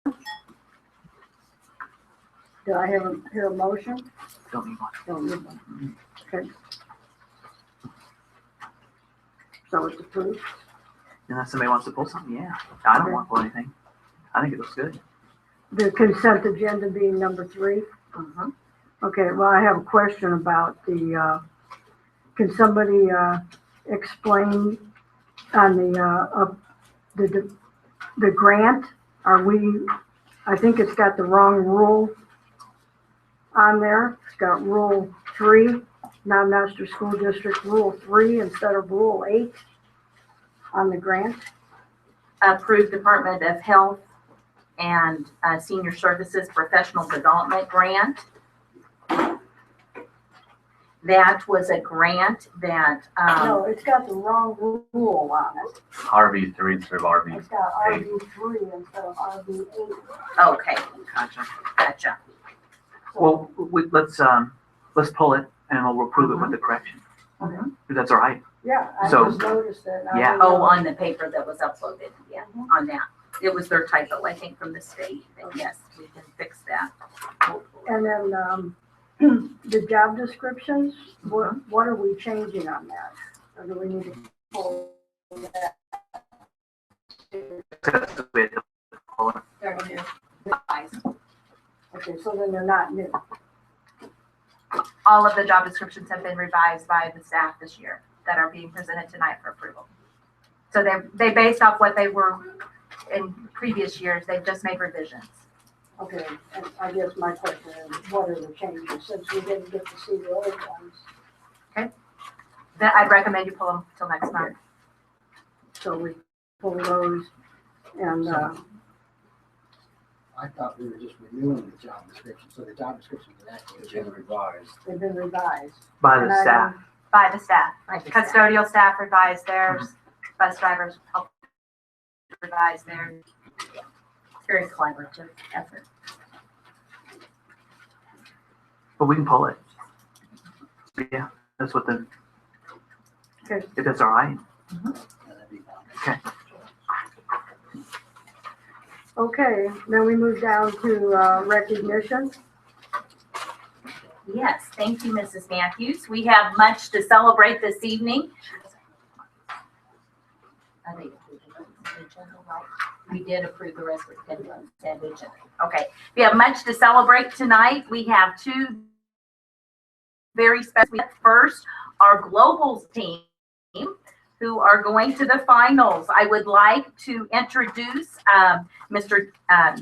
Do I hear a motion? Don't need one. Don't need one. Okay. So it's approved? Unless somebody wants to pull something, yeah. I don't want to pull anything. I think it looks good. The consent agenda being number 3? Mm-hmm. Okay, well, I have a question about can somebody explain on the grant? I think it's got the wrong rule on there. It's got Rule 3, non-master school district Rule 3 instead of Rule 8 on the grant. Approved Department of Health and Senior Services Professional Development Grant. That was a grant that, No, it's got the wrong rule on it. RV3 instead of RV. It's got RV3 instead of RV8. okay, Gotcha. gotcha. Well, let's pull it and we'll approve it with the correction. Okay. If that's all right. Yeah, I So- just noticed it. I Yeah. didn't know. Oh, on the paper that was uploaded, yeah, on that. It was their typo, I think, from the state, but yes, we can fix that. And then the job descriptions, what are we changing on that? Or do we need to pull that? That's the way to pull it. They're new. Revised. Okay, so then they're not new. All of the job descriptions have been revised by the staff this year that are being presented tonight for approval. So they based off what they were in previous years, they've just made revisions. Okay, and I guess my question is, what are the changes, since we didn't get to see the old ones? That I'd recommend you pull them till next month. So we pull those and, I thought we were just renewing the job description, so the job description was actually revised. they've been revised. By And the I staff. By the staff. Like the staff. Custodial staff revised theirs, bus drivers helped revise theirs. Very collaborative effort. But we can pull it. Yeah, that's what the, Okay. if that's all right. That'd be fine. Okay. Okay, then we move down to recognition. Yes, thank you, Mrs. Matthews. We have much to celebrate this evening. I think we did approve the rest of the consent agenda. Okay, we have much to celebrate tonight. We have two very special. First, our globals team who are going to the finals. I would like to introduce Mr.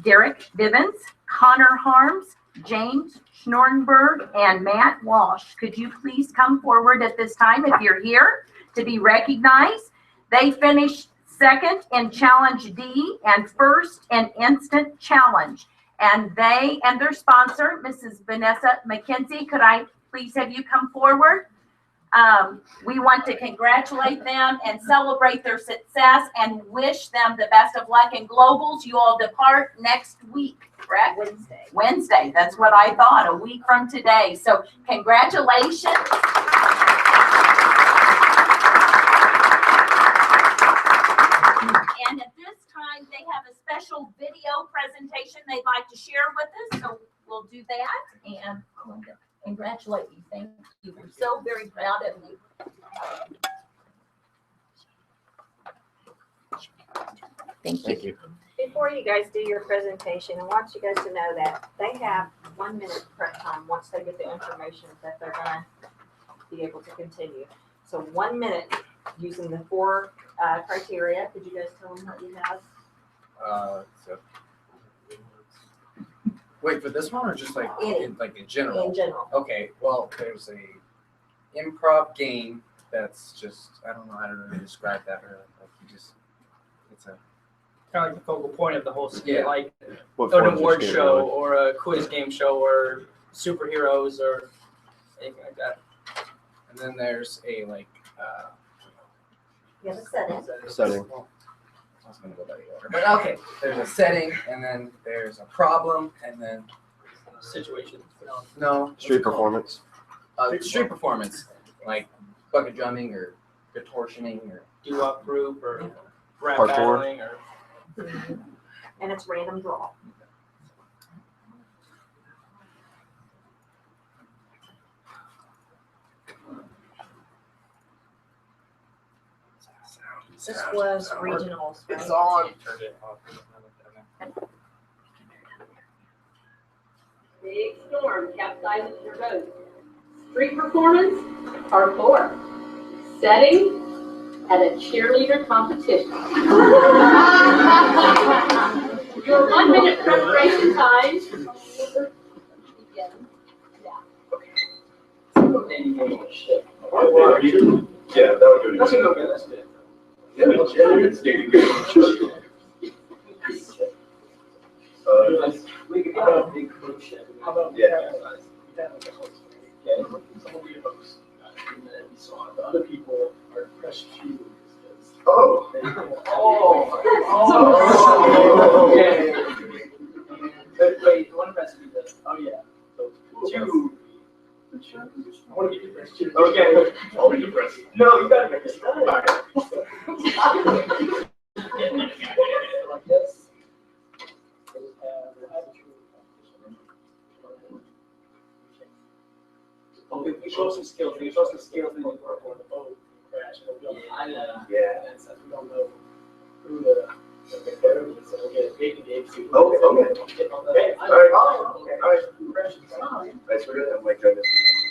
Derek Bivens, Connor Harms, James Schnorrenberg, and Matt Walsh. Could you please come forward at this time if you're here to be recognized? They finished second in Challenge D and first in Instant Challenge. And they and their sponsor, Mrs. Vanessa McKenzie, could I please have you come forward? We want to congratulate them and celebrate their success and wish them the best of luck in globals. You all depart next week, correct? Wednesday. That's what I thought, a week from today. So congratulations. And at this time, they have a special video presentation they'd like to share with us. So we'll do that and congratulate you. Thank you. We're so very proud of you. Thank you. Before you guys do your presentation, I want you guys to know that they have 1 minute prep time once they get the information that they're gonna be able to continue. So 1 minute using the 4 criteria. Could you guys tell them what you have? Wait, for this one or just like in general? In general. Okay, well, there's a improv game that's just, I don't know how to really describe that, or like you just, it's a, Kind of like the focal point of the whole skit, Yeah. like What an forms of award skate, show really? or a quiz game show or superheroes or anything like that. and then there's a like, You have a setting. Setting. Well, I was gonna go by the order, but okay, there's a setting, and then there's a problem, and then, Situation. no. what's Street it called? performance. Street performance, like bucket drumming or contortioning or. Do-up group or rap Parkour. battling or and it's random draw. This was regionals, right? It's on. Turned it off. Big storm capsizes your boat. Street performance, part 4. Setting at a cheerleader competition. Your 1 minute preparation time. Yeah, that would do it. Okay, okay, that's good. Yeah, it's getting good. We could have a big cruise ship. How about we Yeah. have like a host? Okay, someone be a host. And then so the other people are press cheerleaders. Oh. Okay. Wait, one person do this. Oh, yeah. So, two. I want to get your best cheerleader. Okay. I'll be depressed. No, you gotta make it done. Alright. Like this. We'll have a cheerleader competition. Okay, we show some skills. We show some skills in the work on the boat. Crash. It'll be on the island. Yeah. And since we don't know who the area is, so we'll get a big game. Okay, okay. Get on the Okay, island. alright, alright. Crashes. Thanks for that, my goodness.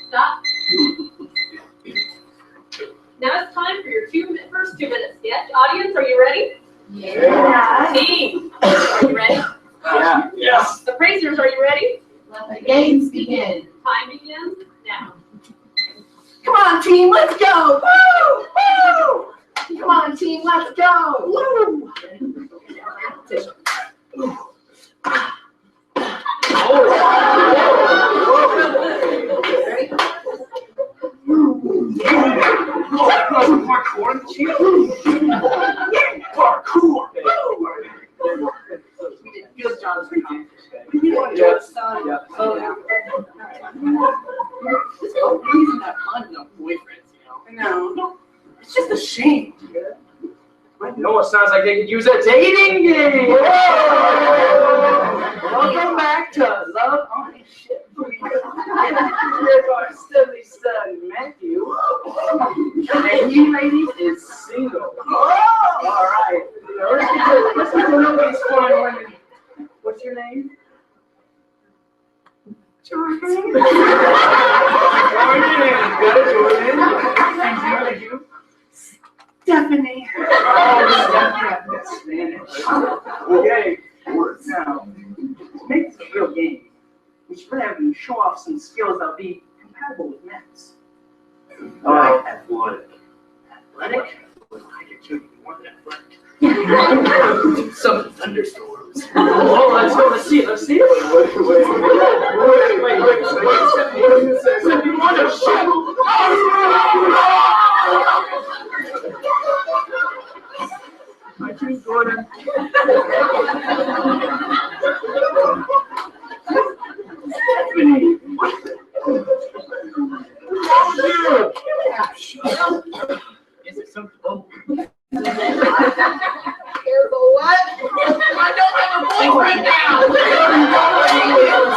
Stop. Now it's time for your first 2 minute sketch. Audience, are you ready? Yeah. Team, are you ready? Yeah. Yes. Appraisers, are you ready? Let the games begin. Time begins now. Come on, team, let's go. Woo! Woo! Come on, team, let's go. Woo! Parkour. Good job. He's not fun enough boyfriends, you know. No, it's just a shame. No, it sounds like they could use a dating game. Welcome back to Love on a Ship. Here's our silly son, Matthew. And he, ladies, is single. All right. Let's get to know these fine women. What's your name? Jordan. Good, Jordan. And who are you? Stephanie. Oh, Spanish. Okay. Now, to make this a real game, we should have you show off some skills that'll be compatible with men's. Athletic. Athletic? I could show you more than athletic. Some thunderstorms. Oh, let's go. Let's see. Let's see. Wait. Stephanie, you want to shoot? I choose Jordan. Stephanie. Is it something? Oh. What? I don't have a boyfriend now.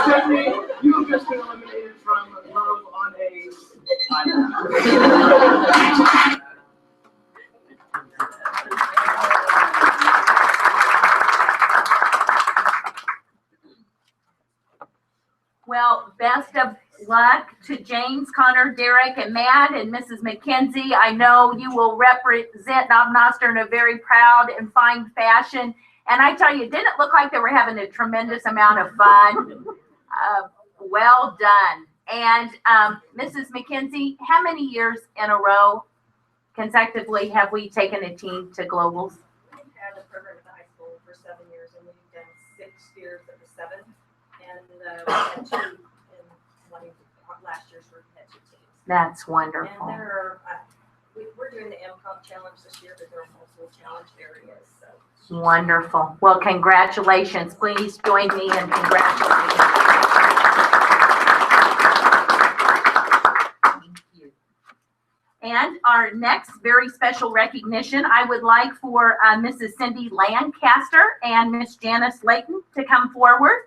Stephanie, you have just been eliminated from Love on a Well, best of luck to James, Connor, Derek, and Matt, and Mrs. McKenzie. I know you will represent Knob Noster in a very proud and fine fashion. And I tell you, it didn't look like they were having a tremendous amount of fun. Well done. And Mrs. McKenzie, how many years in a row consecutively have we taken a team to globals? We've had the program at the high school for 7 years, and we've done 6 years of the 7th, and we had 2 in last year's group had 2 teams. That's And wonderful. there are, we're doing the MCOP challenge this year, but there are multiple challenge areas, so. Wonderful. Well, congratulations. Please join me in congratulating. Thank you. And our our next very special recognition, I would like for Mrs. Cindy Lancaster and Miss Janice Layton to come forward.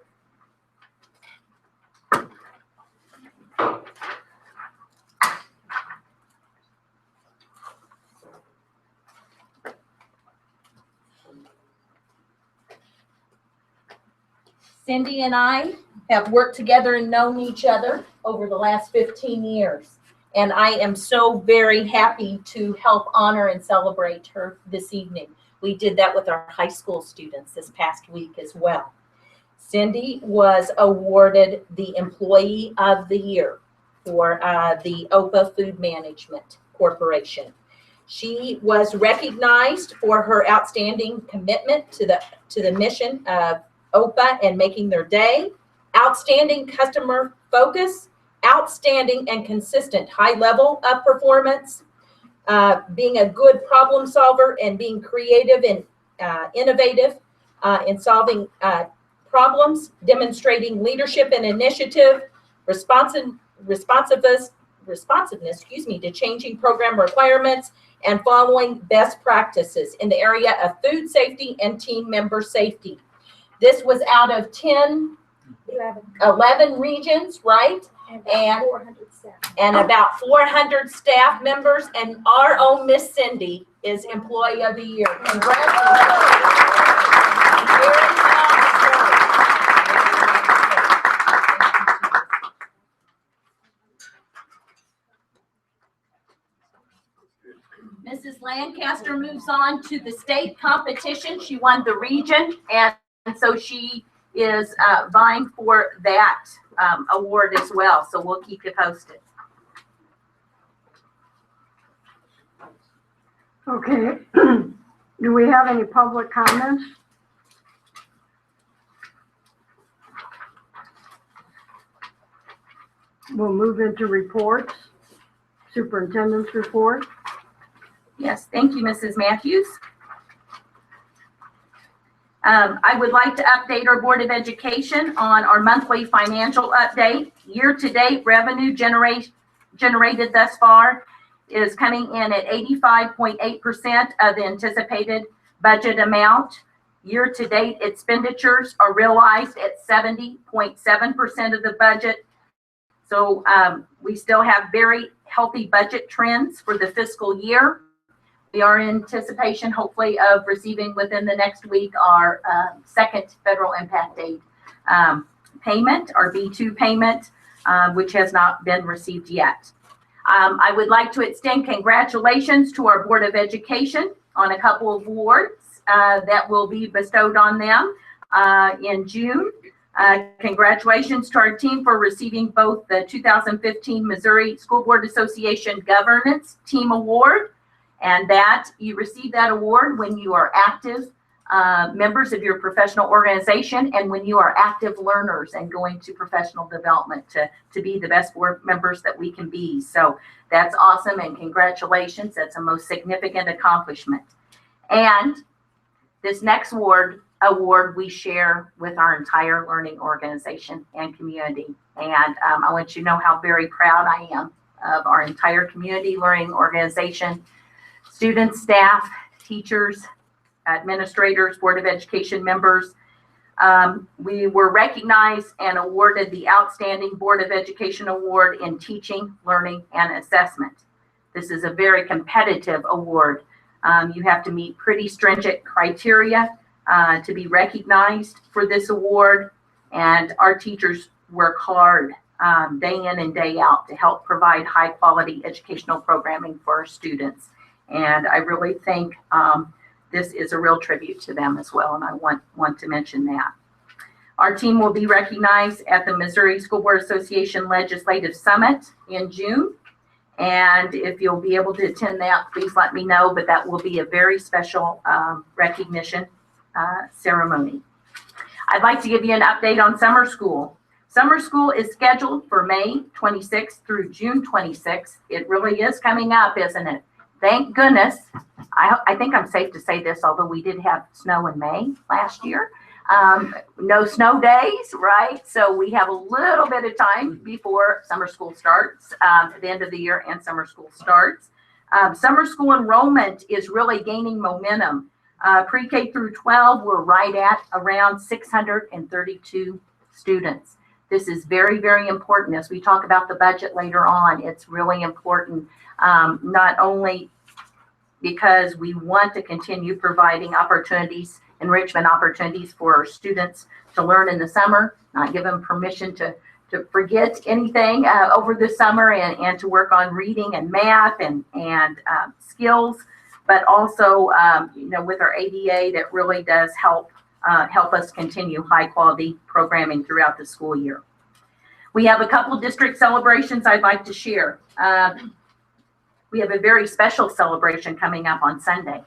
Cindy and I have worked together and known each other over the last 15 years. And I am so very happy to help honor and celebrate her this evening. We did that with our high school students this past week as well. Cindy was awarded the Employee of the Year for the OPA Food Management Corporation. She was recognized for her outstanding commitment to the mission of OPA and making their day, outstanding customer focus, outstanding and consistent high level of performance, being a good problem solver and being creative and innovative in solving problems, demonstrating leadership and initiative, responsiveness, to changing program requirements, and following best practices in the area of food safety and team member safety. This was out of 11 regions, right? And 400 staff. And about 400 staff members, and our own Miss Cindy is Employee of the Year. Congratulations. Mrs. Lancaster moves on to the state competition. She won the region, and so she is vying for that award as well. So we'll keep you posted. Okay. Do we have any public comments? We'll move into reports. Superintendent's report. Yes, thank you, Mrs. Matthews. I would like to update our Board of Education on our monthly financial update. Year-to-date revenue generated thus far is coming in at 85.8% of the anticipated budget amount. Year-to-date expenditures are realized at 70.7% of the budget. So we still have very healthy budget trends for the fiscal year. We are in anticipation, hopefully, of receiving within the next week our second federal impact aid payment, our B2 payment, which has not been received yet. I would like to extend congratulations to our Board of Education on a couple of awards that will be bestowed on them in June. Congratulations to our team for receiving both the 2015 Missouri School Board Association Governance Team Award, and that you receive that award when you are active members of your professional organization and when you are active learners and going to professional development to be the best board members that we can be. So that's awesome, and congratulations. That's a most significant accomplishment. And this next award we share with our entire learning organization and community. And I want you to know how very proud I am of our entire community learning organization, students, staff, teachers, administrators, Board of Education members. We were recognized and awarded the Outstanding Board of Education Award in Teaching, Learning, and Assessment. This is a very competitive award. You have to meet pretty stringent criteria to be recognized for this award, and our teachers work hard day in and day out to help provide high quality educational programming for our students. And I really think this is a real tribute to them as well, and I want to mention that. Our team will be recognized at the Missouri School Board Association Legislative Summit in June. And if you'll be able to attend that, please let me know, but that will be a very special recognition ceremony. I'd like to give you an update on summer school. Summer school is scheduled for May 26th through June 26th. It really is coming up, isn't it? Thank goodness. I think I'm safe to say this, although we did have snow in May last year. No snow days, right? So we have a little bit of time before summer school starts, at the end of the year and summer school starts. Summer school enrollment is really gaining momentum. Pre-K through 12, we're right at around 632 students. This is very, very important. As we talk about the budget later on, it's really important, not only because we want to continue providing opportunities, enrichment opportunities for our students to learn in the summer, not give them permission to forget anything over the summer and to work on reading and math and skills, but also, with our ADA, that really does help us continue high quality programming throughout the school year. We have a couple district celebrations I'd like to share. We have a very special celebration coming up on Sunday.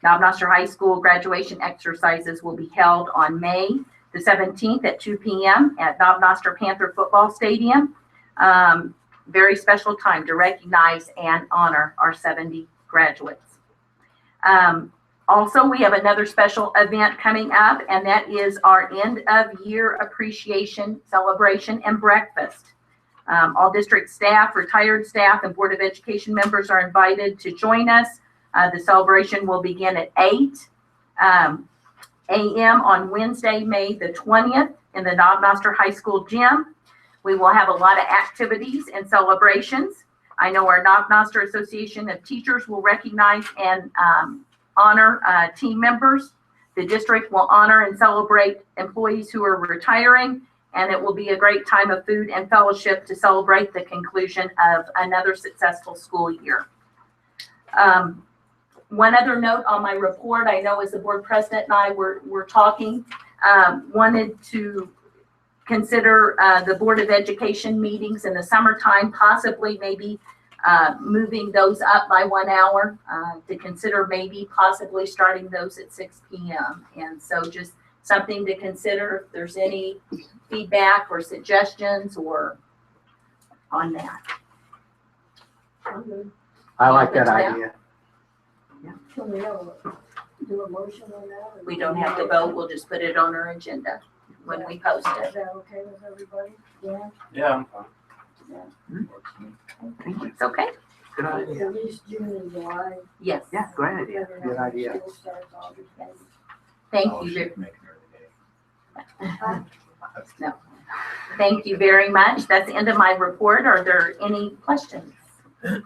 Knob Noster High School graduation exercises will be held on May the 17th at 2 p.m. at Knob Noster Panther Football Stadium. Very special time to recognize and honor our 70 graduates. Also, we have another special event coming up, and that is our end of year appreciation celebration and breakfast. All district staff, retired staff, and Board of Education members are invited to join us. The celebration will begin at 8 a.m. on Wednesday, May the 20th in the Knob Noster High School gym. We will have a lot of activities and celebrations. I know our Knob Noster Association of Teachers will recognize and honor team members. The district will honor and celebrate employees who are retiring, and it will be a great time of food and fellowship to celebrate the conclusion of another successful school year. One other note on my report, I know as the board president and I were talking, wanted to consider the Board of Education meetings in the summertime, possibly maybe moving those up by 1 hour, to consider maybe possibly starting those at 6 p.m. And so just something to consider if there's any feedback or suggestions or on that. I like that idea. Can we do a motion on that? or We don't have to vote, we'll just put it on our agenda when we post Is it. that okay with everybody? Yeah. Yeah, I'm fine. It's okay? Good idea. At least June and July. Yes. Yeah, go ahead. Good idea. School starts August 8th. Thank you. No. Thank you very much. That's the end of my report. Are there any questions? Do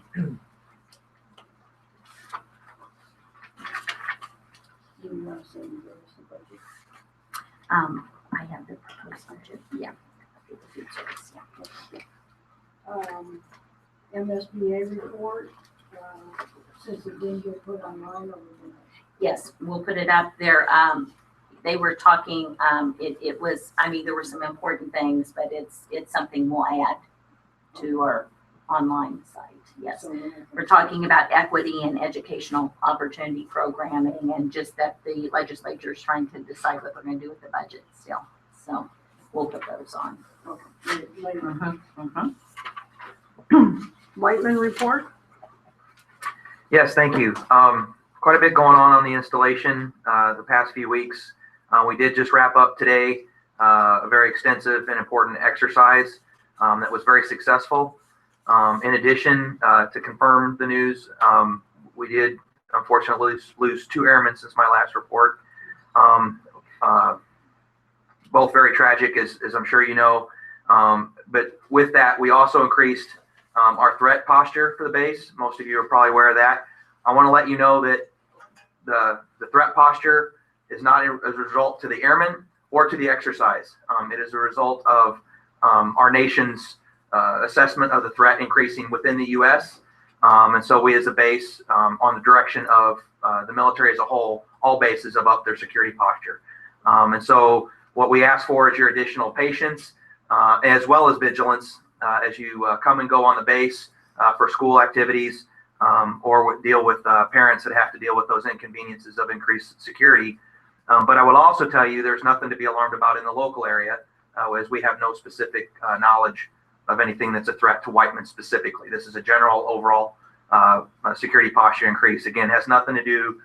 you want to say you gave us the budget? I have the proposed budget. Yeah. Food service, yeah. MSBA report, since it didn't get put online, or we can- Yes, we'll put it up there. They were talking, it was, there were some important things, but it's something we'll add to our online site. Yes. so then- We're talking about equity and educational opportunity programming, and just that the legislature is trying to decide what they're going to do with the budget still. So we'll put those on. Okay, later. Whiteman report? Yes, thank you. Quite a bit going on the installation the past few weeks. We did just wrap up today a very extensive and important exercise that was very successful. In addition, to confirm the news, we did unfortunately lose 2 airmen since my last report. Both very tragic, as I'm sure you know. But with that, we also increased our threat posture for the base. Most of you are probably aware of that. I want to let you know that the threat posture is not as a result to the airmen or to the exercise. It is a result of our nation's assessment of the threat increasing within the U.S. And so we as a base, on the direction of the military as a whole, all bases have upped their security posture. And so what we ask for is your additional patience, as well as vigilance, as you come and go on the base for school activities, or deal with parents that have to deal with those inconveniences of increased security. But I will also tell you there's nothing to be alarmed about in the local area, as we have no specific knowledge of anything that's a threat to Whiteman specifically. This is a general overall security posture increase. Again, has nothing to do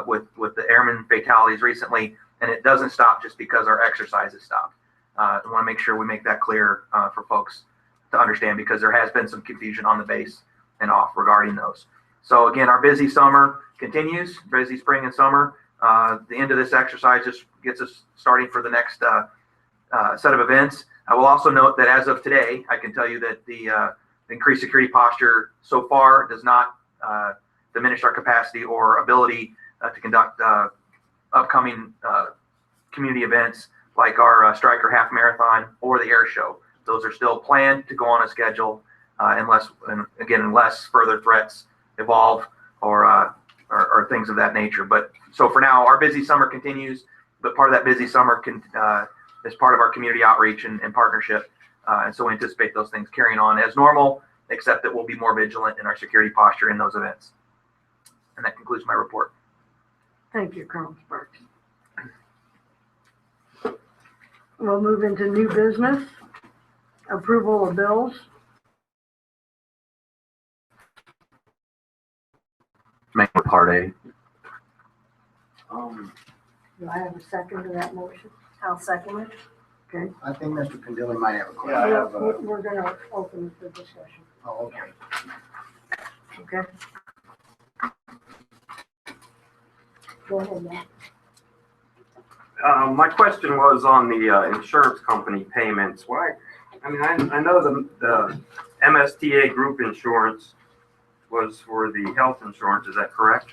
with the airman fatalities recently, and it doesn't stop just because our exercises stopped. I want to make sure we make that clear for folks to understand, because there has been some confusion on the base and off regarding those. So again, our busy summer continues, busy spring and summer. The end of this exercise just gets us starting for the next set of events. I will also note that as of today, I can tell you that the increased security posture so far does not diminish our capacity or ability to conduct upcoming community events like our Striker Half Marathon or the Air Show. Those are still planned to go on a schedule unless further threats evolve or things of that nature. But so for now, our busy summer continues, but part of that busy summer is part of our community outreach and partnership. And so we anticipate those things carrying on as normal, except that we'll be more vigilant in our security posture in those events. And that concludes my report. Thank you, Colonel Sparks. We'll move into new business. Approval of bills. Make part A. Do I have a second to that motion? I'll second it. Okay. I think Mr. Condilli might have a question. Yeah, I have a- We're gonna open the discussion. Oh, okay. Okay. Go ahead, Matt. My question was on the insurance company payments. Why? I mean, I know the MSTA group insurance was for the health insurance. Is that correct?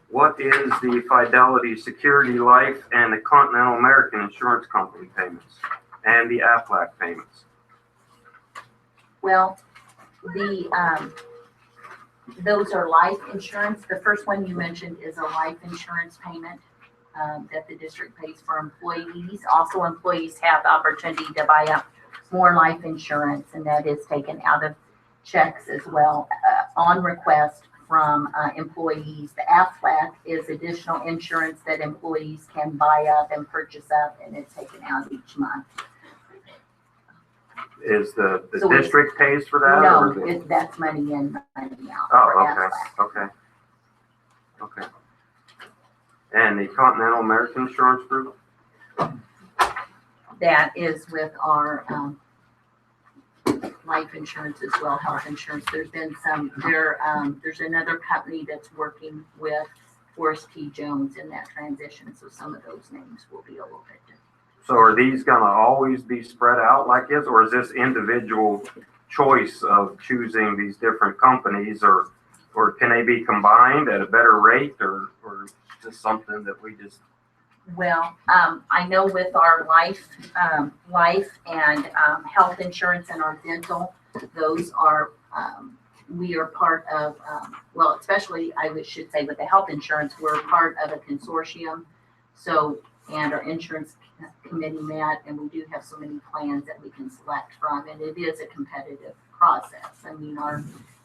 What is the Fidelity Security Life and the Continental American Insurance Company payments and the Aflac payments? Well, those are life insurance. The first one you mentioned is a life insurance payment that the district pays for employees. Also, employees have the opportunity to buy up more life insurance, and that is taken out of checks as well on request from employees. The Aflac is additional insurance that employees can buy up and purchase up, and it's taken out each month. Is the So district pays for that? No, or is that's money in, money out. Oh, for okay, Aflac. okay. And the Continental American Insurance Group? That is with our life insurance as well, health insurance. There's been some, there's another company that's working with Forrest T. Jones in that transition, so some of those names will be a little bit different. So are these gonna always be spread out like this, or is this individual choice of choosing these different companies, or can they be combined at a better rate, or just something that we just? Well, I know with our life and health insurance and our dental, those are, we are part of, well, especially should say with the health insurance, we're part of a consortium. So, and our insurance committee met, and we do have so many plans that we can select from, and it is a competitive process. I mean,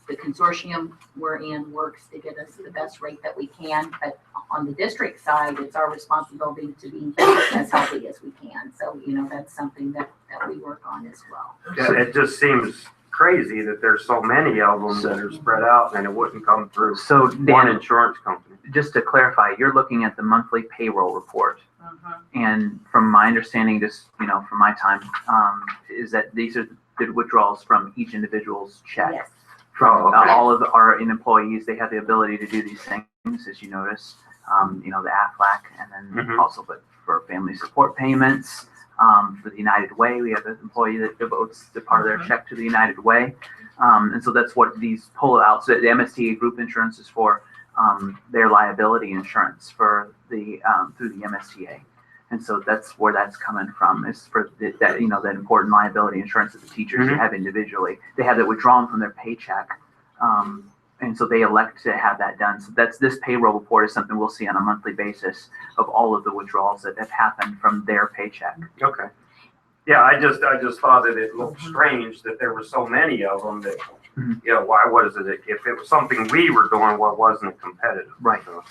the consortium we're in works to get us the best rate that we can, but on the district side, it's our responsibility to be as healthy as we can. So, that's something that we work on as well. Yeah, it just seems crazy that there's so many of them that are spread out and it wouldn't come through So one Dan, insurance company. just to clarify, you're looking at the monthly payroll report. And from my understanding, just, from my time, is that these are the withdrawals from each individual's check. Yes. From Oh, okay. all of our employees, they have the ability to do these things, as you notice, the Aflac, and then Mhm. also, but for family support payments, for the United Way, we have an employee that devotes the part of their check to the United Way. And so that's what these pull out. So the MSTA group insurance is for their liability insurance for the through the MSTA. And so that's where that's coming from, is for that, that important liability insurance that the teachers Mhm. have individually. They have it withdrawn from their paycheck. And so they elect to have that done. So this payroll report is something we'll see on a monthly basis of all of the withdrawals that have happened from their paycheck. Okay. Yeah, I just thought that it looked strange that there were so many of them that, Mhm. why was it? If it was something we were doing, well, wasn't it competitive? Right. So,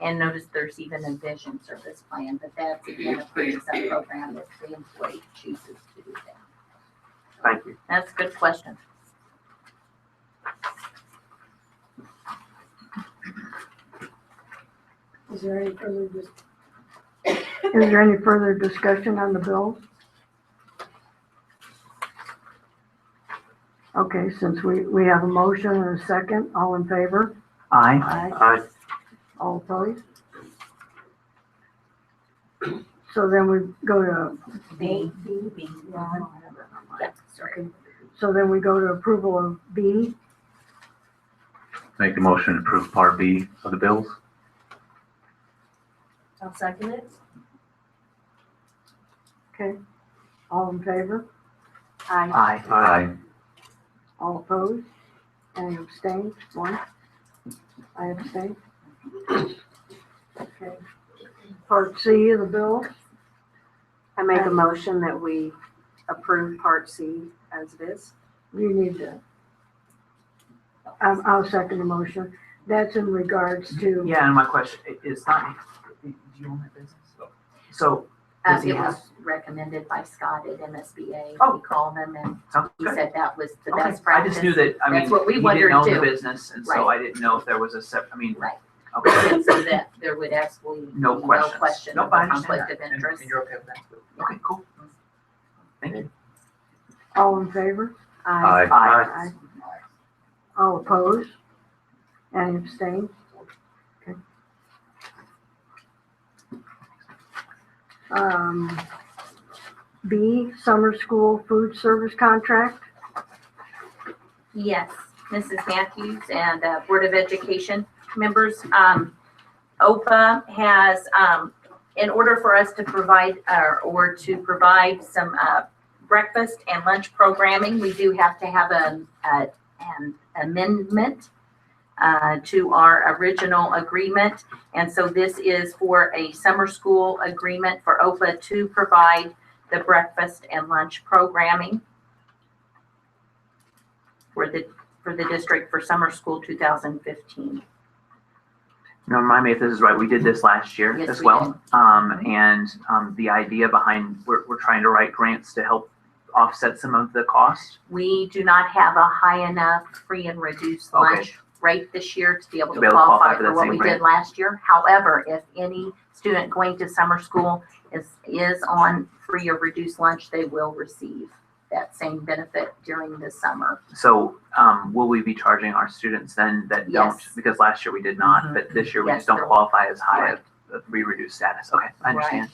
And notice there's even a vision service plan, but that's again a purchase-up program if the employee chooses to do that. thank you. That's a good question. Is there any further discussion on the bills? Okay, since we have a motion and a second, all in favor? Aye. Aye. All opposed? So then we go to, B. yeah, Yeah, sorry. so then we go to approval of B. Make a motion to approve Part B of the bills. I'll second it. Okay, all in favor? Aye. Aye. All opposed? Any abstain? One? I abstain. Okay. Part C of the bill, I make a motion that we approve Part C as it is. you need to, I'll second the motion. That's in regards to, Yeah, and my question is not, do you own that business? So, does he It have, was recommended by Scott at MSBA. Oh. He called them and sounds he good. said that was the Okay, best I practice. just knew that, I mean, That's what we he wondered didn't own the too. business, and so I didn't know if there was I mean, Right. okay. And so that there would absolutely be No no questions. question Nope, of I understand conflict of that. interest. And you're okay with that? Okay, cool. Thank you. all in favor? Aye. Aye. All opposed? Any abstain? Okay. B, summer school food service contract. Yes, Mrs. Matthews and Board of Education members, OPA has, in order for us to provide, or to provide some breakfast and lunch programming, we do have to have an amendment to our original agreement. And so this is for a summer school agreement for OPA to provide the breakfast and lunch programming for the district for summer school 2015. Now, remind me if this is right, we did this last year Yes, as we well. And the idea behind, we're trying to write grants to help offset some of the cost. We do not have a high enough free and reduced Okay. lunch rate this year to be able To to be able to qualify qualify for for that what same we grant. did last year. However, if any student going to summer school is on free or reduced lunch, they will receive that same benefit during the summer. So, will we be charging our students then that don't, Yes. because last year we did not, Mhm. but this year we Yes, just don't there will. qualify as high Right. of the free reduced status? Okay, I understand.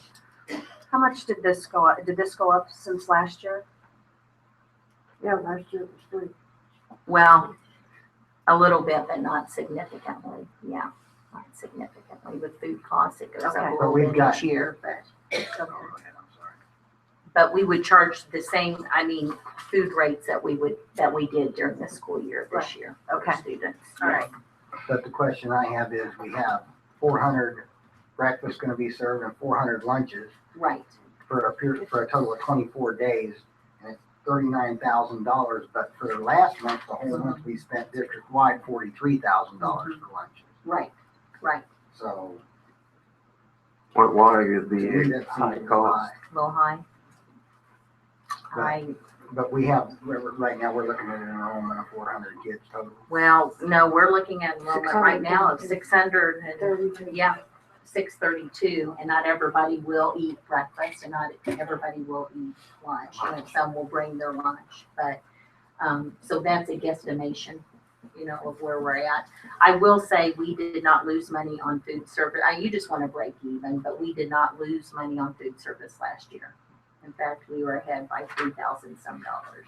How much did this go up? Did this go up since last year? Yeah, last year it was free. Well, a little bit, but not significantly. Yeah, not significantly. With food costs, it goes up Okay. a But little we've bit got- each year, but we would charge the same, food rates that we did during the school year this year for Okay. students. All right. But the question I have is, we have 400 breakfasts gonna be served and 400 lunches Right. for a total of 24 days. And it's $39,000, but for the last month, the whole month, we spent district-wide $43,000 for lunches. Right. So, Why is to me, the that high seems cost? high. A little high. Right. But right now, we're looking at an enrollment of 400 kids total. Well, no, we're looking at enrollment right now of 600 and, 32. yeah, 632, and not everybody will eat breakfast and not everybody will eat lunch. Some will bring their lunch, but, so that's a guesstimation, of where we're at. I will say we did not lose money on food service. You just want to break even, but we did not lose money on food service last year. In fact, we were ahead by $3,000 some dollars.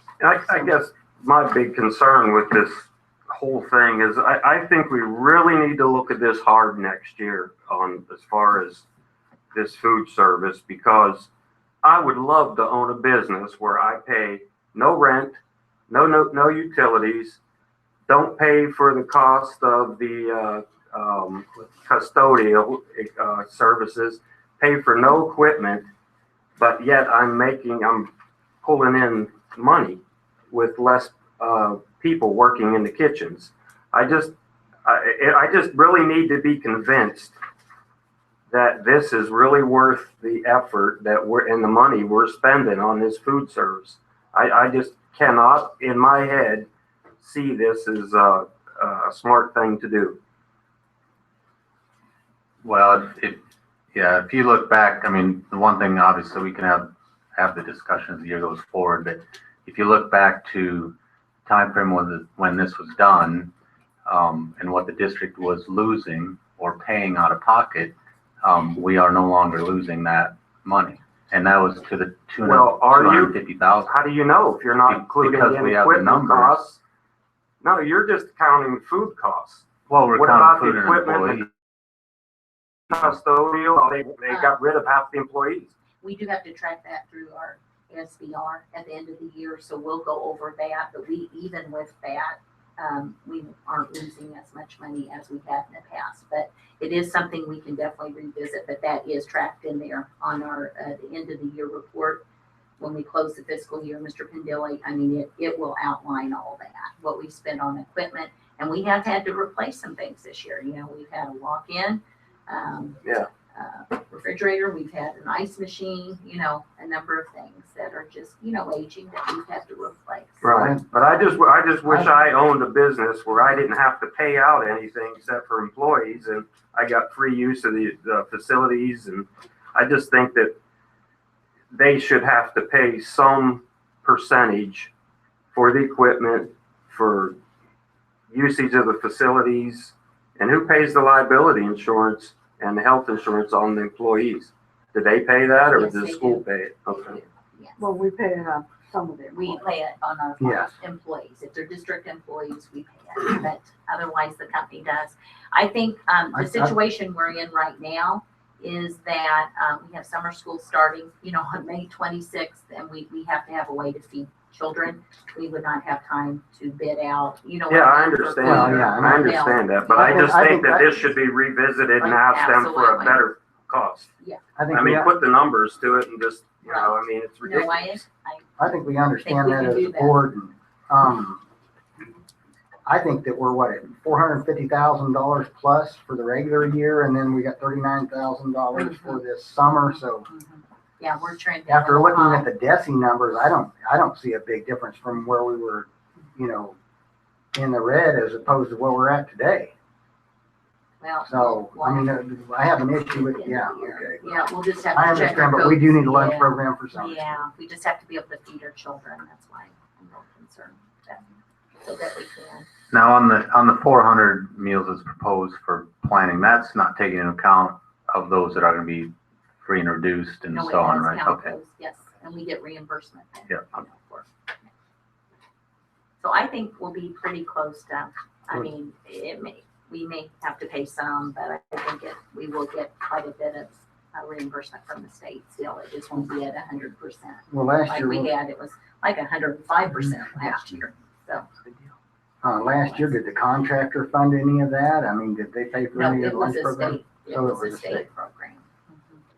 I guess my big concern with this whole thing is I think we really need to look at this hard next year on as far as this food service, because I would love to own a business where I pay no rent, no utilities, don't pay for the cost of the custodial services, pay for no equipment, but yet I'm pulling in money with less people working in the kitchens. I just really need to be convinced that this is really worth the effort and the money we're spending on this food service. I just cannot, in my head, see this as a smart thing to do. Well, if you look back, the one thing, obviously, we can have the discussion as the year goes forward, but if you look back to timeframe was when this was done, and what the district was losing or paying out of pocket, we are no longer losing that money. And that was to the tune Well, of are you? $250,000. How do you know if you're not including Because in we have the equipment numbers. costs? No, you're just counting food costs. Well, we're What about counting the food and equipment, employees. Custodial, they got rid of half the employees. We do have to track that through our SBR at the end of the year, so we'll go over that, but we, even with that, we aren't losing as much money as we have in the past, but it is something we can definitely revisit, but that is tracked in there on our, the end of the year report. When we close the fiscal year, Mr. Pendilli, I mean, it will outline all that, what we spent on equipment, and we have had to replace some things this year. You know, we've had a walk-in, refrigerator, we've had an ice machine, you know, a number of things that are just, you know, aging that we've had to replace. Right, but I just wish I owned a business where I didn't have to pay out anything except for employees, and I got free use of the facilities, and I just think that they should have to pay some percentage for the equipment, for usage of the facilities, and who pays the liability insurance and the health insurance on the employees? Do they pay that, or Yes, does the they school do. pay it? Okay. Yes. Well, we pay it on some of it. We pay it on our Yes. employees. If they're district employees, we pay it, but otherwise the company does. I think, the situation we're in right now is that, we have summer school starting, you know, on May 26th, and we have to have a way to feed children. We would not have time to bid out, you know. Yeah, I for- understand Well, that. yeah, I understand that, but I just think that this should be revisited and ask them for a Absolutely. better cost. I think I mean, we, put the numbers to it and just, you know, I mean, it's No, ridiculous. I think we understand we that can as do a that. board. And, I think that we're at $450,000 plus for the regular year, and then we got $39,000 for this summer. So Yeah, we're trending. after looking high. at the DESI numbers, I don't see a big difference from where we were, you know, in the red as opposed to where we're at today. Well, So, we'll- I mean, I have an issue with, yeah, okay. Yeah, we'll just have I to check our understand, but we do codes. need a lunch Yeah. program for summer. Yeah, we just have to be able to feed our children, that's why I'm more concerned with that, so that we can. Now, on the 400 meals as proposed for planning, that's not taking into account of those that are gonna be free and reduced and No, it so on, does right? count Okay. those, yes, and we get reimbursement then. Yeah. you know, for- So I think we'll be pretty close to, I Good. mean, we may have to pay some, but I think we will get quite a bit of reimbursement from the state still. It just won't be at 100%. Well, last Like year, we had, it was like 105% last year, so. last year, did the contractor fund any of that? I mean, did they pay for No, any of it the was lunch a program? state, it So was a state program.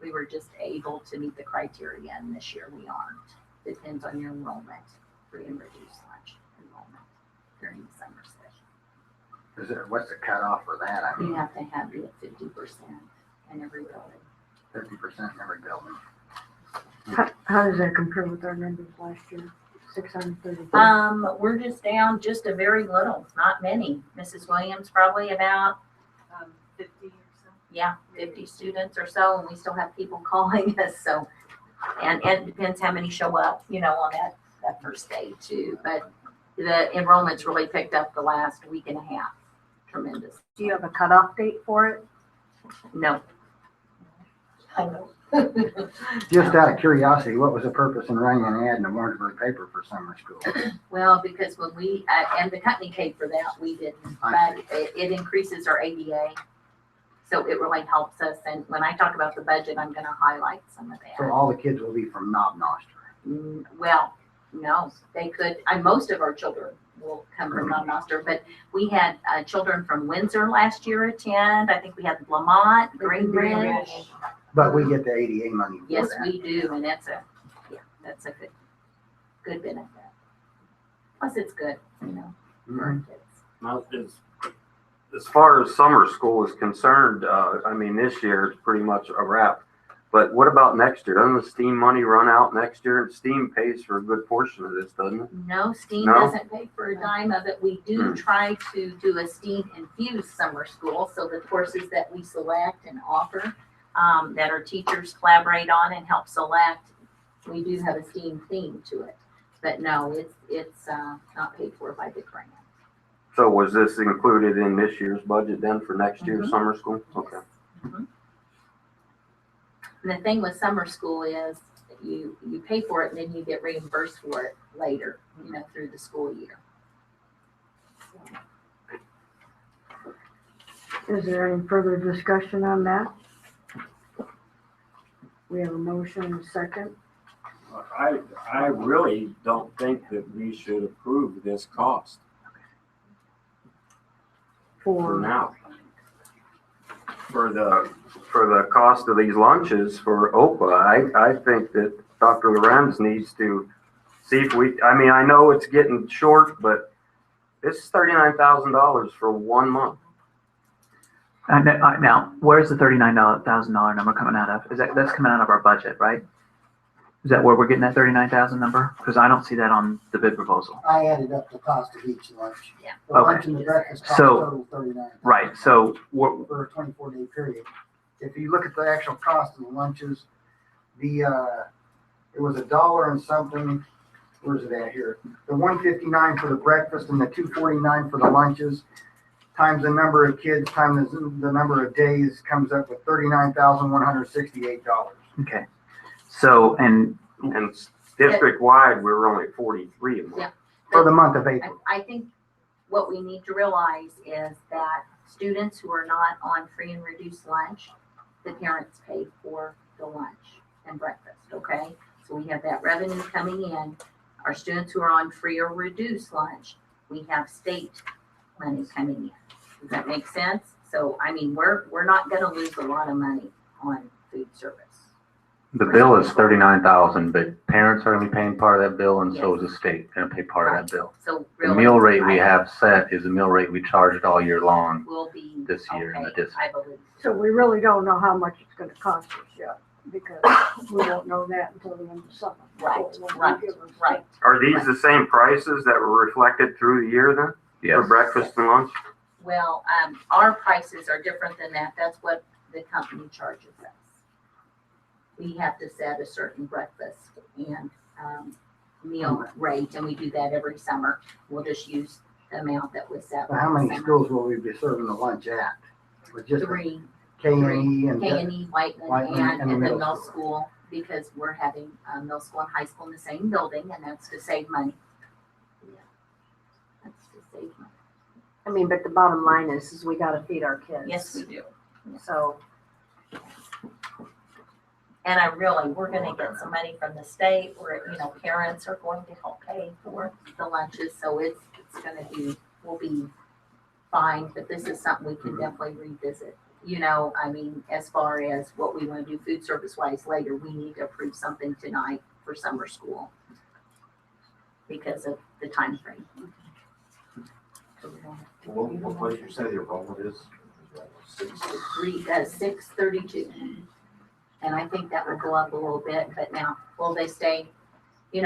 We were just able to meet the criteria, and this year we aren't. Depends on your enrollment, free and reduced lunch enrollment during the summer session. What's the cutoff for that? I You mean, have to have it at 50% in every building. 50% in every building. How does that compare with our numbers last year? 630. We're just down just a very little, not many. Mrs. Williams probably about 50 or so. yeah, 50 students or so, and we still have people calling us, so. And it depends how many show up, you know, on that first day too, but the enrollment's really picked up the last week and a half. Tremendous. Do you have a cutoff date for it? No. I know. Just out of curiosity, what was the purpose in running an ad in the Warrensburg paper for summer school? Well, because when we, and the company paid for that, we didn't, I but it increases our ADA. So it really helps us, and when I talk about the budget, I'm gonna highlight some of that. So all the kids will be from Knob Noster. Well, no, they could, most of our children will come from Mount Noster, but we had children from Windsor last year attend. I think we had Lamont, Greenbridge. But we get the ADA money for Yes, that. we do, and that's a good benefit. Plus, it's good, you know, for our Mhm. kids. Now, as far as summer school is concerned, I mean, this year it's pretty much a wrap. But what about next year? Doesn't the STEAM money run out next year? And STEAM pays for a good portion of this, doesn't it? No, STEAM No? doesn't pay for a dime of it. We do try to do a STEAM infused summer school, so the courses that we select and offer, that our teachers collaborate on and help select, we do have a STEAM theme to it. But no, it's not paid for by the grant. So was this included in this year's budget then for next year's Mhm. summer school? Okay. And the thing with summer school is you pay for it and then you get reimbursed for it later, through the school year. Is there any further discussion on that? We have a motion and a second. I really don't think that we should approve this cost for now. For the cost of these lunches for Opa, I think that Dr. Lorenz needs to see if I know it's getting short, but this is $39,000 for 1 month. Now, where's the $39,000 number coming out of? That's coming out of our budget, right? Is that where we're getting that 39,000 number? Because I don't see that on the bid proposal. I added up the cost of each lunch. Yeah. The lunch and the breakfast cost So- total 39. Right, so For a 24-day period. If you look at the actual cost of the lunches, it was $1 and something. Where's it at here? The $1.59 for the breakfast and the $2.49 for the lunches, times the number of kids, times the number of days, comes up with $39,168. okay. So And district-wide, we're only at 43 a month. Yeah. For the month of April. I think what we need to realize is that students who are not on free and reduced lunch, the parents pay for the lunch and breakfast, okay? So we have that revenue coming in. Our students who are on free or reduced lunch, we have state money coming in. Does that make sense? So, we're not gonna lose a lot of money on food service. The bill is 39,000, but parents are gonna be paying part of that bill, and so is the state gonna pay part of that bill. So The really, meal rate we have set is the meal rate we charged all year long will be this year in the okay, district. I believe. So we really don't know how much it's gonna cost us yet, because we won't know that until the end of summer. Right, So when right, they give us- right. Are these the same prices that were reflected through the year then? Yes. For breakfast and lunch? Well, our prices are different than that. That's what the company charges us. We have to set a certain breakfast and meal rate, and we do that every summer. We'll just use the amount that was set. So how many last summer. schools will we be serving the lunch at? With just Three. K&E and K&E, Whiteman, Whiteman, and and the the middle middle school. school, because we're having middle school and high school in the same building, and that's to save money. Yeah. That's to save money. But the bottom line is we gotta feed our kids. Yes, we do. So, And we're gonna get some money from the state, where, parents are going to help pay for the lunches, so it's we'll be fine, but this is something we can definitely revisit. As far as what we wanna do food service wise later, we need to approve something tonight for summer school because of the time frame. What did you say the enrollment is? 632. And I think that will go up a little bit, but now, will they stay, we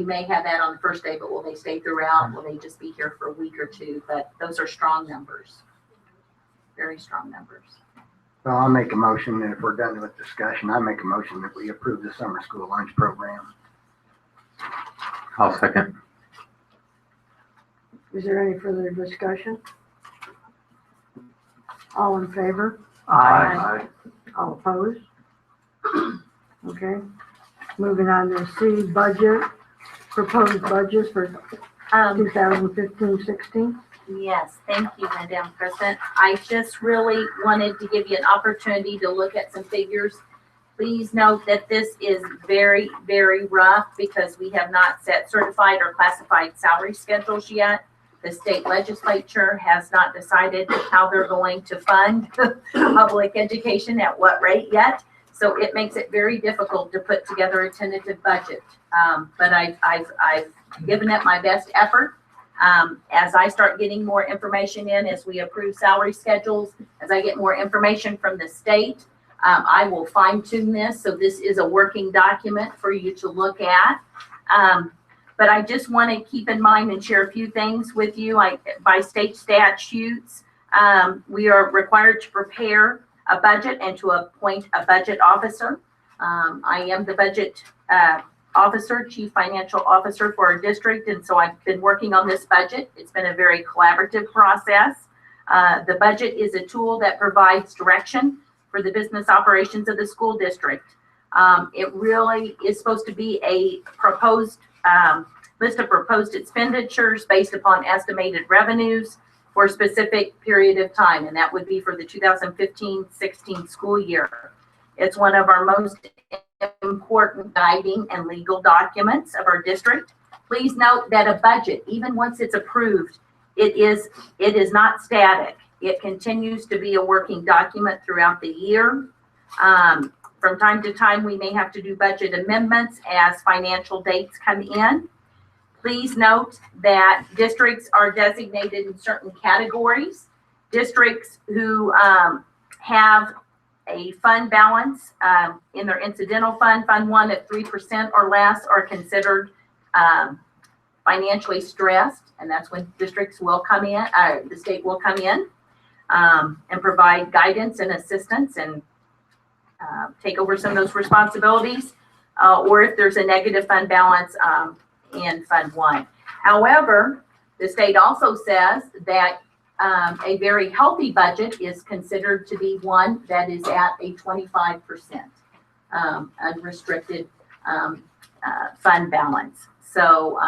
may have that on the first day, but will they stay throughout? Will they just be here for a week or two? But those are strong numbers, very strong numbers. Well, I'll make a motion that if we're done with discussion, I make a motion that we approve the summer school lunch program. I'll second. Is there any further discussion? All in favor? Aye. All opposed? Okay. Moving on to C, budget, proposed budget for 2015-16. Yes, thank you, Madam President. I just really wanted to give you an opportunity to look at some figures. Please note that this is very, very rough because we have not set certified or classified salary schedules yet. The state legislature has not decided how they're going to fund public education at what rate yet. So it makes it very difficult to put together a tentative budget. But I've given it my best effort. As I start getting more information in, as we approve salary schedules, as I get more information from the state, I will fine tune this. So this is a working document for you to look at. But I just want to keep in mind and share a few things with you. By state statutes, we are required to prepare a budget and to appoint a budget officer. I am the budget officer, chief financial officer for our district, and so I've been working on this budget. It's been a very collaborative process. The budget is a tool that provides direction for the business operations of the school district. It really is supposed to be a proposed list of proposed expenditures based upon estimated revenues for a specific period of time, and that would be for the 2015-16 school year. It's one of our most important guiding and legal documents of our district. Please note that a budget, even once it's approved, it is not static. It continues to be a working document throughout the year. From time to time, we may have to do budget amendments as financial dates come in. Please note that districts are designated in certain categories. Districts who have a fund balance in their incidental fund, Fund 1 at 3% or less, are considered financially stressed, and that's when districts will come in, the state will come in and provide guidance and assistance and take over some of those responsibilities, or if there's a negative fund balance in Fund 1. However, the state also says that a very healthy budget is considered to be one that is at a 25% unrestricted fund balance. So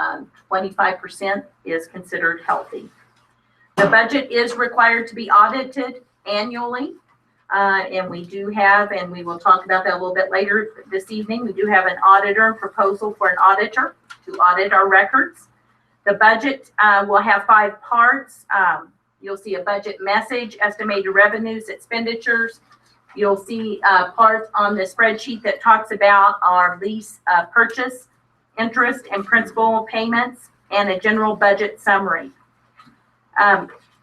25% is considered healthy. The budget is required to be audited annually. And we do have, and we will talk about that a little bit later this evening, we do have an auditor proposal for an auditor to audit our records. The budget will have 5 parts. You'll see a budget message, estimated revenues, expenditures. You'll see parts on the spreadsheet that talks about our lease purchase, interest and principal payments, and a general budget summary.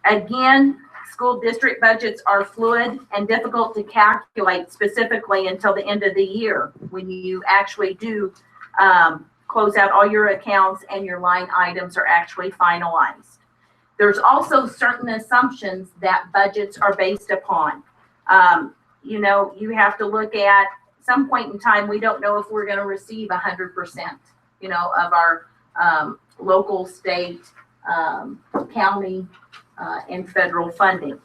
Again, school district budgets are fluid and difficult to calculate specifically until the end of the year when you actually do close out all your accounts and your line items are actually finalized. There's also certain assumptions that budgets are based upon. You know, you have to look at some point in time, we don't know if we're going to receive 100%, you know, of our local, state, county, and federal funding.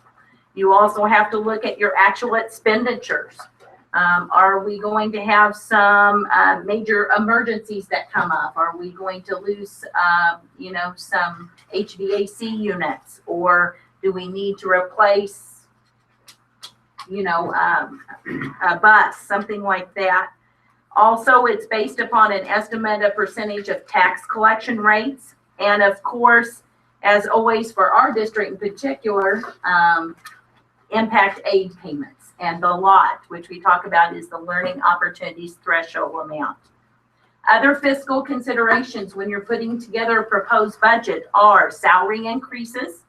You also have to look at your actual expenditures. Are we going to have some major emergencies that come up? Are we going to lose, you know, some HVAC units, or do we need to replace, you know, a bus, something like that? Also, it's based upon an estimated percentage of tax collection rates, and of course, as always for our district in particular, impact aid payments. And the lot, which we talk about, is the learning opportunities threshold amount. Other fiscal considerations when you're putting together a proposed budget are salary increases,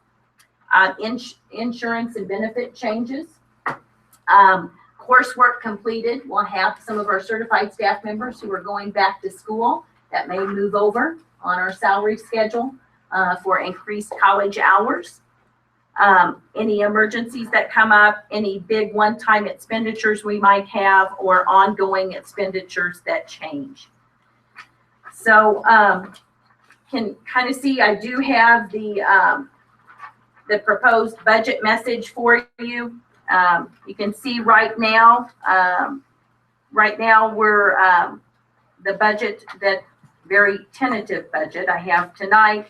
insurance and benefit changes, coursework completed. We'll have some of our certified staff members who are going back to school that may move over on our salary schedule for increased college hours. Any emergencies that come up, any big one-time expenditures we might have, or ongoing expenditures that change. So can kind of see I do have the proposed budget message for you. You can see right now we're the budget, that very tentative budget I have tonight,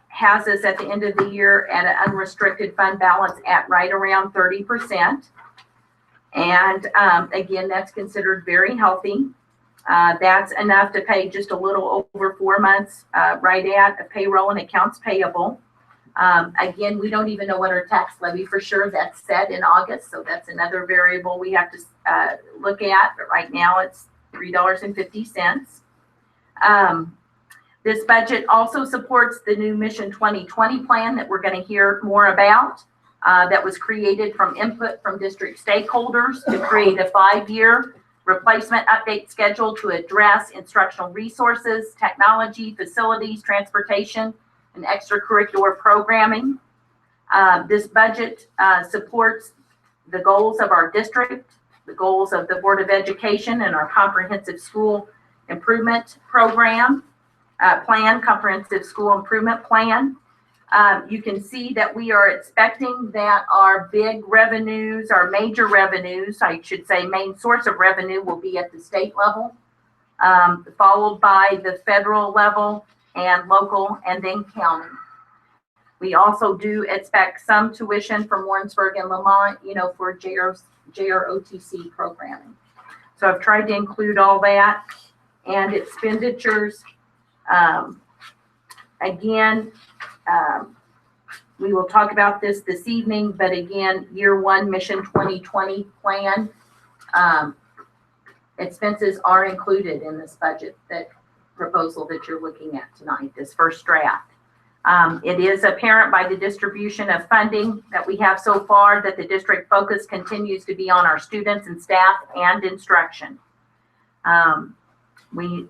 has us at the end of the year at an unrestricted fund balance at right around 30%. And again, that's considered very healthy. That's enough to pay just a little over 4 months right at a payroll and accounts payable. Again, we don't even know what our tax levy for sure, that's set in August. So that's another variable we have to look at, but right now it's $3.50. This budget also supports the new Mission 2020 plan that we're going to hear more about, that was created from input from district stakeholders to create a 5-year replacement update schedule to address instructional resources, technology, facilities, transportation, and extracurricular programming. This budget supports the goals of our district, the goals of the Board of Education, and our comprehensive school improvement program, plan, comprehensive school improvement plan. You can see that we are expecting that our big revenues, our major revenues, I should say main source of revenue, will be at the state level, followed by the federal level and local, and then county. We also do expect some tuition from Warrensburg and Lamont, for JROTC programming. So I've tried to include all that, and expenditures. Again, we will talk about this evening, but again, year one Mission 2020 plan, expenses are included in this budget, that proposal that you're looking at tonight, this first draft. It is apparent by the distribution of funding that we have so far that the district focus continues to be on our students and staff and instruction. We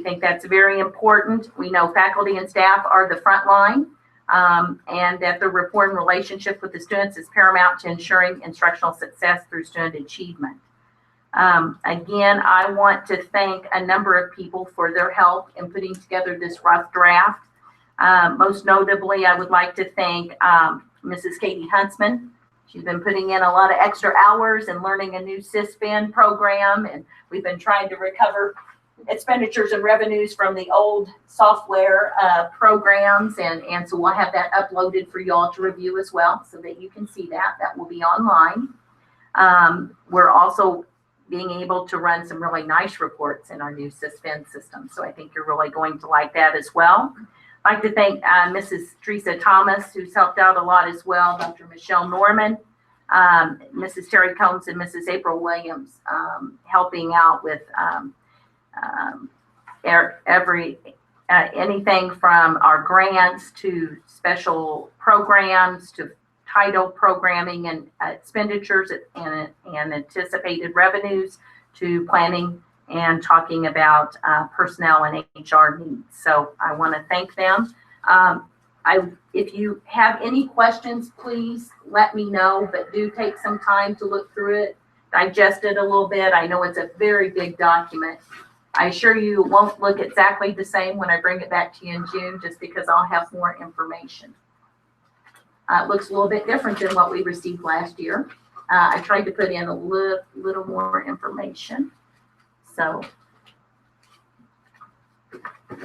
think that's very important. We know faculty and staff are the front line, and that the rapport and relationship with the students is paramount to ensuring instructional success through student achievement. Again, I want to thank a number of people for their help in putting together this rough draft. Most notably, I would like to thank Mrs. Katie Huntsman. She's been putting in a lot of extra hours and learning a new SysFin program, and we've been trying to recover expenditures and revenues from the old software programs, and so we'll have that uploaded for you all to review as well, so that you can see that. That will be online. We're also being able to run some really nice reports in our new SysFin system, so I think you're really going to like that as well. I'd like to thank Mrs. Teresa Thomas, who's helped out a lot as well, Dr. Michelle Norman, Mrs. Terry Combs, and Mrs. April Williams, helping out with anything from our grants to special programs to title programming and expenditures and anticipated revenues to planning and talking about personnel and HR needs. So I want to thank them. If you have any questions, please let me know, but do take some time to look through it, digest it a little bit. I know it's a very big document. I assure you it won't look exactly the same when I bring it back to you in June, just because I'll have more information. It looks a little bit different than what we received last year. I tried to put in a little more information. So,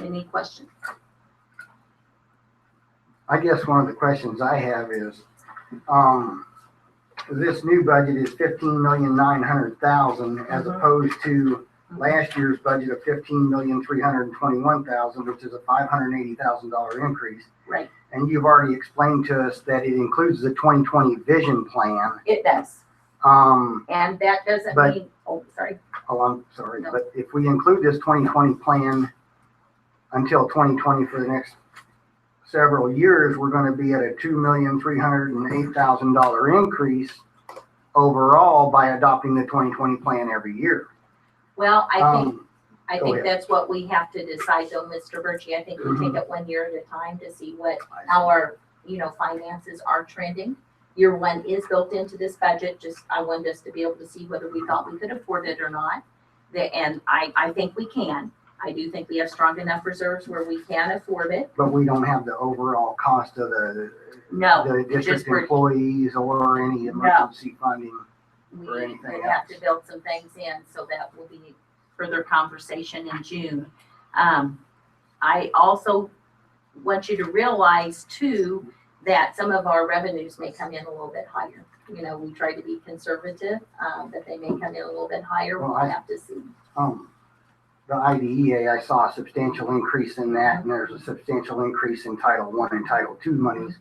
any questions? I guess one of the questions I have is, this new budget is $15,900,000 as opposed to last year's budget of $15,321,000, which is a $580,000 increase. Right. And you've already explained to us that it includes the 2020 vision plan. It does. And that doesn't mean, sorry. Oh, I'm sorry. No. But if we include this 2020 plan until 2020 for the next several years, we're going to be at a $2,308,000 increase overall by adopting the 2020 plan every year. Well, I think ahead. that's what we have to decide though, Mr. Birchie. I think we take it 1 year at a time to see how our, finances are trending. Year one is built into this budget. I wanted us to be able to see whether we thought we could afford it or not. And I think we can. I do think we have strong enough reserves where we can afford it. But we don't have the overall cost of the district just employees or any emergency funding or anything We'll else. have to build some things in, so that will be further conversation in June. I also want you to realize too that some of our revenues may come in a little bit higher. We try to be conservative, but they may come in a little bit higher. We'll have to see. The IDEA, I saw a substantial increase in that, and there's a substantial increase in Title I and Title II monies,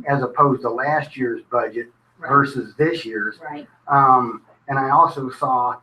as opposed to last year's budget versus this year's. Right. And I also saw,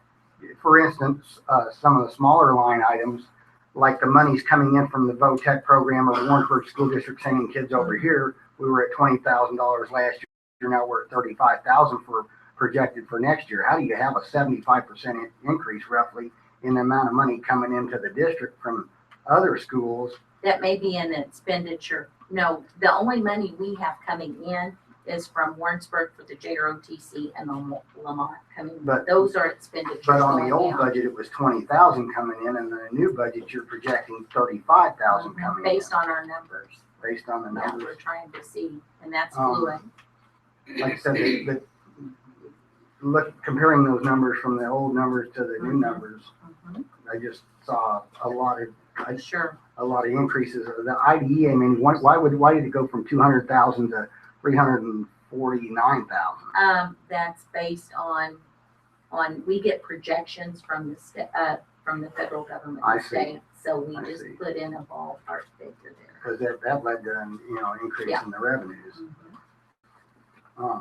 for instance, some of the smaller line items, like the monies coming in from the VOTEC program or Warrensburg School District sending kids over here. We were at $20,000 last year. Now we're at $35,000 for projected for next year. How do you have a 75% increase roughly in the amount of money coming into the district from other schools? That may be an expenditure. No, the only money we have coming in is from Warrensburg for the JROTC and the Lamont coming. But- Those are expenditures But on the going old out, budget, it was 20,000 coming in, and the new budget, you're projecting 35,000 coming in, based on our numbers. based on the Yeah, numbers. we're trying to see, and that's Um, fluid. Like I said, look, comparing those numbers from the old numbers to the new numbers, I just saw a lot of, Sure. a lot of increases. The IDE, I mean, why did it go from 200,000 to 349,000? That's based on, we get projections from from the federal government I and see. state, so we I just see. put in a ballpark figure there. Because that led to, an increase Yeah. in the revenues. But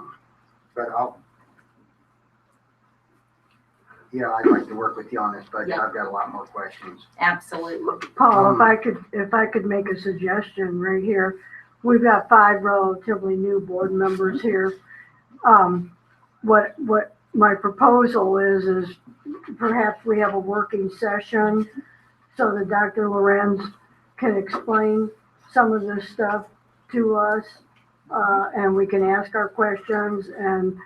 I'd like to work with you on this budget. Yeah. I've got a lot more questions. Absolutely. Paul, if I could make a suggestion right here, we've got 5 relatively new board members here. What my proposal is perhaps we have a working session so that Dr. Lorenz can explain some of this stuff to us, and we can ask our questions, and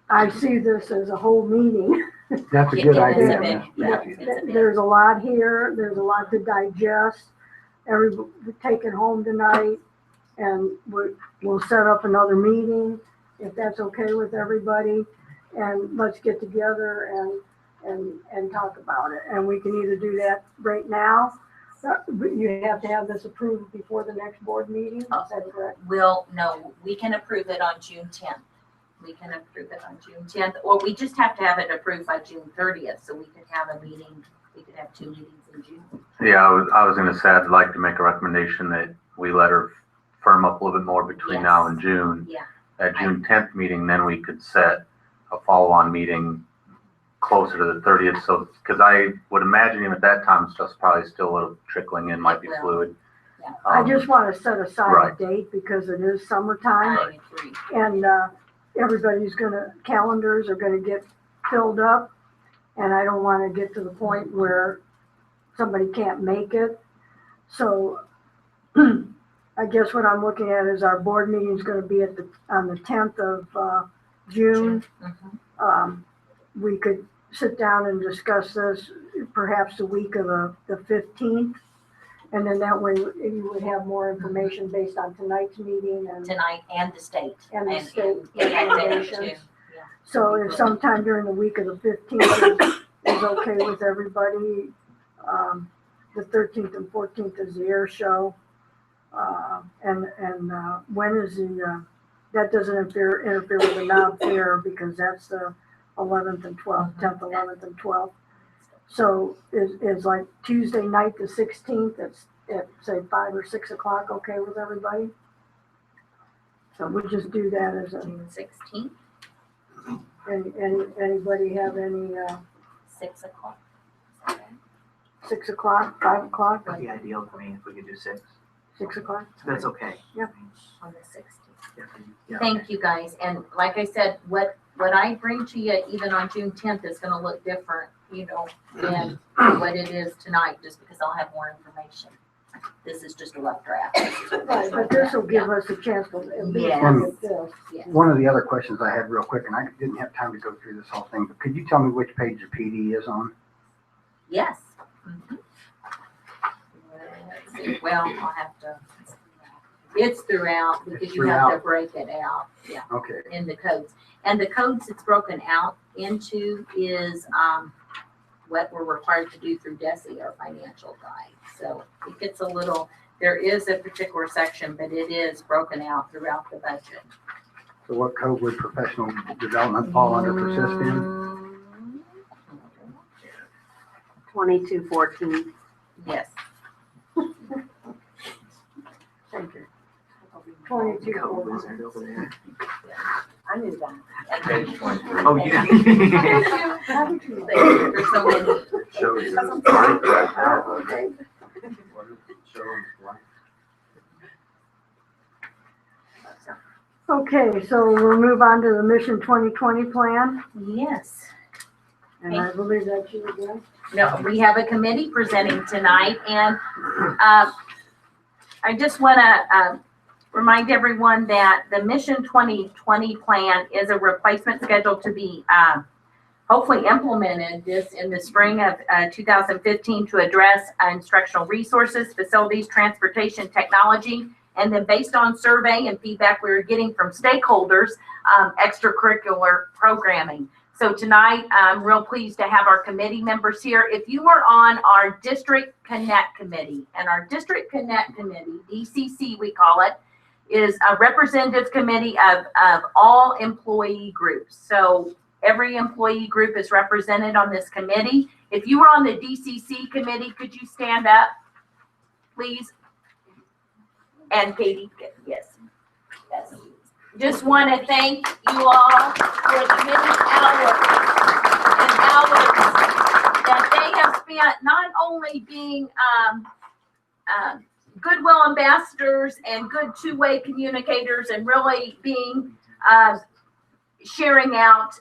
I see this as a whole meeting. That's a It- good it is a idea. big- Miss yeah, Matthews. it's a big- There's a lot here, there's a lot to digest. Everybody, take it home tonight, and we'll set up another meeting, if that's okay with everybody. And let's get together and talk about it. And we can either do that right now, but you have to have this approved before the next board meeting, is that correct? We can approve it on June 10th. We can approve it on June 10th, or we just have to have it approved by June 30th, so we could have a meeting, we could have 2 meetings in June. Yeah, I was gonna say, I'd like to make a recommendation that we let her firm up a little bit more between now and June. Yeah. At June 10th meeting, then we could set a follow-on meeting closer to the 30th, so, because I would imagine even at that time, stuff's probably still a little trickling in, might be It will. fluid. Yeah. I just want to set aside a Right. date because it is summertime. I agree. And calendars are gonna get filled up. And I don't wanna get to the point where somebody can't make it. So I guess what I'm looking at is our board meeting's gonna be on the 10th of June. We could sit down and discuss this perhaps the week of the 15th. And then that way you would have more information based on tonight's meeting and Tonight and the state. And the state Yeah, recommendations. So if sometime during the week of the 15th is okay with everybody, the 13th and 14th is the air show. And when is that doesn't interfere with the knob fair because that's the 11th and 12th, 10th, 11th and 12th. So is like Tuesday night, the 16th, at say 5 or 6 o'clock, okay with everybody? So we'll just do that as a. June 16th, Anybody have any, 6 o'clock. 6 o'clock, 5 o'clock, That'd be ideal for me if we could do 6. 6 o'clock? That's okay. Yep. On the 16th. Yeah. Thank you, guys. And like I said, what I bring to you even on June 10th is gonna look different, than what it is tonight, just because I'll have more information. This is just a rough draft. Right, but this will give us a chance to at least Yeah. look at this. Yes. One of the other questions I had real quick, and I didn't have time to go through this whole thing, but could you tell me which page the PD is on? Yes. Mhm. Let's see. Well, I'll have to, it's throughout, because you have to throughout. break it out, yeah, Okay. in the codes. And the codes it's broken out into is, what we're required to do through DESI, our financial guide. So it gets a little, there is a particular section, but it is broken out throughout the budget. So what code would professional development fall under persist in? 2214. Yes. Thank you. 22. Go wizard over there. I knew that. Page 23. Oh, you did. There's so many. Shows you it's blank right now. Okay. Shows blank. Okay, so we'll move on to the Mission 2020 plan, Yes. and I believe that's you again. No, we have a committee presenting tonight, and I just want to remind everyone that the Mission 2020 plan is a replacement scheduled to be hopefully implemented this in the spring of 2015 to address instructional resources, facilities, transportation, technology, and then based on survey and feedback we were getting from stakeholders, extracurricular programming. So tonight, I'm real pleased to have our committee members here. If you are on our District Connect Committee, and our District Connect Committee, DCC we call it, is a representative committee of all employee groups. So every employee group is represented on this committee. If you are on the DCC committee, could you stand up, please? And Katie, yes. Yes. Just want to thank you all for the many hours and hours that they have spent not only being goodwill ambassadors and good two-way communicators and really being sharing out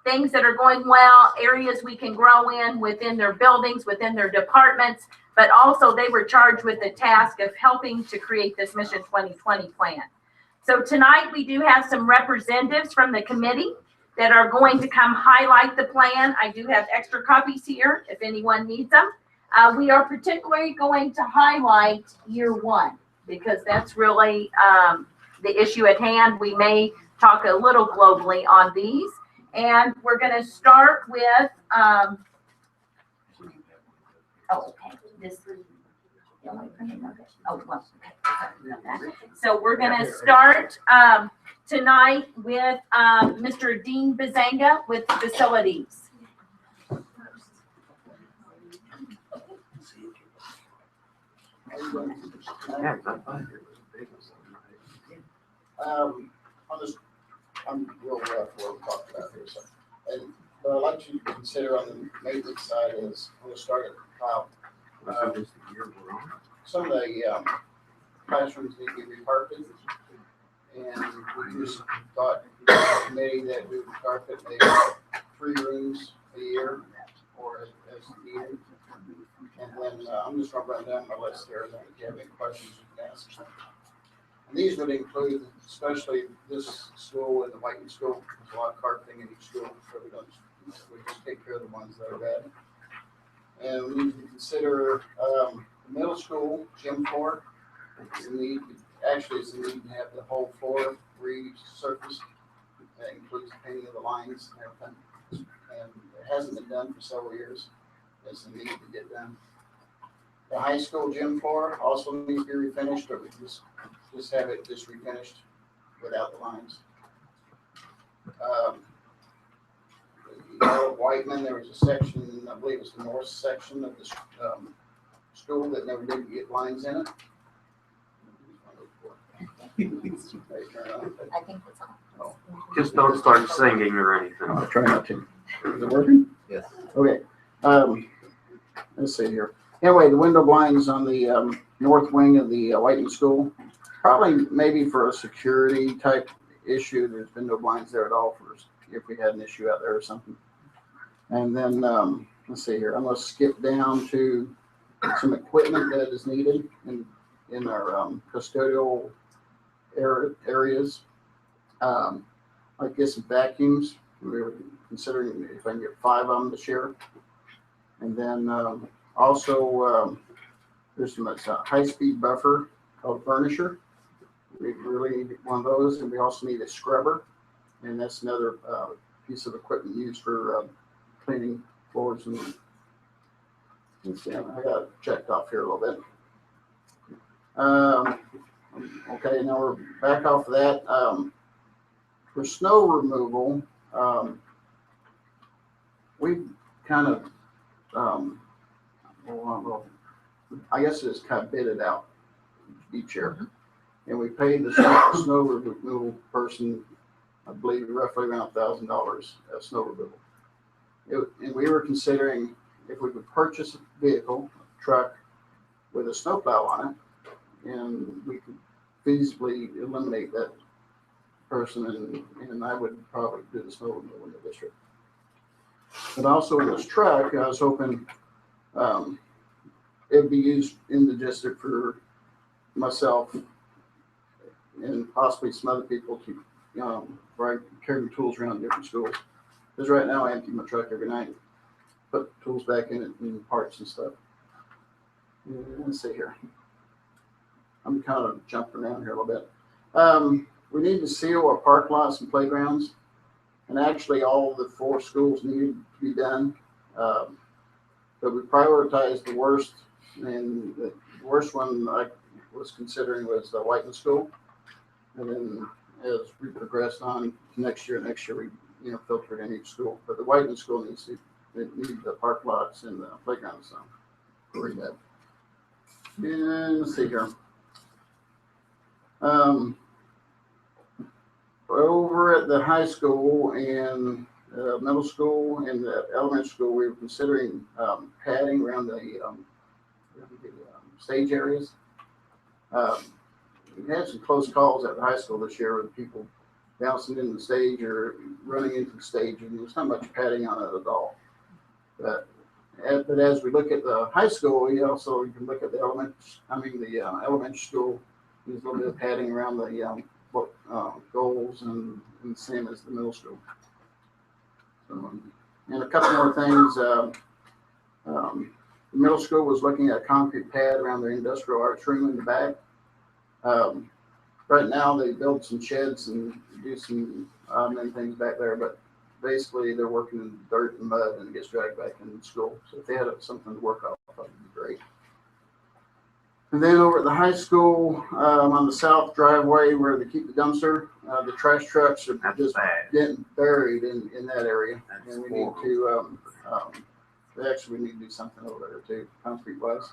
things that are going well, areas we can grow in within their buildings, within their departments, but also they were charged with the task of helping to create this Mission 2020 plan. So tonight we do have some representatives from the committee that are going to come highlight the plan. I do have extra copies here if anyone needs them. We are particularly going to highlight year one because that's really the issue at hand. We may talk a little globally on these. And we're going to start with, oh, okay, this, oh, well, okay. So we're going to start tonight with Mr. Dean Bazanga with facilities. On this, I'm real rough what we're talking about here. So, and what I'd like you to consider on the maintenance side is I'm going to start at the top. Some of the classrooms need to be recarpeted, and we just thought in the committee that we would carpet maybe 3 rooms a year or as needed. And then I'm just going to run down my list here, and then if you have any questions, you can ask. And these would include, especially this school and the Whiteman School, there's a lot of carpeting in each school, so we just take care of the ones that are bad. And we need to consider the middle school gym floor. It's a need, actually it's a need to have the whole floor resurfaced. That includes painting of the lines and everything. And it hasn't been done for several years. It's a need to get done. The high school gym floor also needs to be refinished, but we just have it just refinished without the lines. Whiteman, there was a section, I believe it was the north section of the school that never did get lines in it. I think it's on. Just don't start singing or anything. I'll try not to. Is it working? Yes. Okay. Let's see here. Anyway, the window blinds on the north wing of the Whiteman School, probably maybe for a security type issue. There's been no blinds there at all for if we had an issue out there or something. And then let's see here. I'm going to skip down to some equipment that is needed in our custodial areas. I guess some vacuums. We were considering if I can get 5 of them to share. And then also there's some high-speed buffer called Furnisher. We really need one of those, and we also need a scrubber, and that's another piece of equipment used for cleaning floors. And let's see, I got it checked off here a little bit. Okay, now we're back off of that. For snow removal, we kind of, well, I guess it's kind of bid it out each year. And we pay the snow removal person, I believe, roughly around $1,000 of snow removal. And we were considering if we could purchase a vehicle, a truck, with a snowplow on it, and we could feasibly eliminate that person, and I would probably do the snow removal in the district. But also in this truck, I was hoping it'd be used in the district for myself and possibly some other people to, where I carry the tools around different schools. Because right now I empty my truck every night, put tools back in it and parts and stuff. Let's see here. I'm kind of jumping around here a little bit. We need to seal our park lots and playgrounds. And actually all the 4 schools needed to be done. But we prioritized the worst, and the worst one I was considering was the Whiteman School. And then as we progressed on to next year we filtered in each school. But the Whiteman School needs the park lots and the playground zone. Very good. And let's see here. Over at the high school and middle school and the elementary school, we were considering padding around the stage areas. We had some close calls at the high school this year with people bouncing into the stage or running into the stage, and there's not much padding on it at all. But as we look at the high school, you can look at the elementary school. There's a little bit of padding around the goals and the same as the middle school. And a couple more things. The middle school was looking at a concrete pad around their industrial arts room in the back. Right now they build some sheds and do some many things back there, but basically they're working in dirt and mud and it gets dragged back into school. So if they had something to work off, that would be great. And then over at the high school, on the south driveway where they keep the dumpster, the trash trucks are just getting buried in that area. And we need to, we need to do something over there too, concrete wise.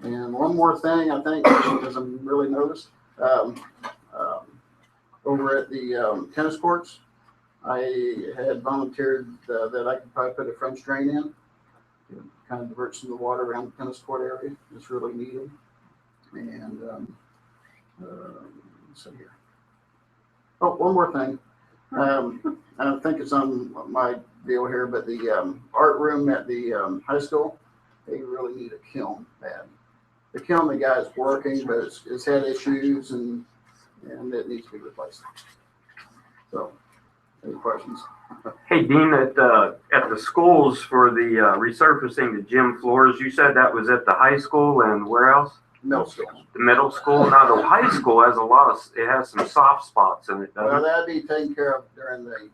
And one more thing, I think, because I'm really noticed, over at the tennis courts, I had volunteered that I could probably put a French drain in. Kind of divert some of the water around the tennis court area. It's really needed. And let's see here. Oh, one more thing. I don't think it's on my deal here, but the art room at the high school, they really need a kiln bad. The kiln the guy's working, but it's had issues and it needs to be replaced. So, any questions? Hey, Dean, at the schools for the resurfacing the gym floors, you said that was at the high school and where else? Middle school. The middle school. Now the high school has it has some soft spots in it. Well, that'd be taken care of during the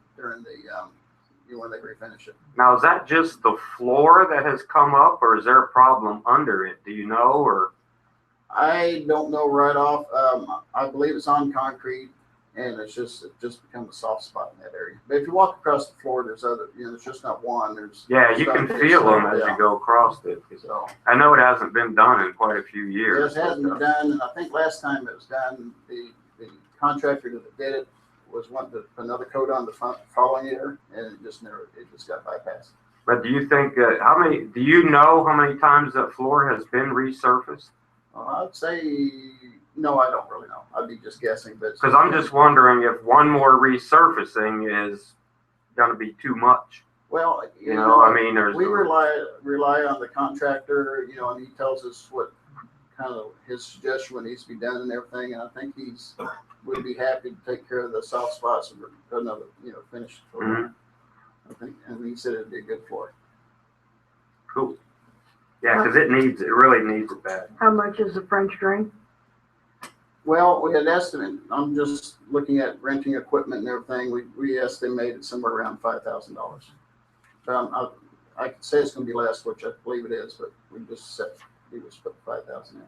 when they refinish it. Now, is that just the floor that has come up, or is there a problem under it? Do you know, or? I don't know right off. I believe it's on concrete. And it just become a soft spot in that area. But if you walk across the floor, there's there's just not one. You can feel them as you go across it. So I know it hasn't been done in quite a few years. Yes, it hasn't been done, and I think last time it was done, the contractor that did it was wanting to put another coat on the following year, and it just got bypassed. But do you think do you know how many times that floor has been resurfaced? I'd say. No, I don't really know. I'd be just guessing, but because I'm just wondering if one more resurfacing is going to be too much. Well, you know, I mean, we rely on the contractor, and he tells us what kind of his suggestion what needs to be done and everything. And I think would be happy to take care of the soft spots and put another, finish the floor. I think, and he said it'd be a good floor. Cool. Yeah, because it really needs it bad. How much is the French drain? Well, we had estimated, I'm just looking at renting equipment and everything, we estimated somewhere around $5,000. I could say it's going to be less, which I believe it is, but we just put 5,000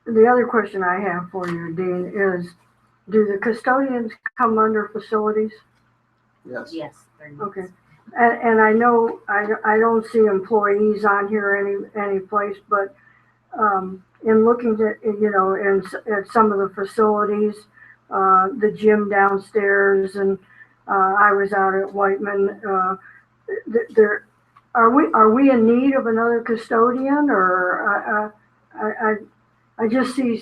in. The other question I have for you, Dean, is do the custodians come under facilities? Yes. Yes. Okay. And I know I don't see employees on here any place, but in looking at some of the facilities, the gym downstairs, and I was out at Whiteman. Are we in need of another custodian, or I just see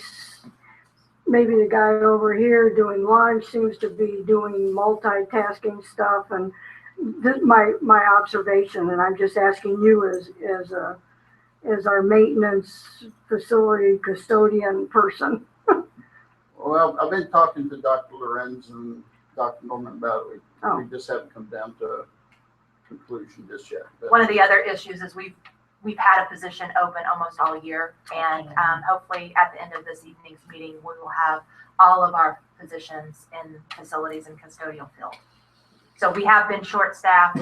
maybe the guy over here doing lunch seems to be doing multitasking stuff, and this my observation, and I'm just asking you as is our maintenance facility custodian person. Well, I've been talking to Dr. Lorenz and Dr. Norman about it. Oh. We just haven't come down to a conclusion just yet. But One of the other issues is we've had a position open almost all year, and hopefully at the end of this evening's meeting, we will have all of our positions in facilities and custodial field. So we have been short-staffed,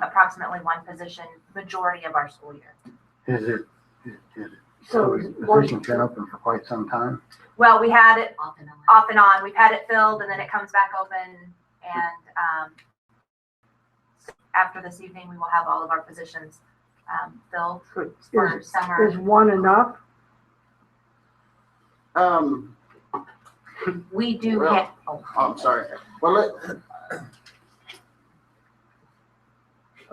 approximately one position, majority of our school year. Is it, So the position's been open for quite some time? Well, we had it off and on. We've had it filled, and then it comes back open, and after this evening, we will have all of our positions filled for summer. Is one enough? We do Well, have, I'm sorry. Well,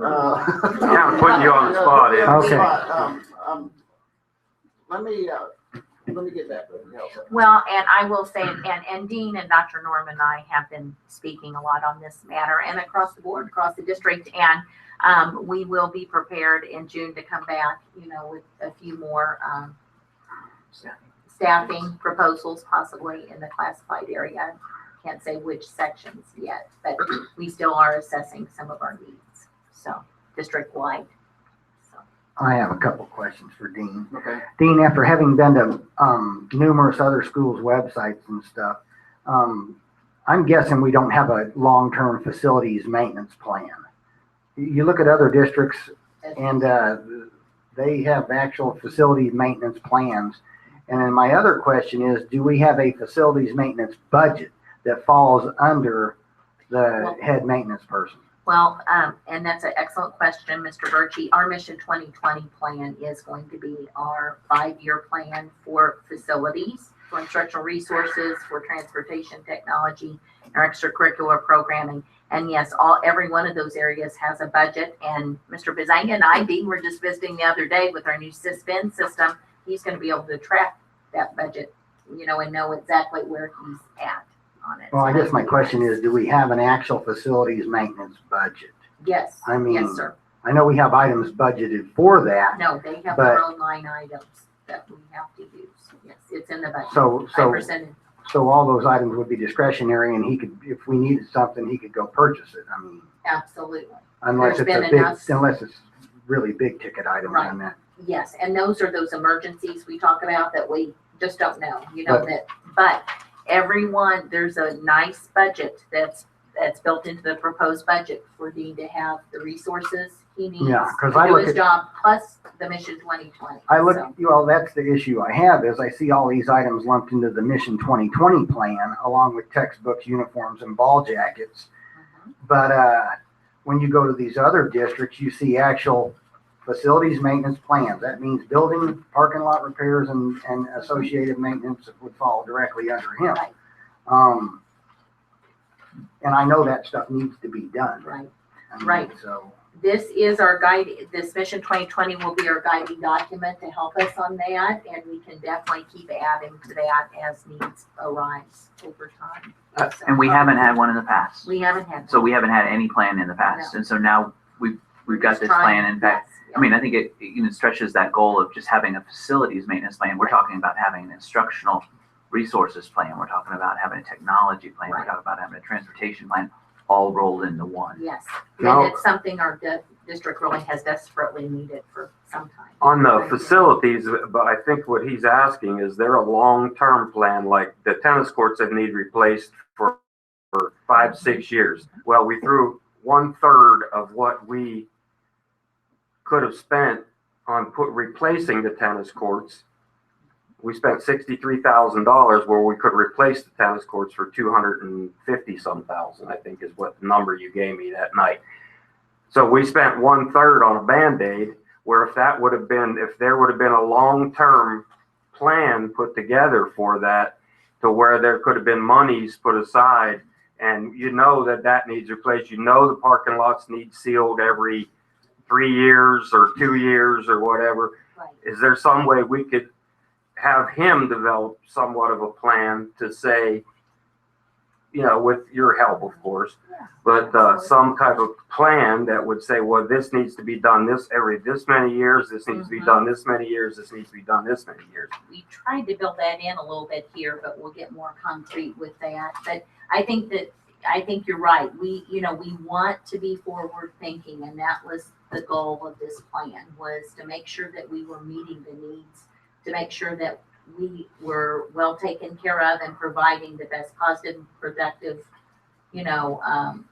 Yeah, I'm putting you on the spot, Ed. Okay. Let me get back with you. Well, and I will say, and Dean and Dr. Norman and I have been speaking a lot on this matter and across the board, across the district. And we will be prepared in June to come back, with a few more staffing proposals possibly in the classified area. Can't say which sections yet, but we still are assessing some of our needs. So district-wide. I have a couple questions for Dean. Okay. Dean, after having been to numerous other schools' websites and stuff, I'm guessing we don't have a long-term facilities maintenance plan. You look at other districts and they have actual facilities maintenance plans. And then my other question is, do we have a facilities maintenance budget that falls under the head maintenance person? Well, and that's an excellent question, Mr. Birchie. Our Mission 2020 plan is going to be our 5-year plan for facilities, for instructional resources, for transportation technology, our extracurricular programming. And yes, every one of those areas has a budget. And Mr. Bizanga and I, Dean, were just visiting the other day with our new SysBin system. He's going to be able to track that budget, and know exactly where he's at on it. Well, I guess my question is, do we have an actual facilities maintenance budget? Yes. I mean, yes, sir. I know we have items budgeted for that. No, they have their own line items that we have to use. Yes, it's in the budget. I presented. So all those items would be discretionary, and he could, if we needed something, he could go purchase it. I mean, absolutely. Unless it's really big ticket items Right. on that. Yes, and those are those emergencies we talk about that we just don't know, but everyone, there's a nice budget that's built into the proposed budget for Dean to have the resources he needs Yeah, 'cause to I do look his at- job, plus the Mission 2020. Well, that's the issue I have, is I see all these items lumped into the Mission 2020 plan, along with textbooks, uniforms, and ball jackets. But when you go to these other districts, you see actual facilities maintenance plans. That means building, parking lot repairs, and associated maintenance would fall directly under him. Right. And I know that stuff needs to be done. Right. I mean, Right. So, This is our guide, this Mission 2020 will be our guiding document to help us on that, and we can definitely keep adding to that as needs arise over time. And we haven't had one in the past. We haven't had. So we haven't had any plan in the past. And so now we've got this plan. In fact, I mean, I think it even stretches that goal of just having a facilities maintenance plan. We're talking about having an instructional resources plan. We're talking about having a technology plan. We're talking about having a transportation plan, all rolled into one. Yes, Now- and it's something our district really has desperately needed for some time. On the facilities, but I think what he's asking, is there a long-term plan, like the tennis courts that need replaced for 5-6 years? Well, we threw 1/3 of what we could have spent on replacing the tennis courts. We spent $63,000 where we could replace the tennis courts for 250-some thousand, I think is what the number you gave me that night. So we spent 1/3 on a Band-Aid, where if there would have been a long-term plan put together for that, to where there could have been monies put aside, and that needs replaced. The parking lots need sealed every 3 years or 2 years or whatever. Right. Is there some way we could have him develop somewhat of a plan to say, you know, with your help, of course, but some type of plan that would say, well, this needs to be done this many years, this needs to be done this many years, this needs to be done this many years. We tried to build that in a little bit here, but we'll get more concrete with that. But I think you're right. We want to be forward thinking, and that was the goal of this plan, was to make sure that we were meeting the needs, to make sure that we were well taken care of and providing the best positive, productive,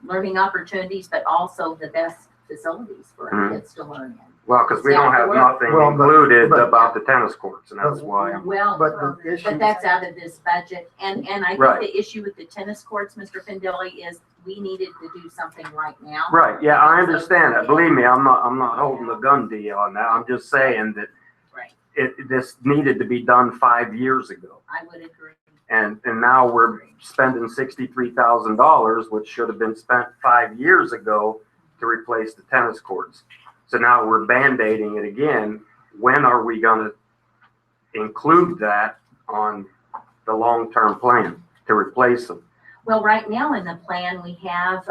learning opportunities, but also the best facilities for our kids to learn in. Well, because we don't have nothing included about the tennis courts, and that's why I'm. Well, But the issue. but that's out of this budget, and I think Right. the issue with the tennis courts, Mr. Findley, is we needed to do something right now. Right, yeah, I understand that. Believe me, I'm not holding the gun to you on that. I'm just saying that Right. this needed to be done 5 years ago. I would agree. And now we're spending $63,000, which should have been spent 5 years ago to replace the tennis courts. So now we're Band-Aiding it again. When are we gonna include that on the long-term plan to replace them? Well, right now in the plan, we have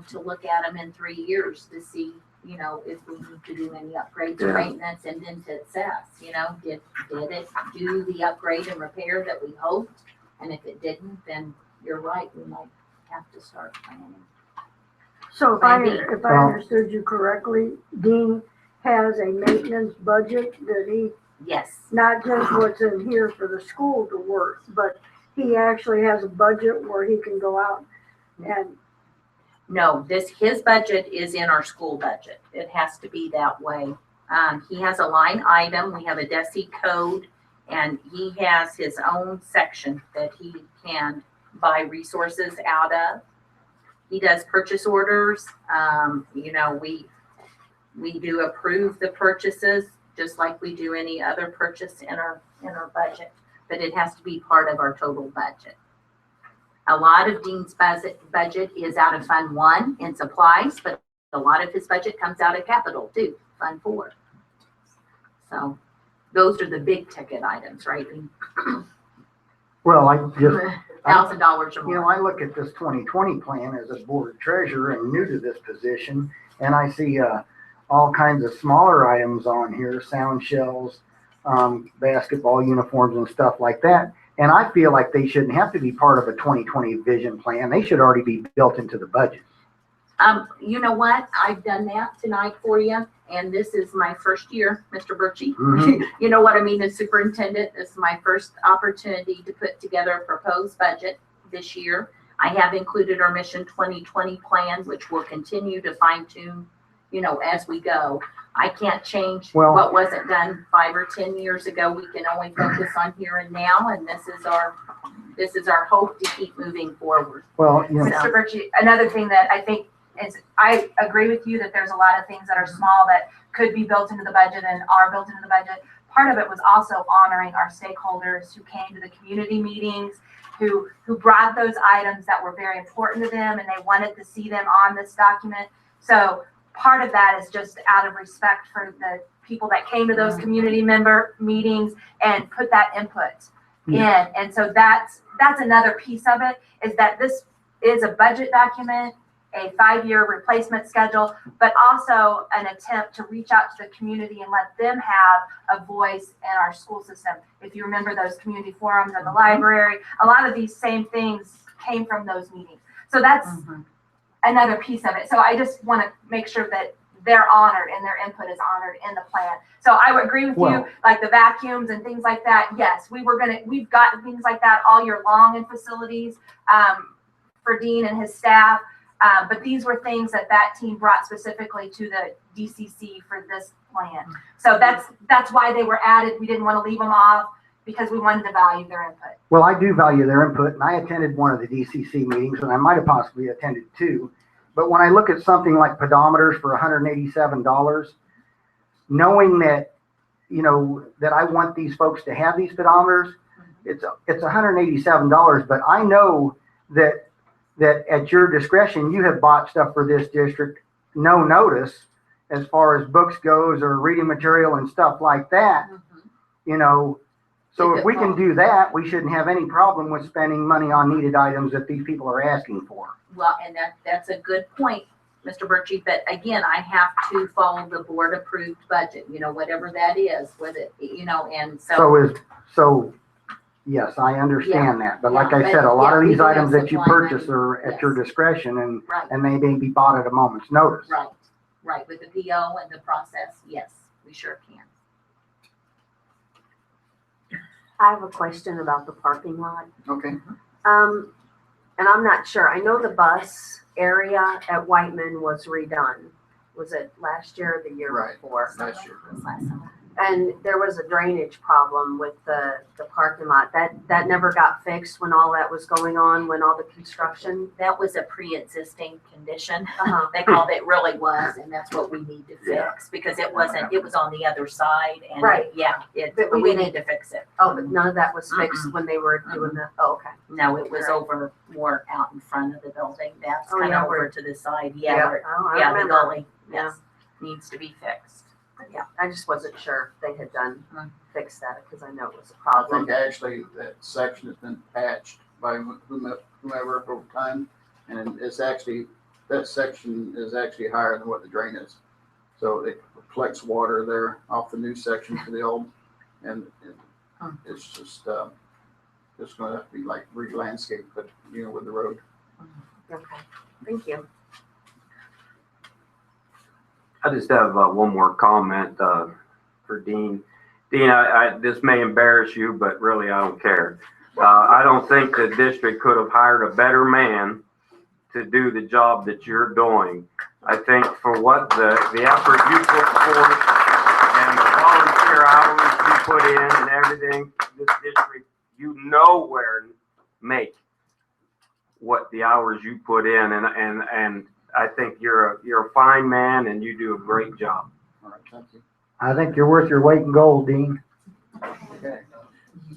to look at them in 3 years to see, if we need to do any upgrades or Yeah. maintenance, and then to assess, did it do the upgrade and repair that we hoped? And if it didn't, then you're right, we might have to start planning. So if I Maybe. understood you correctly, Dean has a maintenance budget that he, Yes. not just what's in here for the school to work, but he actually has a budget where he can go out and, No, his budget is in our school budget. It has to be that way. He has a line item, we have a DESI code, and he has his own section that he can buy resources out of. He does purchase orders. We do approve the purchases just like we do any other purchase in our budget, but it has to be part of our total budget. A lot of Dean's budget is out of Fund 1 in supplies, but a lot of his budget comes out of capital too, Fund 4. So those are the big ticket items, right? Well, I just, $1,000 or more. I look at this 2020 plan as a board treasurer and new to this position, and I see all kinds of smaller items on here, sound shells, basketball uniforms and stuff like that. And I feel like they shouldn't have to be part of a 2020 vision plan. They should already be built into the budget. You know what? I've done that tonight for you, and this is my first year, Mr. Birchie. Mhm. You know what I mean, as superintendent, this is my first opportunity to put together a proposed budget this year. I have included our Mission 2020 plan, which will continue to fine tune, as we go. I can't change Well- what wasn't done 5 or 10 years ago. We can only focus on here and now, and this is our hope to keep moving forward. Well, Mr. Birchie, another thing that I think is, I agree with you that there's a lot of things that are small that could be built into the budget and are built into the budget. Part of it was also honoring our stakeholders who came to the community meetings, who brought those items that were very important to them, and they wanted to see them on this document. So part of that is just out of respect for the people that came to those community member meetings and put that input in. And so that's another piece of it, is that this is a budget document, a 5-year replacement schedule, but also an attempt to reach out to the community and let them have a voice in our school system. If you remember those community forums or the library, a lot of these same things came from those meetings. So that's another piece of it. So I just want to make sure that they're honored and their input is honored in the plan. So I would agree with you, like the vacuums and things like that. Yes, we've got things like that all year long in facilities for Dean and his staff. But these were things that team brought specifically to the DCC for this plan. So that's why they were added. We didn't want to leave them off because we wanted to value their input. Well, I do value their input, and I attended one of the DCC meetings, and I might have possibly attended 2. But when I look at something like pedometers for $187, knowing that, that I want these folks to have these pedometers, it's $187, but I know that at your discretion, you have bought stuff for this district, no notice, as far as books goes or reading material and stuff like that, So if we can do that, we shouldn't have any problem with spending money on needed items that these people are asking for. Well, and that's a good point, Mr. Birchie, but again, I have to follow the board approved budget, whatever that is, with it, and So yes, I understand that, but like I said, a lot of these items that you purchase are at your discretion and they may be bought at a moment's notice. Right, with the PO and the process, yes, we sure can. I have a question about the parking lot. Okay. And I'm not sure. I know the bus area at Whiteman was redone. Was it last year or the year before? Last year. And there was a drainage problem with the parking lot. That never got fixed when all that was going on, when all the construction. That was a pre-existing condition. They called it really was, and that's what we need to fix because it was on the other side and but we need to fix it. Oh, but none of that was fixed when they were doing the, okay. No, it was over more out in front of the building. That's kind of over to the side. I The remember. gully, yes, needs to be fixed. Yeah, I just wasn't sure if they had fixed that because I know it was a I problem. think actually that section has been patched by whomever over time. And it's actually, that section is actually higher than what the drain is. So it collects water there off the new section to the old. And it's just, it's gonna have to be like re-landscaped, but with the road. Okay, thank you. I just have one more comment for Dean. Dean, this may embarrass you, but really I don't care. I don't think the district could have hired a better man to do the job that you're doing. I think for what the effort you put forth and the volunteer hours you put in and everything, this district, nowhere make what the hours you put in, and I think you're a fine man and you do a great job. All right, thank you. I think you're worth your weight in gold, Dean. Okay,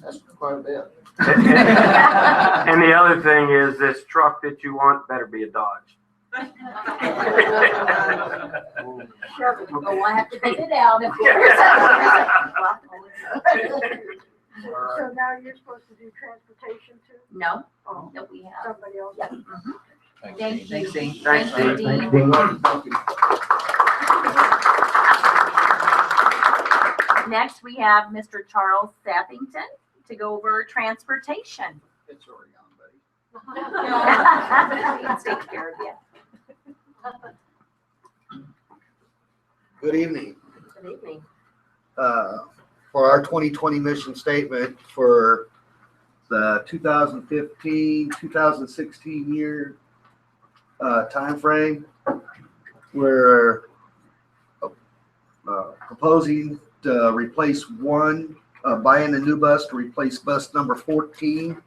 that's quite a bit. And the other thing is this truck that you want better be a Dodge. We'll have to take it out. So now you're supposed to do transportation too? No, Oh, no, we have. somebody else. Yep. Thank you. Thanks, Dean. Thank you, Thanks, Dean. Dean. Thank you. Next, we have Mr. Charles Sappington to go over transportation. It's already on, buddy. Let's take care of you. Good evening. Good evening. For our 2020 mission statement for the 2015, 2016 year timeframe, we're proposing to replace buying a new bus to replace bus number 14.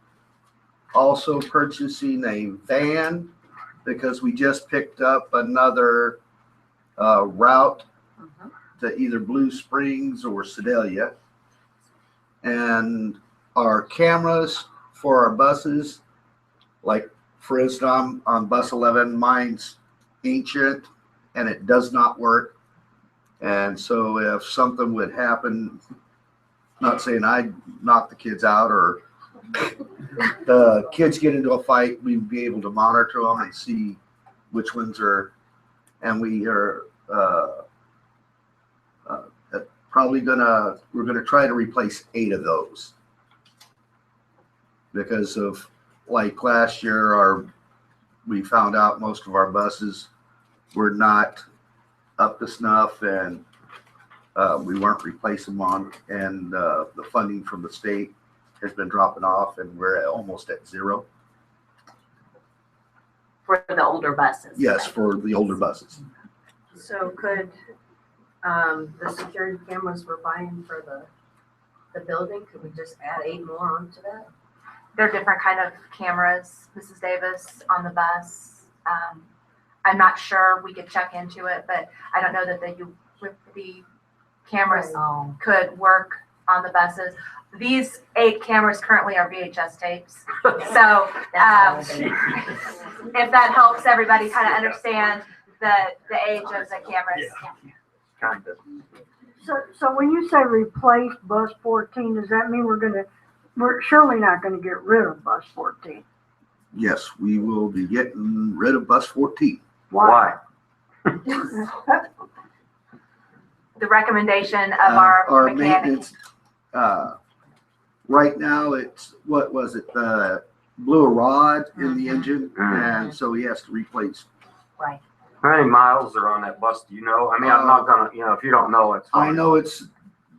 Also purchasing a van because we just picked up another route to either Blue Springs or Sedalia. And our cameras for our buses, like for instance, I'm on bus 11, mine's ancient and it does not work. And so if something would happen, not saying I'd knock the kids out or the kids get into a fight, we'd be able to monitor them and see which ones are, and we are we're gonna try to replace 8 of those because of like last year, we found out most of our buses were not up to snuff and we weren't replacing them on, and the funding from the state has been dropping off and we're almost at 0. For the older buses. Yes, for the older buses. So could the security cameras we're buying for the building, could we just add 8 more onto that? They're different kind of cameras, Mrs. Davis, on the bus. I'm not sure, we could check into it, but I don't know that the cameras could work on the buses. These 8 cameras currently are VHS tapes. So if that helps everybody kind of understand the age of the cameras. Kind of. So when you say replace bus 14, does that mean we're surely not gonna get rid of bus 14? Yes, we will be getting rid of bus 14. Why? The recommendation of our mechanic. maintenance, right now it's, what was it, blew a rod in the engine, and so he has to replace. Right. How many miles are on that bus? Do you know? I mean, I'm not gonna, if you don't know, it's I fine. know it's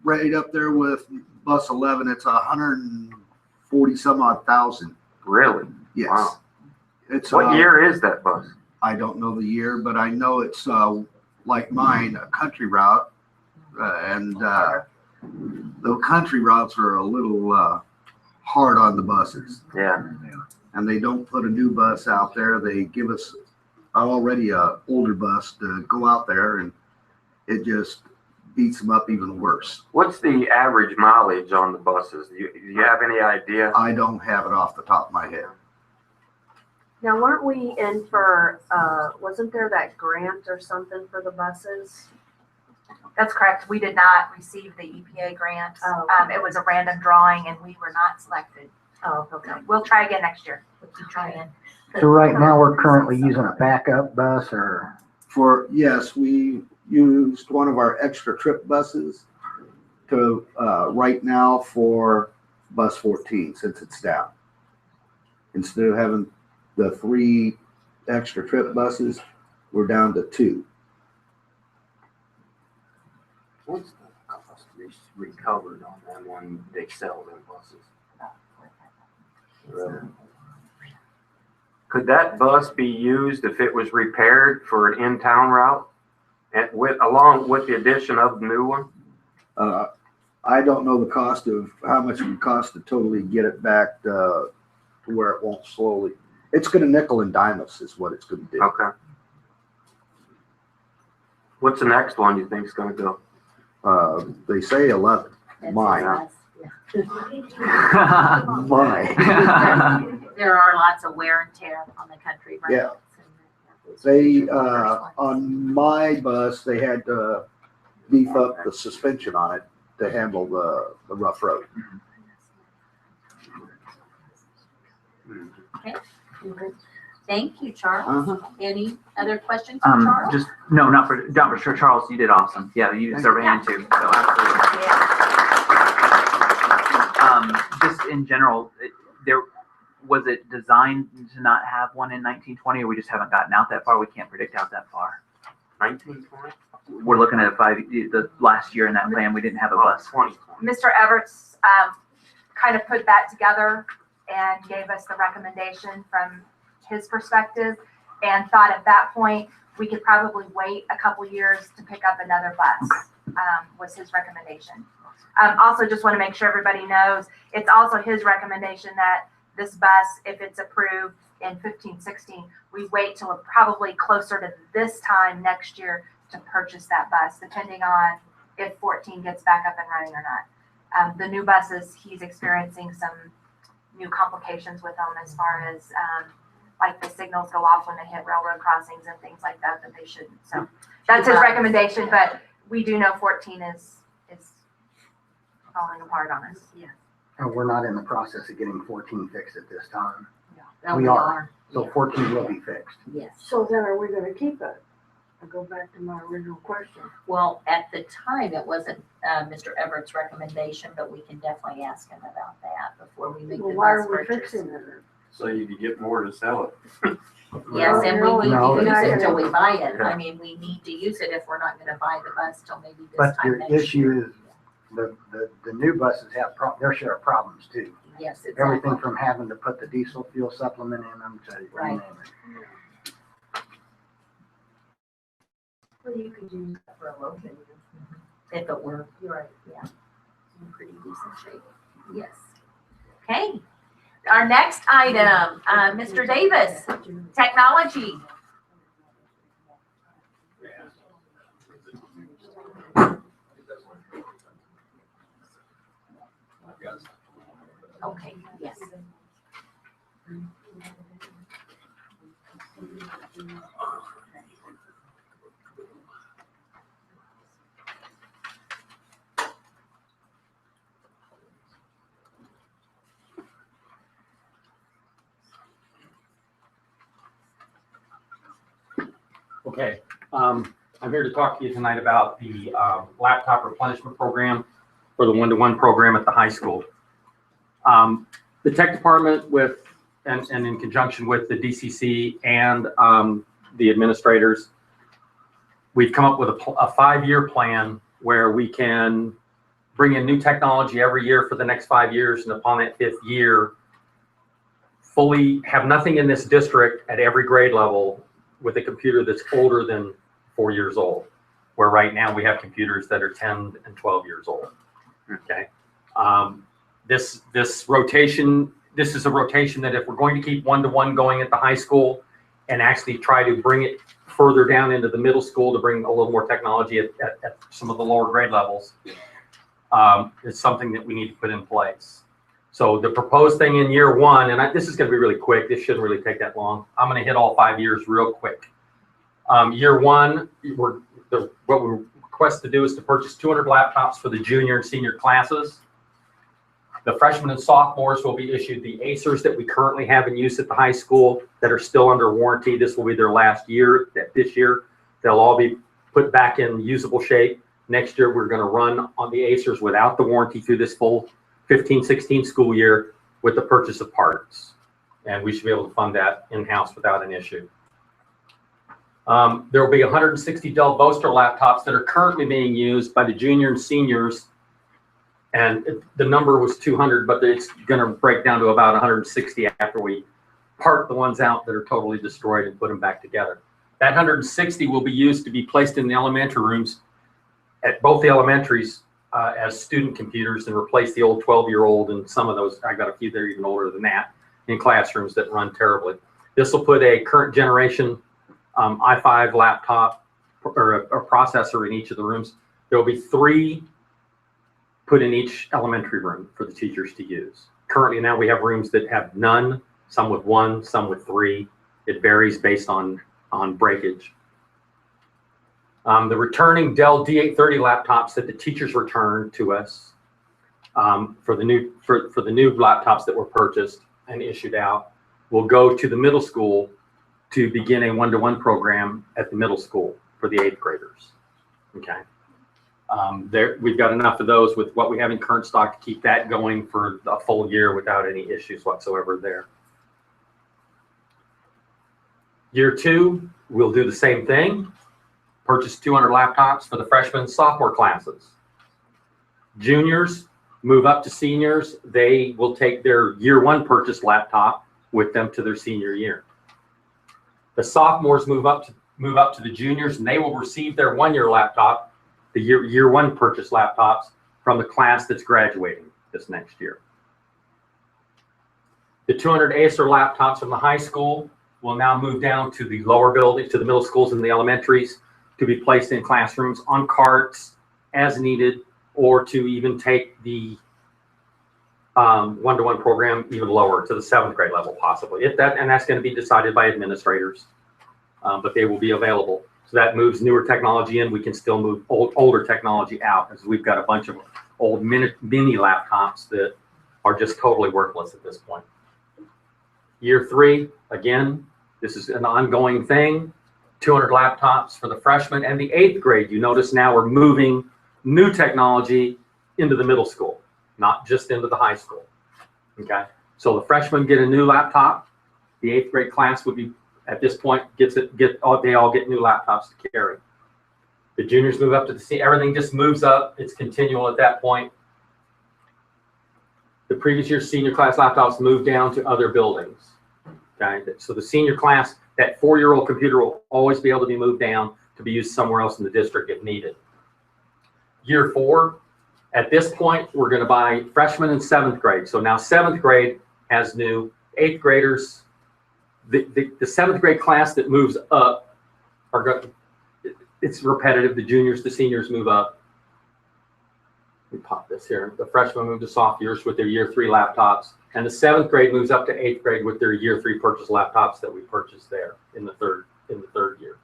right up there with bus 11. It's 140 some odd thousand. Really? Yes. Wow. It's What year is that bus? I don't know the year, but I know it's like mine, a country route, and the country routes are a little hard on the buses. Yeah. And they don't put a new bus out there. They give us already a older bus to go out there, and it just beats them up even worse. What's the average mileage on the buses? Do you have any idea? I don't have it off the top of my head. Now, weren't we in for, wasn't there that grant or something for the buses? That's correct. We did not receive the EPA grant. Oh. It was a random drawing and we were not selected. Oh, okay. We'll try again next year. We'll keep trying. So right now, we're currently using a backup bus or? Yes, we used one of our extra trip buses to, right now for bus 14, since it's down. Instead of having the 3 extra trip buses, we're down to 2. What's the cost recovered on them when they sell their buses? Really? Could that bus be used if it was repaired for an in-town route, and along with the addition of the new one? I don't know the cost of how much it would cost to totally get it back to where it won't slowly. It's going to nickel and dime us is what it's going to do. Okay. What's the next one you think is going to go? They say 11. Mine. Mine. There are lots of wear and tear on the country roads. Yeah. They, on my bus, they had to beef up the suspension on it to handle the rough road. Okay. Thank you, Charles. Any other questions for Charles? Just, no, not for sure. Charles, you did awesome. Yeah, you deserve a hand too. So absolutely. Just in general, was it designed to not have one in 1920, or we just haven't gotten out that far? We can't predict out that far. 1920? We're looking at the last year in that plan, we didn't have a bus. 2020. Mr. Everts kind of put that together and gave us the recommendation from his perspective, and thought at that point we could probably wait a couple years to pick up another bus. Was his recommendation. Also, just want to make sure everybody knows, it's also his recommendation that this bus, if it's approved in 15-16, we wait till probably closer to this time next year to purchase that bus, depending on if 14 gets back up and running or not. The new buses, he's experiencing some new complications with them as far as like the signals go off when they hit railroad crossings and things like that they shouldn't. So that's his recommendation, but we do know 14 is falling apart on us. Yeah. And we're not in the process of getting 14 fixed at this time. No, We are. So 14 will be fixed. Yes. So then are we gonna keep it? I go back to my original question. Well, at the time, it wasn't Mr. Everett's recommendation, but we can definitely ask him about that before we make the Well, why bus are we purchase. fixing it? So you could get more to sell it. Yes, and we need No, to use no. it till we buy it. Yeah. I mean, we need to use it if we're not gonna buy the bus till maybe this But time the next year. issue is the new buses have their share of problems too. Yes, exactly. Everything from having to put the diesel fuel supplement in them to you Right. name it. Well, you could use it for a low bid. If it were, you're right, yeah. In pretty decent shape, yes. Okay, our next item, Mr. Davis, technology. Okay, yes. Okay, I'm here to talk to you tonight about the laptop replenishment program for the one-to-one program at the high school. The tech department and in conjunction with the DCC and the administrators, we've come up with a 5-year plan where we can bring in new technology every year for the next 5 years, and upon that 5th year, fully have nothing in this district at every grade level with a computer that's older than 4 years old, where right now we have computers that are 10 and 12 years old. Okay. This rotation, this is a rotation that if we're going to keep one-to-one going at the high school and actually try to bring it further down into the middle school to bring a little more technology at some of the lower grade levels, it's something that we need to put in place. So the proposed thing in year 1, and this is going to be really quick. This shouldn't really take that long. I'm going to hit all 5 years real quick. Year 1, what we request to do is to purchase 200 laptops for the junior and senior classes. The freshmen and sophomores will be issued the Acers that we currently have in use at the high school that are still under warranty. This will be their last year. This year, they'll all be put back in usable shape. Next year, we're going to run on the Acers without the warranty through this full 15-16 school year with the purchase of parts. And we should be able to fund that in-house without an issue. There will be 160 Dell Boaster laptops that are currently being used by the junior and seniors. And the number was 200, but it's going to break down to about 160 after we part the ones out that are totally destroyed and put them back together. That 160 will be used to be placed in the elementary rooms at both the elementaries as student computers and replace the old 12-year-old, and some of those, I got a few that are even older than that, in classrooms that run terribly. This will put a current generation i5 laptop or a processor in each of the rooms. There will be 3 put in each elementary room for the teachers to use. Currently now we have rooms that have none, some with 1, some with 3. It varies based on breakage. The returning Dell D830 laptops that the teachers returned to us for the new laptops that were purchased and issued out will go to the middle school to begin a one-to-one program at the middle school for the 8th graders. Okay. We've got enough of those with what we have in current stock to keep that going for a full year without any issues whatsoever there. Year 2, we'll do the same thing. Purchase 200 laptops for the freshman and sophomore classes. Juniors move up to seniors. They will take their year 1 purchased laptop with them to their senior year. The sophomores move up to the juniors, and they will receive their 1-year laptop, the year 1 purchased laptops from the class that's graduating this next year. The 200 Acer laptops from the high school will now move down to the lower buildings, to the middle schools and the elementaries, to be placed in classrooms on carts as needed, or to even take the one-to-one program even lower to the 7th grade level possibly. And that's going to be decided by administrators, but they will be available. So that moves newer technology in. We can still move older technology out, as we've got a bunch of old mini laptops that are just totally worthless at this point. Year 3, again, this is an ongoing thing. 200 laptops for the freshmen and the 8th grade. You notice now we're moving new technology into the middle school, not just into the high school. Okay, so the freshmen get a new laptop. The 8th grade class would be, at this point, they all get new laptops to carry. The juniors move up to the everything just moves up. It's continual at that point. The previous year's senior class laptops move down to other buildings. Okay, so the senior class, that 4-year-old computer will always be able to be moved down to be used somewhere else in the district if needed. Year 4, at this point, we're going to buy freshmen and 7th grade. So now 7th grade has new. 8th graders, the 7th grade class that moves up it's repetitive. The juniors, the seniors move up. Let me pop this here. The freshmen move to sophomores with their year 3 laptops. And the 7th grade moves up to 8th grade with their year 3 purchase laptops that we purchased there in the third year.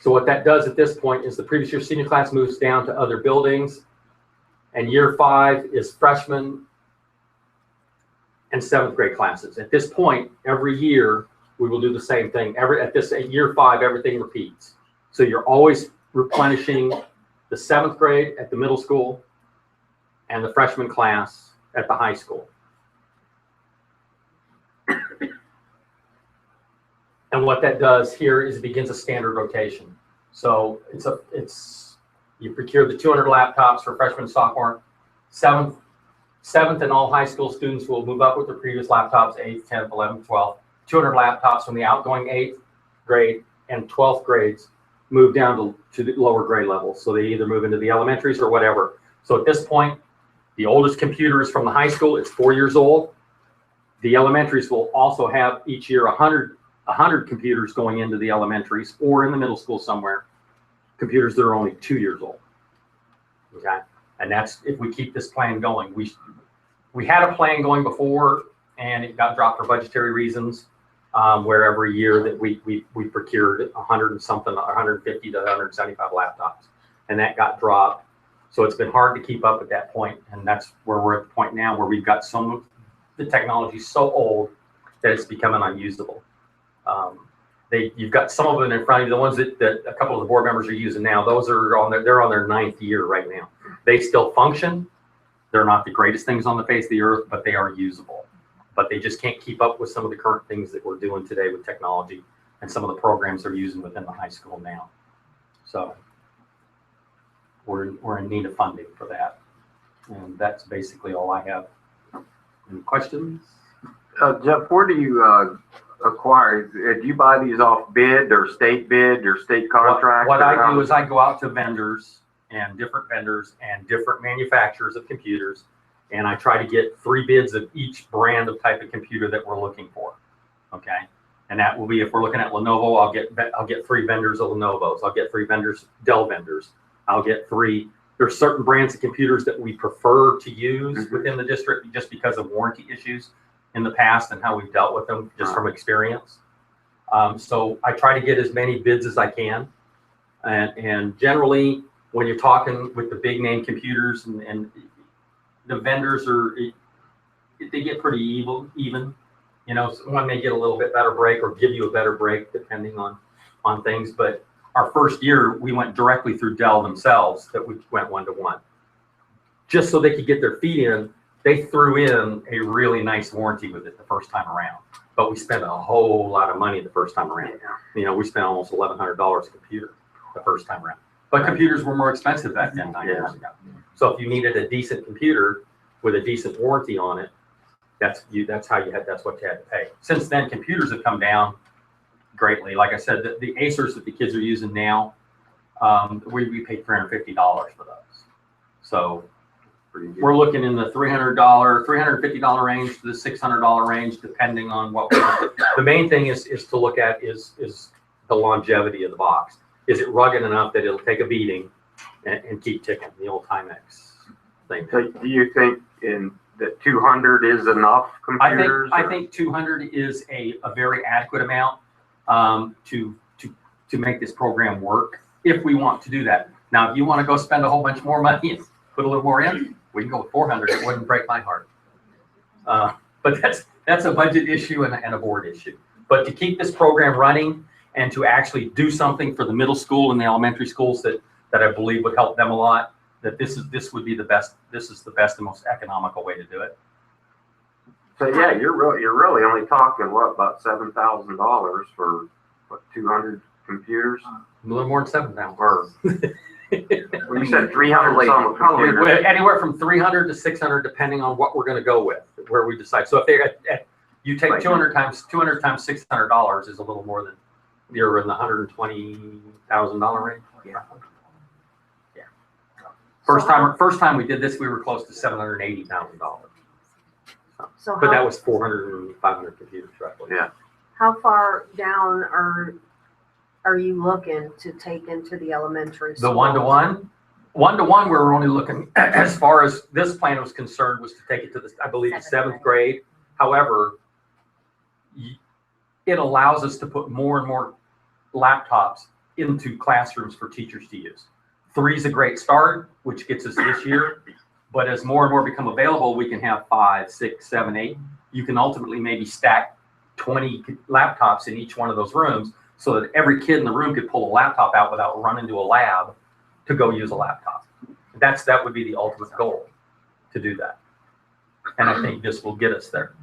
So what that does at this point is the previous year senior class moves down to other buildings, and year 5 is freshmen and 7th grade classes. At this point, every year we will do the same thing. At year 5, everything repeats. So you're always replenishing the 7th grade at the middle school and the freshman class at the high school. And what that does here is it begins a standard rotation. So you procure the 200 laptops for freshman, sophomore, 7th and all high school students will move up with their previous laptops, 8th, 10th, 11th, 12th. 200 laptops from the outgoing 8th grade and 12th grades move down to the lower grade levels. So they either move into the elementaries or whatever. So at this point, the oldest computer is from the high school. It's 4 years old. The elementaries will also have each year 100 computers going into the elementaries or in the middle school somewhere, computers that are only 2 years old. Okay, and that's if we keep this plan going. We had a plan going before, and it got dropped for budgetary reasons, where every year that we procured 100 and something, 150 to 175 laptops, and that got dropped. So it's been hard to keep up at that point, and that's where we're at the point now where we've got the technology so old that it's becoming unusable. You've got some of them in front of you. The ones that a couple of the board members are using now, those are they're on their 9th year right now. They still function. They're not the greatest things on the face of the earth, but they are usable. But they just can't keep up with some of the current things that we're doing today with technology and some of the programs they're using within the high school now. So we're in need of funding for that. And that's basically all I have. Any questions? Jeff, where do you acquire? Do you buy these off bid or state bid or state contract? What I do is I go out to vendors and different manufacturers of computers, and I try to get 3 bids of each brand of type of computer that we're looking for. Okay, and that will be, if we're looking at Lenovo, I'll get 3 vendors of Lenovo's. I'll get 3 vendors, Dell vendors. I'll get 3. There's certain brands of computers that we prefer to use within the district just because of warranty issues in the past and how we've dealt with them just from experience. So I try to get as many bids as I can. And generally, when you're talking with the big name computers and the vendors they get pretty even. You know, one may get a little bit better break or give you a better break depending on things. But our first year, we went directly through Dell themselves that we went 1-to-1. Just so they could get their feet in, they threw in a really nice warranty with it the first time around. But we spent a whole lot of money the first time around. You know, we spent almost $1,100 a computer the first time around. But computers were more expensive back then, 9 years ago. So if you needed a decent computer with a decent warranty on it, that's what you had to pay. Since then, computers have come down greatly. Like I said, the Acers that the kids are using now, we paid $350 for those. So we're looking in the $300, $350 range to the $600 range, depending on what we want. The main thing is to look at is the longevity of the box. Is it rugged enough that it'll take a beating and keep ticking, the old Timex thing. So do you think that 200 is enough computers? I think 200 is a very adequate amount to make this program work if we want to do that. Now, if you want to go spend a whole bunch more money and put a little more in, we can go with 400. It wouldn't break my heart. But that's a budget issue and a board issue. But to keep this program running and to actually do something for the middle school and the elementary schools that I believe would help them a lot, that this would be the best. This is the best and most economical way to do it. So yeah, you're really only talking what, about $7,000 for what, 200 computers? A little more than 7,000. Well, you said 300 some computers. Anywhere from 300 to 600, depending on what we're going to go with, where we decide. So if you take 200 times $600 is a little more than you're in the $120,000 range. Yeah. Yeah. First time we did this, we were close to $780,000. So but that was 400 and 500 computers, roughly. Yeah. How far down are you looking to take into the elementary school? The 1-to-1, we're only looking, as far as this plan was concerned, was to take it to the, I believe, the 7th grade. However, it allows us to put more and more laptops into classrooms for teachers to use. 3 is a great start, which gets us this year. But as more and more become available, we can have 5, 6, 7, 8. You can ultimately maybe stack 20 laptops in each one of those rooms so that every kid in the room could pull a laptop out without running to a lab to go use a laptop. That would be the ultimate goal, to do that. And I think this will get us there.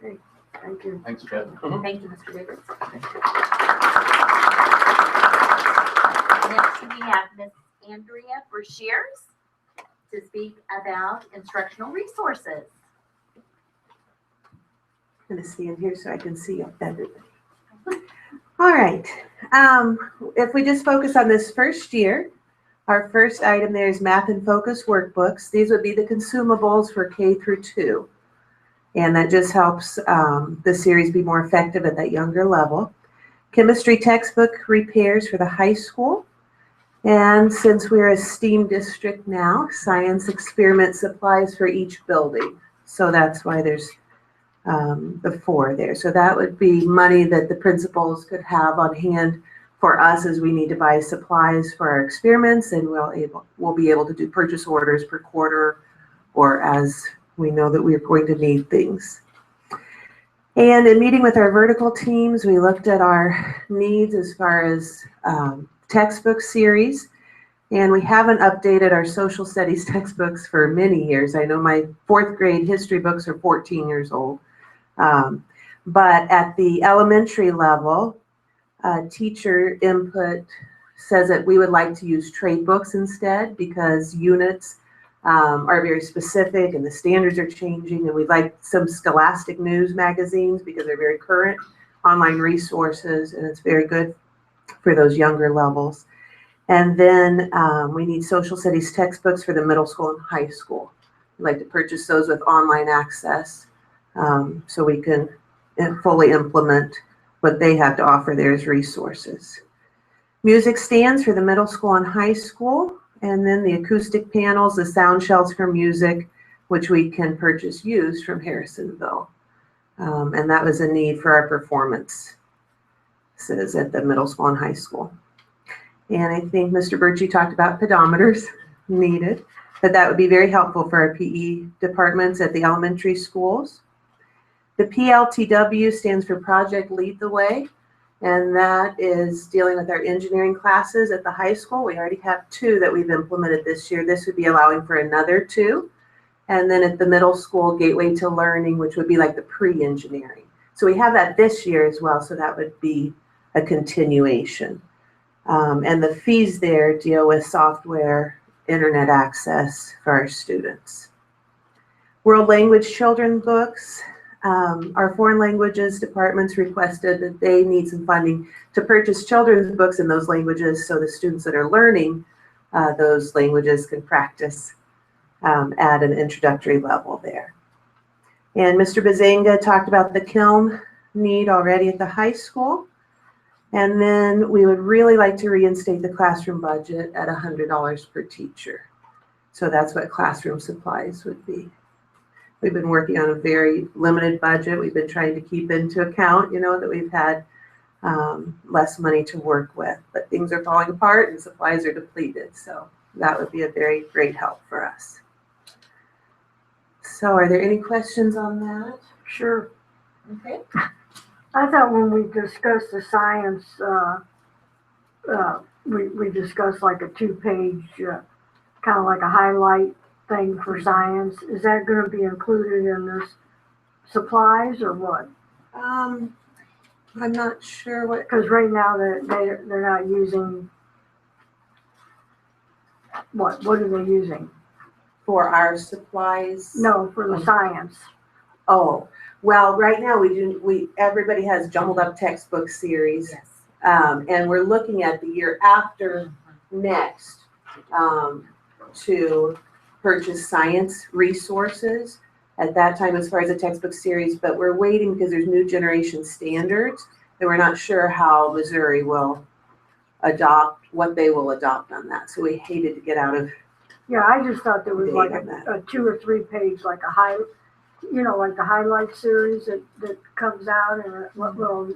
Okay, thank you. Thanks, Jeff. Thank you, Mr. Davis. Next, we have Ms. Andrea Brashears to speak about instructional resources. I'm gonna stand here so I can see everybody. All right, if we just focus on this first year, our first item there is Math in Focus workbooks. These would be the consumables for K through 2. And that just helps the series be more effective at that younger level. Chemistry textbook repairs for the high school. And since we're a STEAM district now, science experiment supplies for each building. So that's why there's the 4 there. So that would be money that the principals could have on hand for us as we need to buy supplies for our experiments, and we'll be able to do purchase orders per quarter or as we know that we're going to need things. And in meeting with our vertical teams, we looked at our needs as far as textbook series, and we haven't updated our social studies textbooks for many years. I know my 4th grade history books are 14 years old. But at the elementary level, teacher input says that we would like to use trade books instead because units are very specific and the standards are changing, and we'd like some Scholastic News magazines because they're very current online resources and it's very good for those younger levels. And then we need social studies textbooks for the middle school and high school. We'd like to purchase those with online access so we can fully implement what they have to offer there as resources. Music stands for the middle school and high school, and then the acoustic panels, the sound shells for music, which we can purchase used from Harrisonville. And that was a need for our performances at the middle school and high school. And I think Mr. Birchie talked about pedometers needed, but that would be very helpful for our PE departments at the elementary schools. The PLTW stands for Project Lead the Way, and that is dealing with our engineering classes at the high school. We already have 2 that we've implemented this year. This would be allowing for another 2. And then at the middle school, Gateway to Learning, which would be like the pre-engineering. So we have that this year as well, so that would be a continuation. And the fees there deal with software, internet access for our students. World Language Children books. Our foreign languages departments requested that they need some funding to purchase children's books in those languages so the students that are learning those languages can practice at an introductory level there. And Mr. Bazanga talked about the kiln need already at the high school. And then we would really like to reinstate the classroom budget at $100 per teacher. So that's what classroom supplies would be. We've been working on a very limited budget. We've been trying to keep into account, that we've had less money to work with, but things are falling apart and supplies are depleted. So that would be a very great help for us. So are there any questions on that? Sure. Okay. I thought when we discussed the science, we discussed like a 2-page, kind of like a highlight thing for science. Is that going to be included in this supplies or what? I'm not sure what. Because right now they're not using. What are they using? For our supplies? No, for the science. Oh, well, right now everybody has jumbled up textbook series. Yes. And we're looking at the year after next to purchase science resources at that time as far as the textbook series, but we're waiting because there's new generation standards and we're not sure how Missouri will adopt, what they will adopt on that. So we hated to get out of. Yeah, I just thought there was like a 2 or 3 page, like like the highlight series that comes out in a little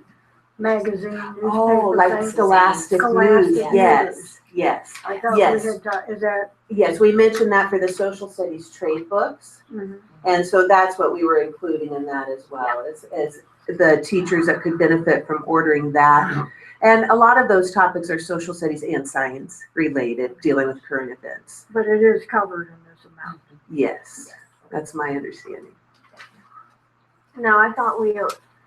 magazine. Oh, like Scholastic News. Yes, yes. I thought yes. is that? Yes, we mentioned that for the social studies trade books. Mm-hmm. And so that's what we were including in that as well, as the teachers that could benefit from ordering that. And a lot of those topics are social studies and science related, dealing with current events. But it is covered in this amount. Yes, that's my understanding. No, I thought we,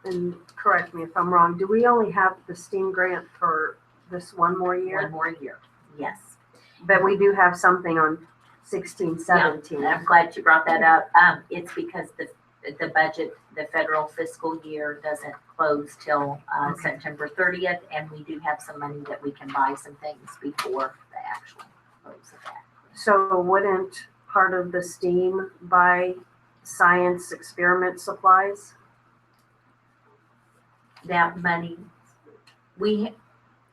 and correct me if I'm wrong, do we only have the STEAM grant for this one more year? One more year, yes. But we do have something on 16, 17. I'm glad you brought that up. It's because the budget, the federal fiscal year doesn't close till September 30th, and we do have some money that we can buy some things before the actual close of that. So wouldn't part of the STEAM buy science experiment supplies? That money,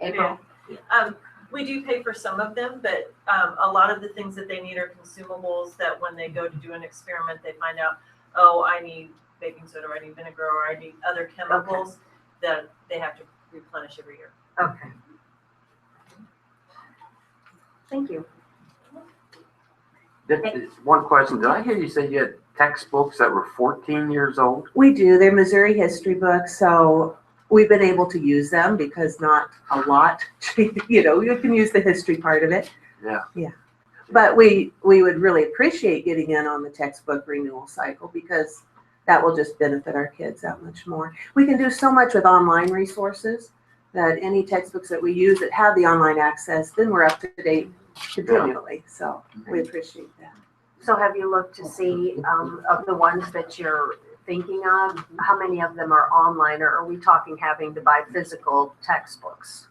April? We do pay for some of them, but a lot of the things that they need are consumables that when they go to do an experiment, they find out, oh, I need baking soda, or I need vinegar, or I need other chemicals that they have to replenish every year. Okay. Thank you. One question, did I hear you say you had textbooks that were 14 years old? We do. They're Missouri history books, so we've been able to use them because not a lot, you know, you can use the history part of it. Yeah. Yeah. But we would really appreciate getting in on the textbook renewal cycle because that will just benefit our kids that much more. We can do so much with online resources that any textbooks that we use that have the online access, then we're up to date continually. So we appreciate that. So have you looked to see of the ones that you're thinking of, how many of them are online, or are we talking having to buy physical textbooks?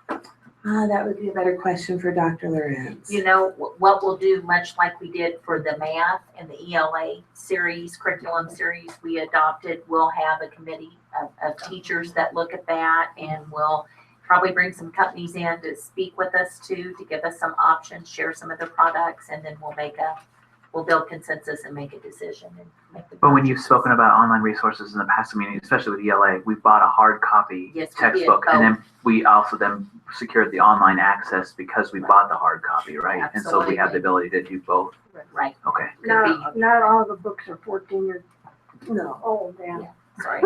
That would be a better question for Dr. Lorenz. You know, what we'll do, much like we did for the math and the ELA series, curriculum series we adopted, we'll have a committee of teachers that look at that, and we'll probably bring some companies in to speak with us too, to give us some options, share some of the products, and then we'll build consensus and make a decision and make the. But when you've spoken about online resources in the past, I mean, especially with ELA, we bought a hard copy Yes, we textbook, did. and then we also then secured the online access because we bought the hard copy, right? And so we have the ability to do both. Right. Okay. Not all the books are 14 years No. old, Dan. Sorry.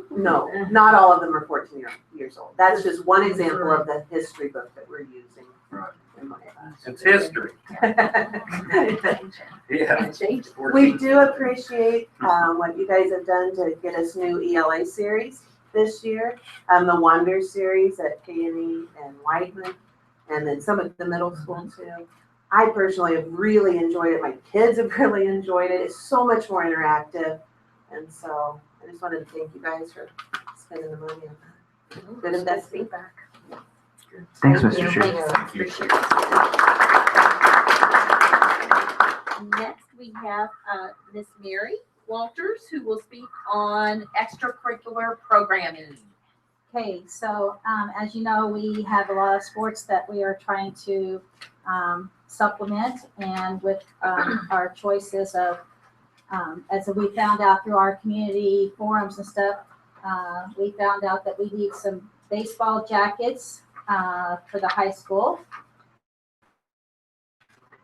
No, not all of them are 14 years old. That's just one example of the history book that we're using. Right. In my class. It's history. Yeah. We do appreciate what you guys have done to get us new ELA series this year. The Wonder series at K&E and Whiteman, and then some at the middle school too. I personally have really enjoyed it. My kids have really enjoyed it. It's so much more interactive. And so I just wanted to thank you guys for spending the money on that. Good and best feedback. Thanks, Thank Mr. you. Chu. Thanks. Appreciate it. Next, we have Miss Mary Walters, who will speak on extracurricular programming. Okay, so as you know, we have a lot of sports that we are trying to supplement, and with our choices of, as we found out through our community forums and stuff, we found out that we need some baseball jackets for the high school.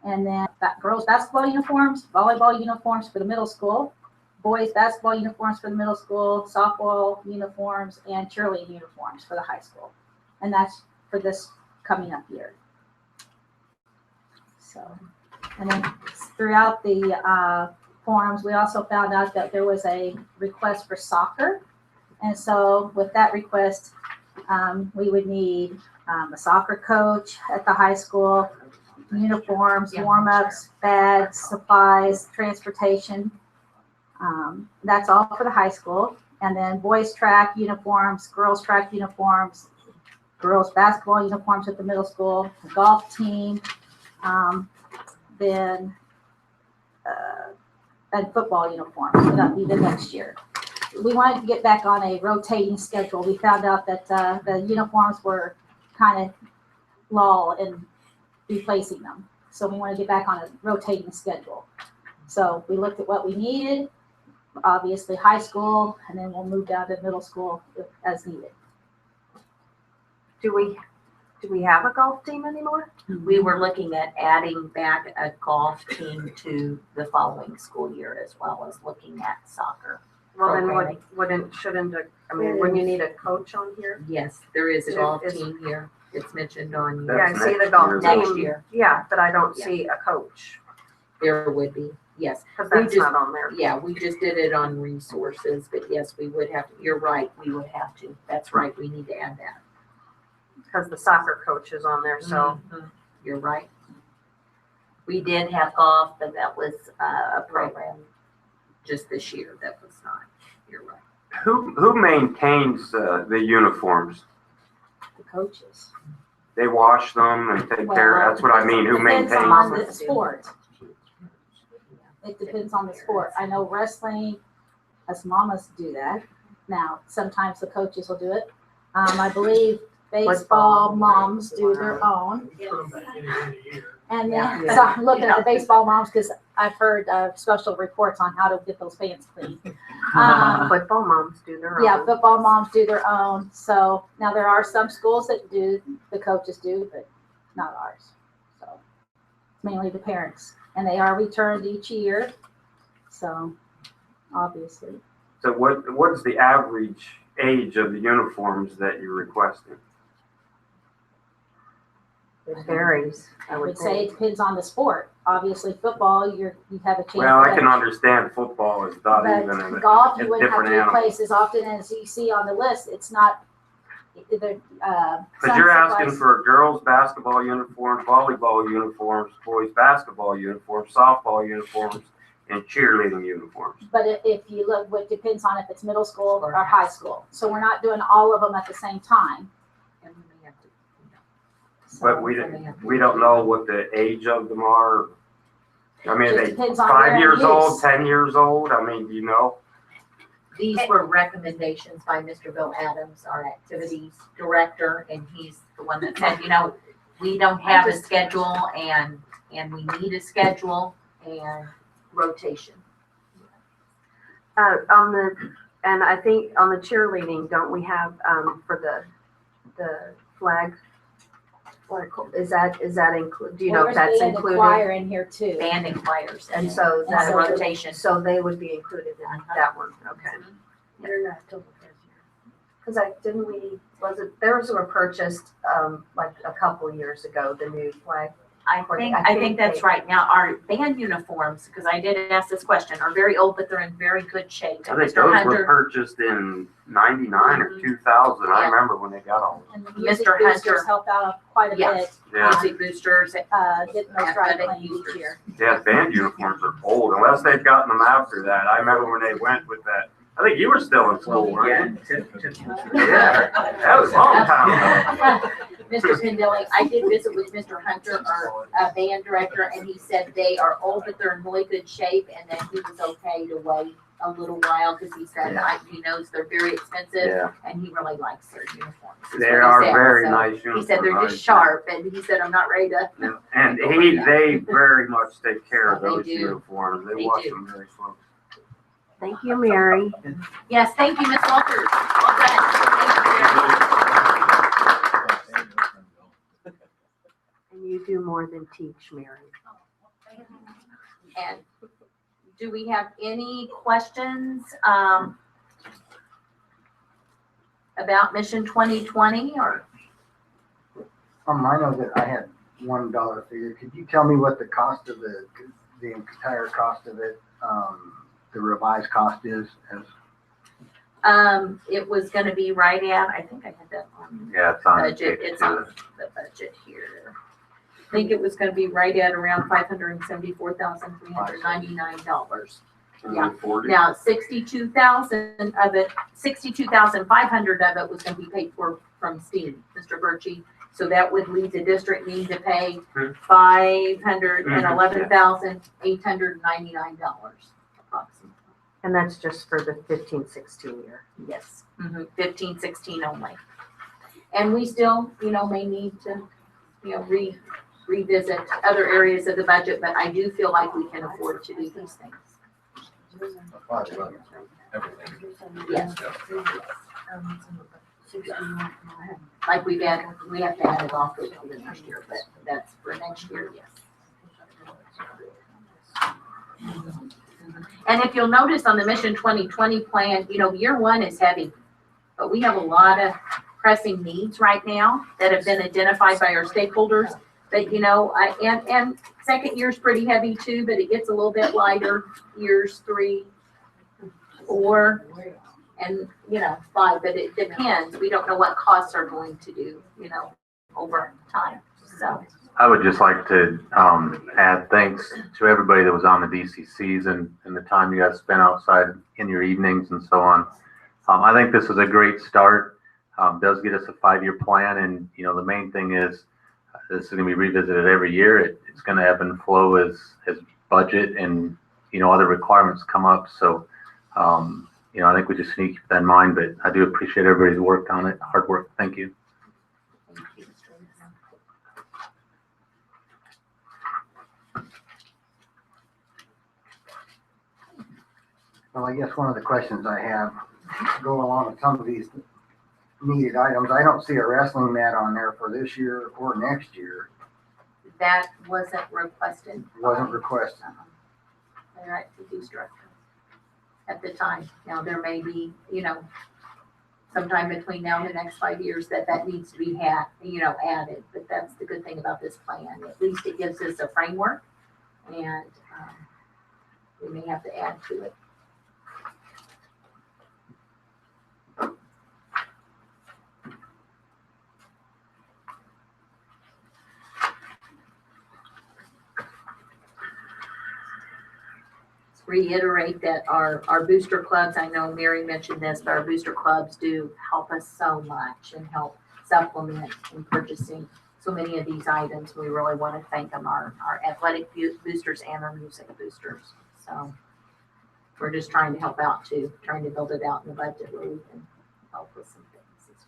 And then girls basketball uniforms, volleyball uniforms for the middle school, boys basketball uniforms for the middle school, softball uniforms, and cheerleading uniforms for the high school. And that's for this coming up year. So, and then throughout the forums, we also found out that there was a request for soccer. And so with that request, we would need a soccer coach at the high school, uniforms, warm-ups, bags, supplies, transportation. That's all for the high school. And then boys track uniforms, girls track uniforms, girls basketball uniforms at the middle school, the golf team, then and football uniforms. So that'll be the next year. We wanted to get back on a rotating schedule. We found out that the uniforms were kind of lull in replacing them. So we want to get back on a rotating schedule. So we looked at what we needed, obviously high school, and then we'll move down to middle school as needed. Do we Do we have a golf team anymore? We were looking at adding back a golf team to the following school year, as well as looking at soccer. Well, then programming. shouldn't, wouldn't you need a coach on here? Yes, there is a Is- golf is- team here. It's mentioned on Yeah, I your, see the golf next team. year. Yeah, but I don't Yeah. see a coach, There would be, yes. because We that's just- not on there. Yeah, we just did it on resources, but yes, we would have, you're right, we would have to. That's right, we need to add that. Because the soccer coach is on there, so. You're right. We did have golf, but that was a program just this year. That was not, you're right. Who maintains the uniforms? The coaches. They wash them and take care, Well, that's what I mean, who Depends maintains on them? the sport. It depends on the sport. I know wrestling, us mamas do that. Now, sometimes the coaches will do it. I believe baseball moms do their own. And then, so I'm looking at the baseball moms because I've heard special reports on how to get those pants clean. Football moms do their own. Yeah, football moms do their own. So now there are some schools that do, the coaches do, but not ours. So it's mainly the parents, and they are returned each year. So obviously, So what is the average age of the uniforms that you're requesting? It varies, I would say it depends on the sport. Obviously, football, you have a chance. Well, I to- can understand football is not even a But golf, you a wouldn't have different to animal. replace as often as you see on the list. It's not, the, But you're asking for girls' basketball uniforms, volleyball uniforms, boys' basketball uniforms, softball uniforms, and cheerleading uniforms. But if you look, what depends on if it's middle school or high school. So we're not doing all of them at the same time. But we don't know what the age of them are. I mean, are Just they depends on 5 their years old, use. 10 years old? I mean, do you know? These were recommendations by Mr. Bill Adams, our activities director, and he's the one that said, we don't have a schedule and we need a schedule and rotation. And I think on the cheerleading, don't we have, for the flag? Is that include, do you know if that's There's band and included? choir in here too. Band and choirs. And so And that so- rotation. So they would be included in that one, okay. Because theirs were purchased, like a couple years ago, the new flag. I think that's right. Now, our band uniforms, because I did ask this question, are very old, but they're in very good shape. I think Mr. those were Hunter, purchased in 99 or 2000. I Yeah. remember when they got all And the music Mr. boosters Hunter. help out quite a Yes. bit, Yeah. music boosters, getting those dry athletic cleaned each boosters. year. Yeah, band uniforms are old, unless they've gotten them after that. I remember when they went with that. I think you were still in school, weren't you? Yeah, that was a long time ago. Mr. Pendelly, I did visit with Mr. Hunter, our band director, and he said they are old, but they're in really good shape, and that he was okay to wait a little while, because he said, he knows they're very expensive, Yeah. and he really likes their uniforms. is They what he are said. very So nice He said uniforms, they're I just sharp, and he said, I'm not ready to. And they very much take care of They those do. uniforms. They They wash do. them very slowly. Thank you, Mary. Yes, thank you, Ms. Walters. Well done. And you do more than teach, Mary. And do we have any questions, about Mission 2020 or? I know that I had $1 figure. Could you tell me what the cost of the entire cost of it, the revised cost is as? It was gonna be right at, I think I had that on Yeah, it's on budget, page it's on 2. the budget here. I think it was gonna be right at around $574,399. Yeah. Now, 62,000 of it, 62,500 of it was gonna be paid for from STEAM, Mr. Birchie. So that would leave the district need to pay $511,899 approximately. And that's just for the 15-16 year. Yes, 15, 16 only. And we still, may need to, revisit other areas of the budget, but I do feel like we can afford to do these things. Yes. Like we have to add it off for the next year, but that's for next year, yes. And if you'll notice on the Mission 2020 plan, year one is heavy, but we have a lot of pressing needs right now that have been identified by our stakeholders. But, and second year's pretty heavy too, but it gets a little bit lighter, years 3, 4, and, 5, but it depends. We don't know what costs are going to do, over time, so. I would just like to add thanks to everybody that was on the DCCs and the time you guys spent outside in your evenings and so on. I think this is a great start. Does get us a 5-year plan, and the main thing is this is going to be revisited every year. It's going to ebb and flow as budget and other requirements come up. So I think we just need to keep that in mind. But I do appreciate everybody's work on it, hard work. Thank you. Well, I guess one of the questions I have go along with some of these needed items. I don't see a wrestling mat on there for this year or next year. That wasn't requested. Wasn't requested. Their activities director at the time. Now, there may be, sometime between now and the next 5 years that needs to be added. But that's the good thing about this plan. At least it gives us a framework, and we may have to add to it. Reiterate that our booster clubs, I know Mary mentioned this, but our booster clubs do help us so much and help supplement in purchasing so many of these items. We really want to thank them, our athletic boosters and our music boosters. So we're just trying to help out too, trying to build it out in the budget where we can help with some things as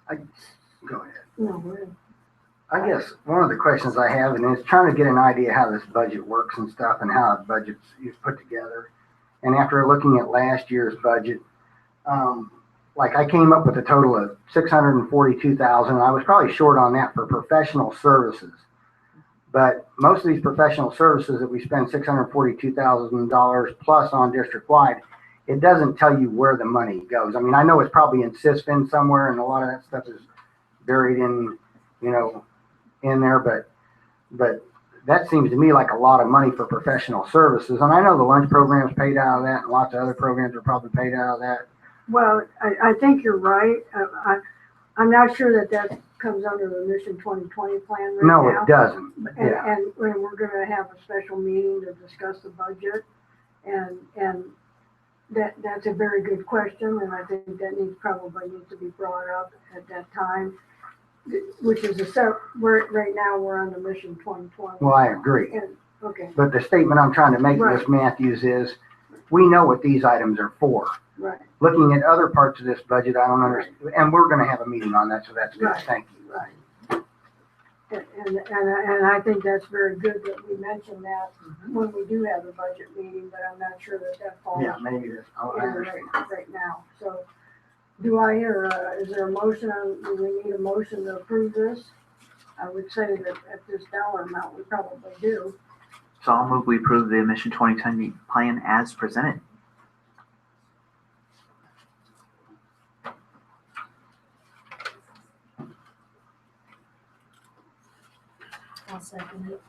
well. Go ahead. No, we're. I guess one of the questions I have, and it's trying to get an idea how this budget works and stuff and how a budget is put together. And after looking at last year's budget, I came up with a total of $642,000. I was probably short on that for professional services. But most of these professional services that we spend $642,000 plus on district-wide, it doesn't tell you where the money goes. I mean, I know it's probably in SysFin somewhere, and a lot of that stuff is buried in there, but that seems to me like a lot of money for professional services. And I know the lunch program's paid out of that, and lots of other programs are probably paid out of that. Well, I think you're right. I'm not sure that comes under the Mission 2020 plan right now. No, it doesn't. Yeah. And we're gonna have a special meeting to discuss the budget, and that's a very good question, and I think that probably needs to be brought up at that time. Which is right now we're on the Mission 2020. Well, I agree. And, okay. But the statement I'm trying to make, Ms. Matthews, is we know what these items are for. Right. Looking at other parts of this budget, I don't understand, and we're going to have a meeting on that, so that's good. Right. Thank you. Right. And I think that's very good that we mention that when we do have a budget meeting, but I'm not sure that falls. Yeah, maybe that's, I understand. Right now. So do I hear, is there a motion do we need a motion to approve this? I would say that at this dollar amount, we probably do. So I'll move we approve the Mission 2020 plan as presented. I'll second it.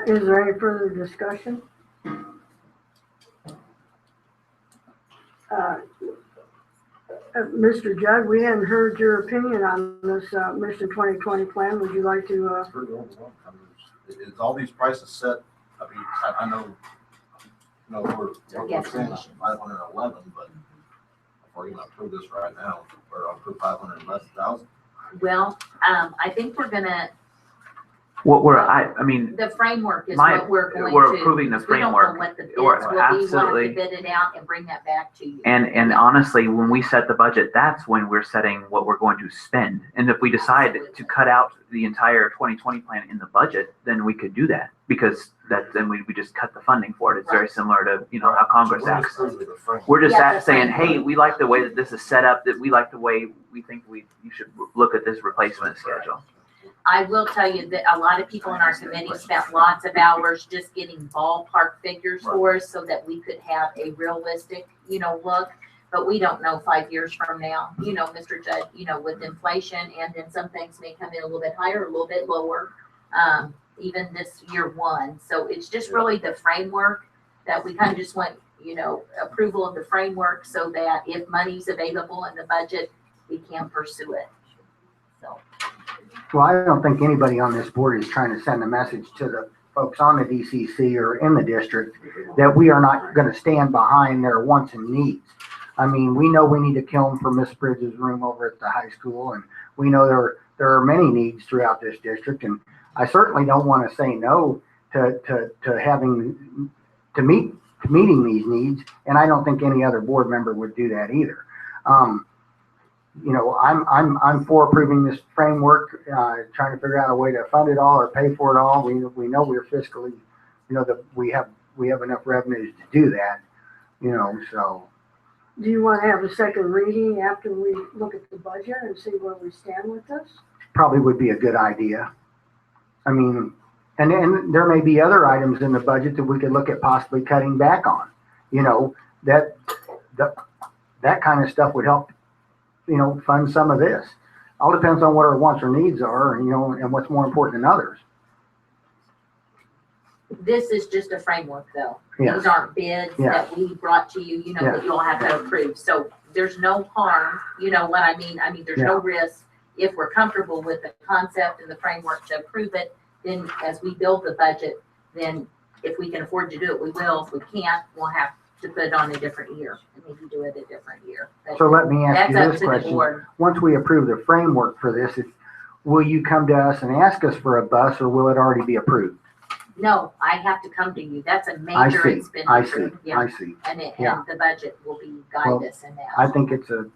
Is there any further discussion? Mr. Judd, we hadn't heard your opinion on this Mission 2020 plan. Would you like to? It's pretty overwhelming. I mean, is all these prices set? I mean, I know, we're saying 511, but if we're gonna approve this right now, or approve 500 less thousand. Well, I think we're gonna I mean, The framework is My- what we're going to. we're approving the We don't know framework. what the bids We're will be. We'll have absolutely- to bid it out and bring that back to you. and honestly, when we set the budget, that's when we're setting what we're going to spend. And if we decide to cut out the entire 2020 plan in the budget, then we could do that, because then we just cut the funding for it. It's very similar to, how Congress We're just acts. approving the framework. We're just Yeah, the saying, hey, framework. we like the way that this is set up, that we like the way we think you should look at this replacement schedule. I will tell you that a lot of people in our committee spent lots of hours just getting ballpark figures for us so that we could have a realistic, look. But we don't know 5 years from now, Mr. Judd, with inflation, and then some things may come in a little bit higher, a little bit lower, even this year one. So it's just really the framework that we kind of just want, approval of the framework so that if money's available in the budget, we can pursue it. So. Well, I don't think anybody on this board is trying to send a message to the folks on the DCC or in the district that we are not going to stand behind their wants and needs. I mean, we know we need a kiln for Miss Bridges' room over at the high school, and we know there are many needs throughout this district, and I certainly don't want to say no to meeting these needs, and I don't think any other board member would do that either. I'm for approving this framework, trying to figure out a way to fund it all or pay for it all. We know we're fiscally, that we have enough revenues to do that, so. Do you want to have a second reading after we look at the budget and see where we stand with this? Probably would be a good idea. I mean, and there may be other items in the budget that we could look at possibly cutting back on, that kind of stuff would help, fund some of this. All depends on what our wants or needs are, and what's more important than others. This is just a framework, though. Yes. These aren't bids Yes. that we brought to you, that you'll have to approve. So there's no harm, you know what I mean? I mean, there's no risk. If we're comfortable with the concept and the framework to approve it, then as we build the budget, then if we can afford to do it, we will. If we can't, we'll have to put it on a different year and maybe do it a different year. But So let me ask you that's up this to the question. board. Once we approve the framework for this, will you come to us and ask us for a bus, or will it already be approved? No, I have to come to you. That's a I major see, expenditure. I see, Yeah. I see. And Yeah. the budget will be Well, guide us in that. I think it's a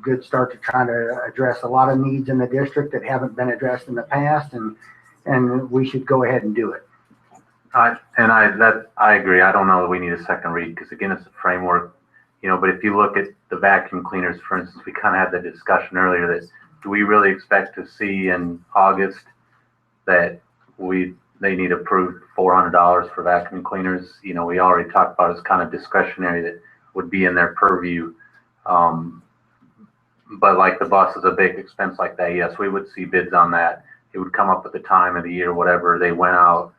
good start to try to address a lot of needs in the district that haven't been addressed in the past, and we should go ahead and do it. I agree. I don't know that we need a second read, because again, it's a framework, but if you look at the vacuum cleaners, for instance, we kind of had the discussion earlier that do we really expect to see in August that they need approved $400 for vacuum cleaners? We already talked about it's kind of discretionary that would be in their purview. But like the bus is a big expense like that. Yes, we would see bids on that. It would come up at the time of the year, whatever they went out.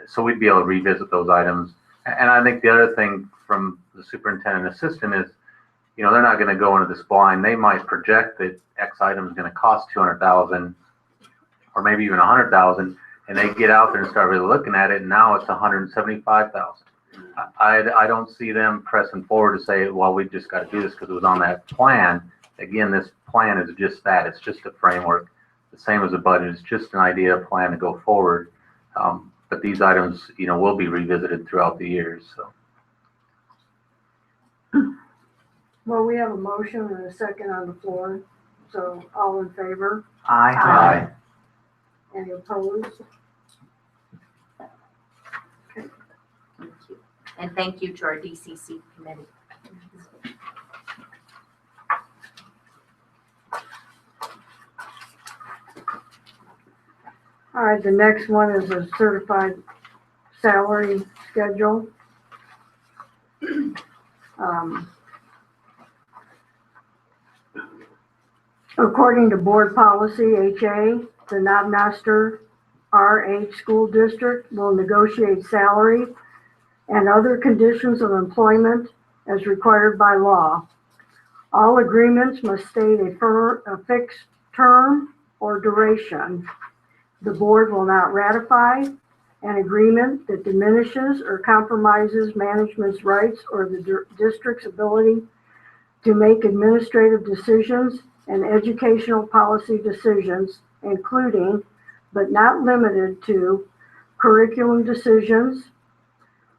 So we'd be able to revisit those items. And I think the other thing from the superintendent assistant is, they're not going to go into this blind. They might project that X item is going to cost $200,000 or maybe even $100,000, and they get out there and start really looking at it, and now it's $175,000. I don't see them pressing forward to say, well, we just got to do this because it was on that plan. Again, this plan is just that. It's just a framework, the same as a budget. It's just an idea, a plan to go forward. But these items, will be revisited throughout the years. So. Well, we have a motion and a second on the floor, so all in favor? Aye. Any opposed? And thank you to our DCC committee. All right, the next one is a certified salary schedule. According to board policy, HA, the Knob-Noster RH School District will negotiate salary and other conditions of employment as required by law. All agreements must state a fixed term or duration. The board will not ratify an agreement that diminishes or compromises management's rights or the district's ability to make administrative decisions and educational policy decisions, including but not limited to curriculum decisions.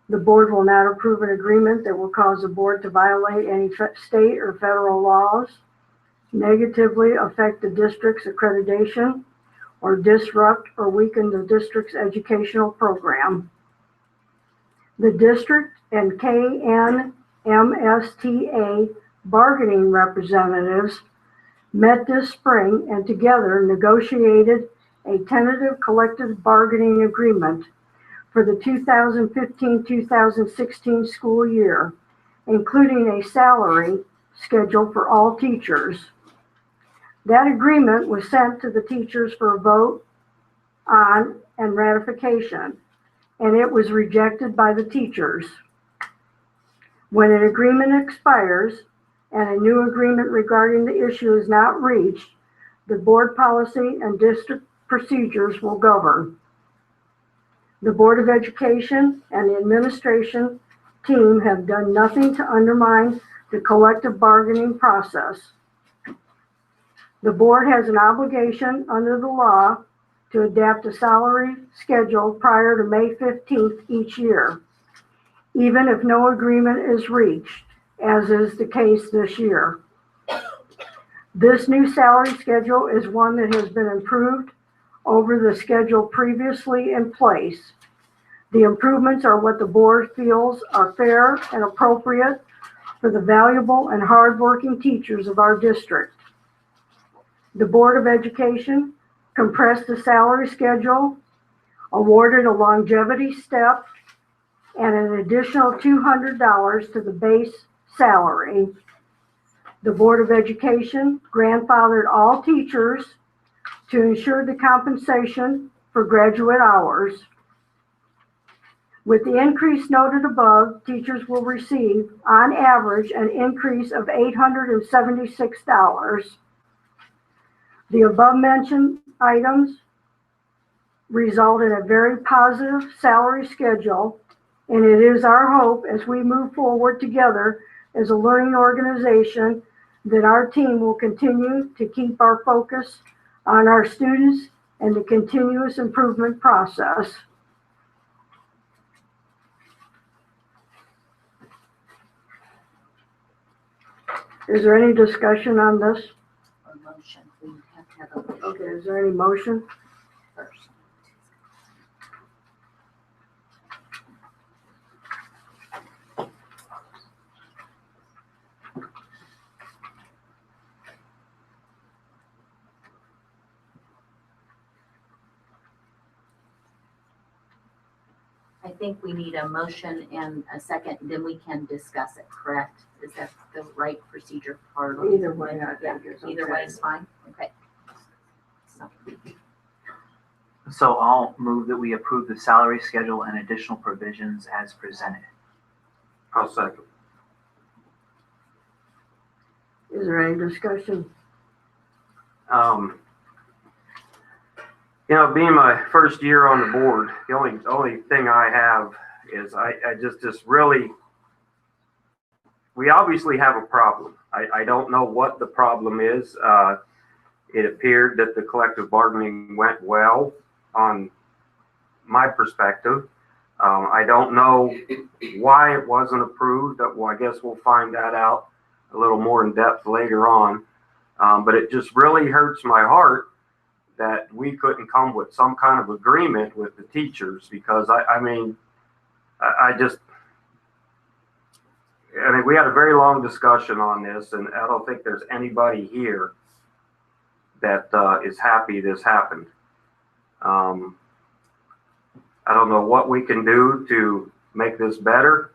The board will not approve an agreement that will cause the board to violate any state or federal laws, negatively affect the district's accreditation, or disrupt or weaken the district's educational program. The district and KNMSTA bargaining representatives met this spring and together negotiated a tentative collective bargaining agreement for the 2015-2016 school year, including a salary schedule for all teachers. That agreement was sent to the teachers for a vote on and ratification, and it was rejected by the teachers. When an agreement expires and a new agreement regarding the issue is not reached, the board policy and district procedures will govern. The Board of Education and the administration team have done nothing to undermine the collective bargaining process. The board has an obligation under the law to adapt a salary schedule prior to May 15th each year, even if no agreement is reached, as is the case this year. This new salary schedule is one that has been improved over the schedule previously in place. The improvements are what the board feels are fair and appropriate for the valuable and hardworking teachers of our district. The Board of Education compressed the salary schedule, awarded a longevity step, and an additional $200 to the base salary. The Board of Education grandfathered all teachers to ensure the compensation for graduate hours. With the increase noted above, teachers will receive, on average, an increase of $876. The above-mentioned items result in a very positive salary schedule, and it is our hope as we move forward together as a learning organization that our team will continue to keep our focus on our students and the continuous improvement process. Is there any discussion on this? Or motion, we have to have a motion Okay, is there any motion? first. I think we need a motion and a second, then we can discuss it, correct? Is that the right procedure for? Either way, I Yeah, think it's either okay. way is fine, okay. So, So I'll move that we approve the salary schedule and additional provisions as presented. I'll second. Is there any discussion? You know, being my first year on the board, the only thing I have is I just really, we obviously have a problem. I don't know what the problem is. It appeared that the collective bargaining went well on my perspective. I don't know why it wasn't approved. Well, I guess we'll find that out a little more in depth later on. But it just really hurts my heart that we couldn't come with some kind of agreement with the teachers, because I mean, we had a very long discussion on this, and I don't think there's anybody here that is happy this happened. I don't know what we can do to make this better.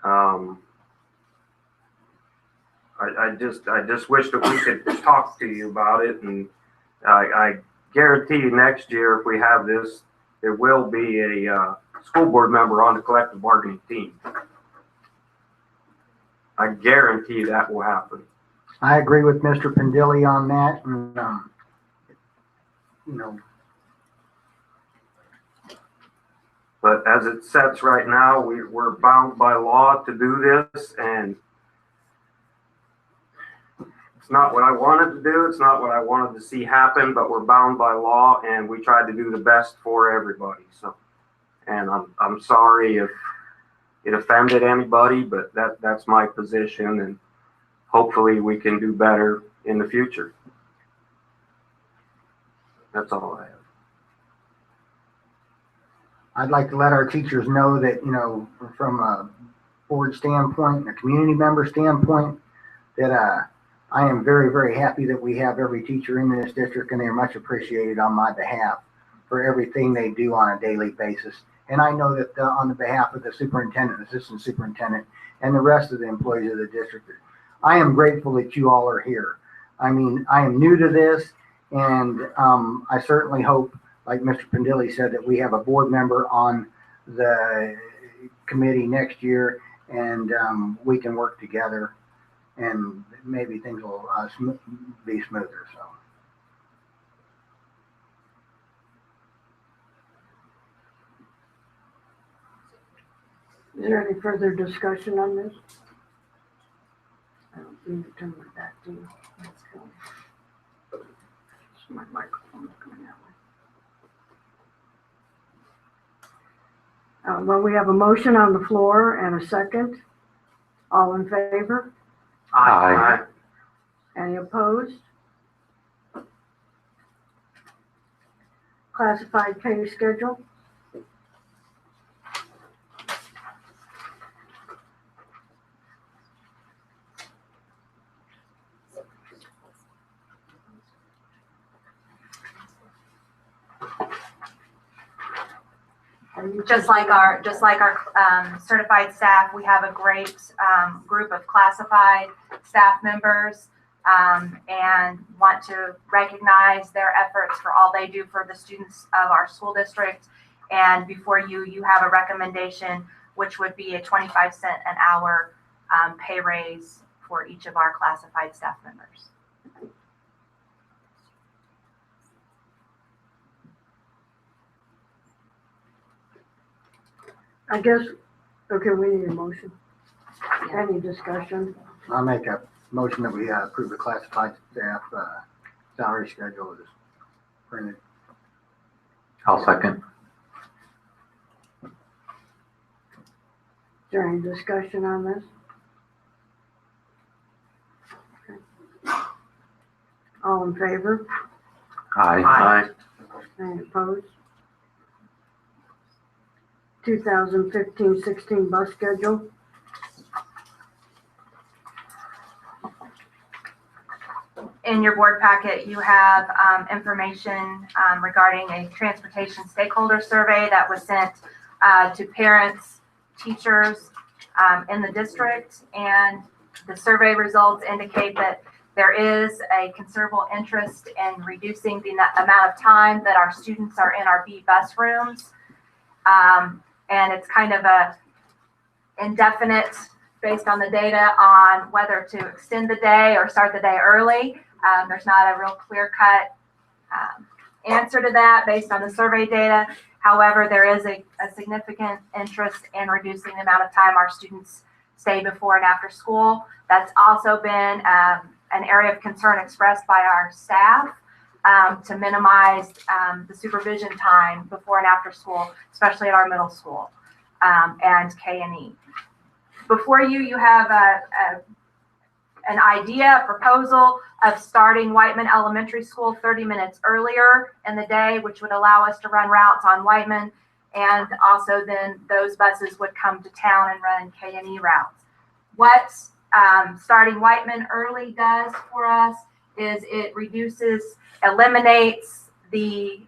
I just wish that we could talk to you about it, and I guarantee you next year, if we have this, there will be a school board member on the collective bargaining team. I guarantee that will happen. I agree with Mr. Pendilli on that, and, you know. But as it sets right now, we're bound by law to do this, and It's not what I wanted to do. It's not what I wanted to see happen, but we're bound by law and we tried to do the best for everybody. So, and I'm sorry if it offended anybody, but that's my position, and hopefully we can do better in the future. That's all I have. I'd like to let our teachers know that, you know, from a board standpoint and a community member standpoint, that I am very, very happy that we have every teacher in this district, and they're much appreciated on my behalf for everything they do on a daily basis. And I know that on the behalf of the superintendent, assistant superintendent, and the rest of the employees of the district, I am grateful that you all are here. I mean, I am new to this, and I certainly hope, like Mr. Pendilli said, that we have a board member on the committee next year, and we can work together, and maybe things will be smoother. So. Is there any further discussion on this? I don't need to turn it back to you. Let's go. My microphone's going that way. Well, we have a motion on the floor and a second. All in favor? Aye. Any opposed? Classified pay schedule. Just like our certified staff, we have a great group of classified staff members, and want to recognize their efforts for all they do for the students of our school district. And before you have a recommendation, which would be a 25-cent an hour pay raise for each of our classified staff members. I guess, okay, we need a motion. Any discussion? I'll make a motion that we approve the classified staff salary schedule as printed. I'll second. Is there any discussion on this? Okay. All in favor? Aye. Any opposed? 2015-16 bus schedule. In your board packet, you have information regarding a transportation stakeholder survey that was sent to parents, teachers in the district, and the survey results indicate that there is a considerable interest in reducing the amount of time that our students are in our B bus rooms. And it's kind of a indefinite based on the data on whether to extend the day or start the day early. There's not a real clear-cut answer to that based on the survey data. However, there is a significant interest in reducing the amount of time our students stay before and after school. That's also been an area of concern expressed by our staff. To minimize the supervision time before and after school, especially at our middle school and K&E. Before you have an idea, a proposal of starting Whiteman Elementary School 30 minutes earlier in the day, which would allow us to run routes on Whiteman, and also then those buses would come to town and run K&E routes. What starting Whiteman early does for us is it eliminates the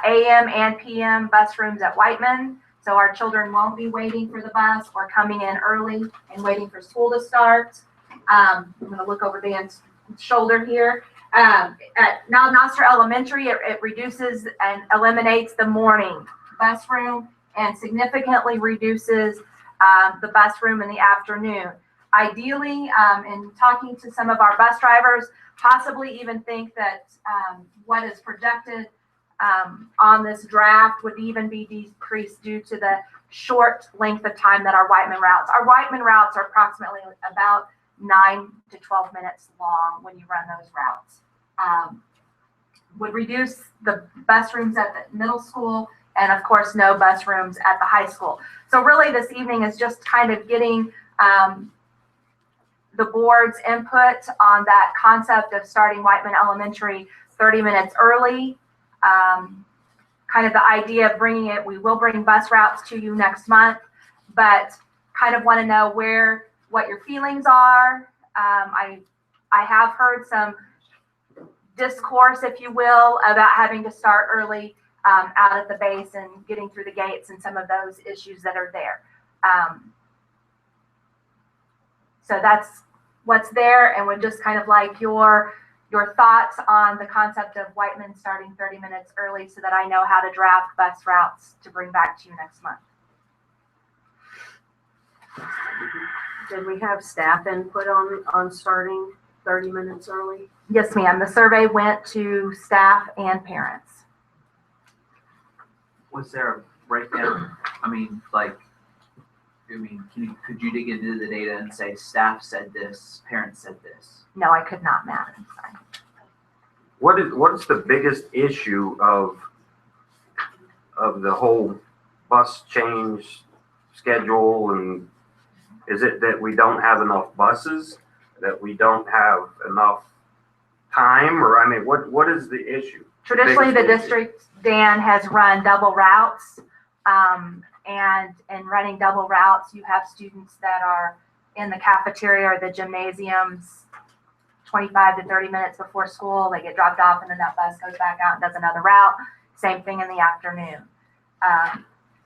AM and PM bus rooms at Whiteman. So our children won't be waiting for the bus or coming in early and waiting for school to start. I'm going to look over Dan's shoulder here. At Noster Elementary, it reduces and eliminates the morning bus room and significantly reduces the bus room in the afternoon. Ideally, in talking to some of our bus drivers, possibly even think that what is projected on this draft would even be decreased due to the short length of time that our Whiteman routes. Our Whiteman routes are approximately about 9 to 12 minutes long when you run those routes. Would reduce the bus rooms at the middle school, and of course, no bus rooms at the high school. So really this evening is just kind of getting the board's input on that concept of starting Whiteman Elementary 30 minutes early. Kind of the idea of bringing it, we will bring bus routes to you next month, but kind of want to know what your feelings are. I have heard some discourse, if you will, about having to start early out at the base and getting through the gates and some of those issues that are there. So that's what's there, and would just kind of like your thoughts on the concept of Whiteman starting 30 minutes early so that I know how to draft bus routes to bring back to you next month. Did we have staff input on starting 30 minutes early? Yes, ma'am. The survey went to staff and parents. Was there a breakdown? Could you dig into the data and say staff said this, parents said this? No, I could not, Matt. I'm sorry. What is the biggest issue of the whole bus change schedule? And is it that we don't have enough buses, that we don't have enough time, or I mean, what is the issue? Traditionally, the biggest district, Dan, has run double routes. And in running double routes, you have students that are in the cafeteria or the gymnasiums 25 to 30 minutes before school. They get dropped off and then that bus goes back out and does another route. Same thing in the afternoon.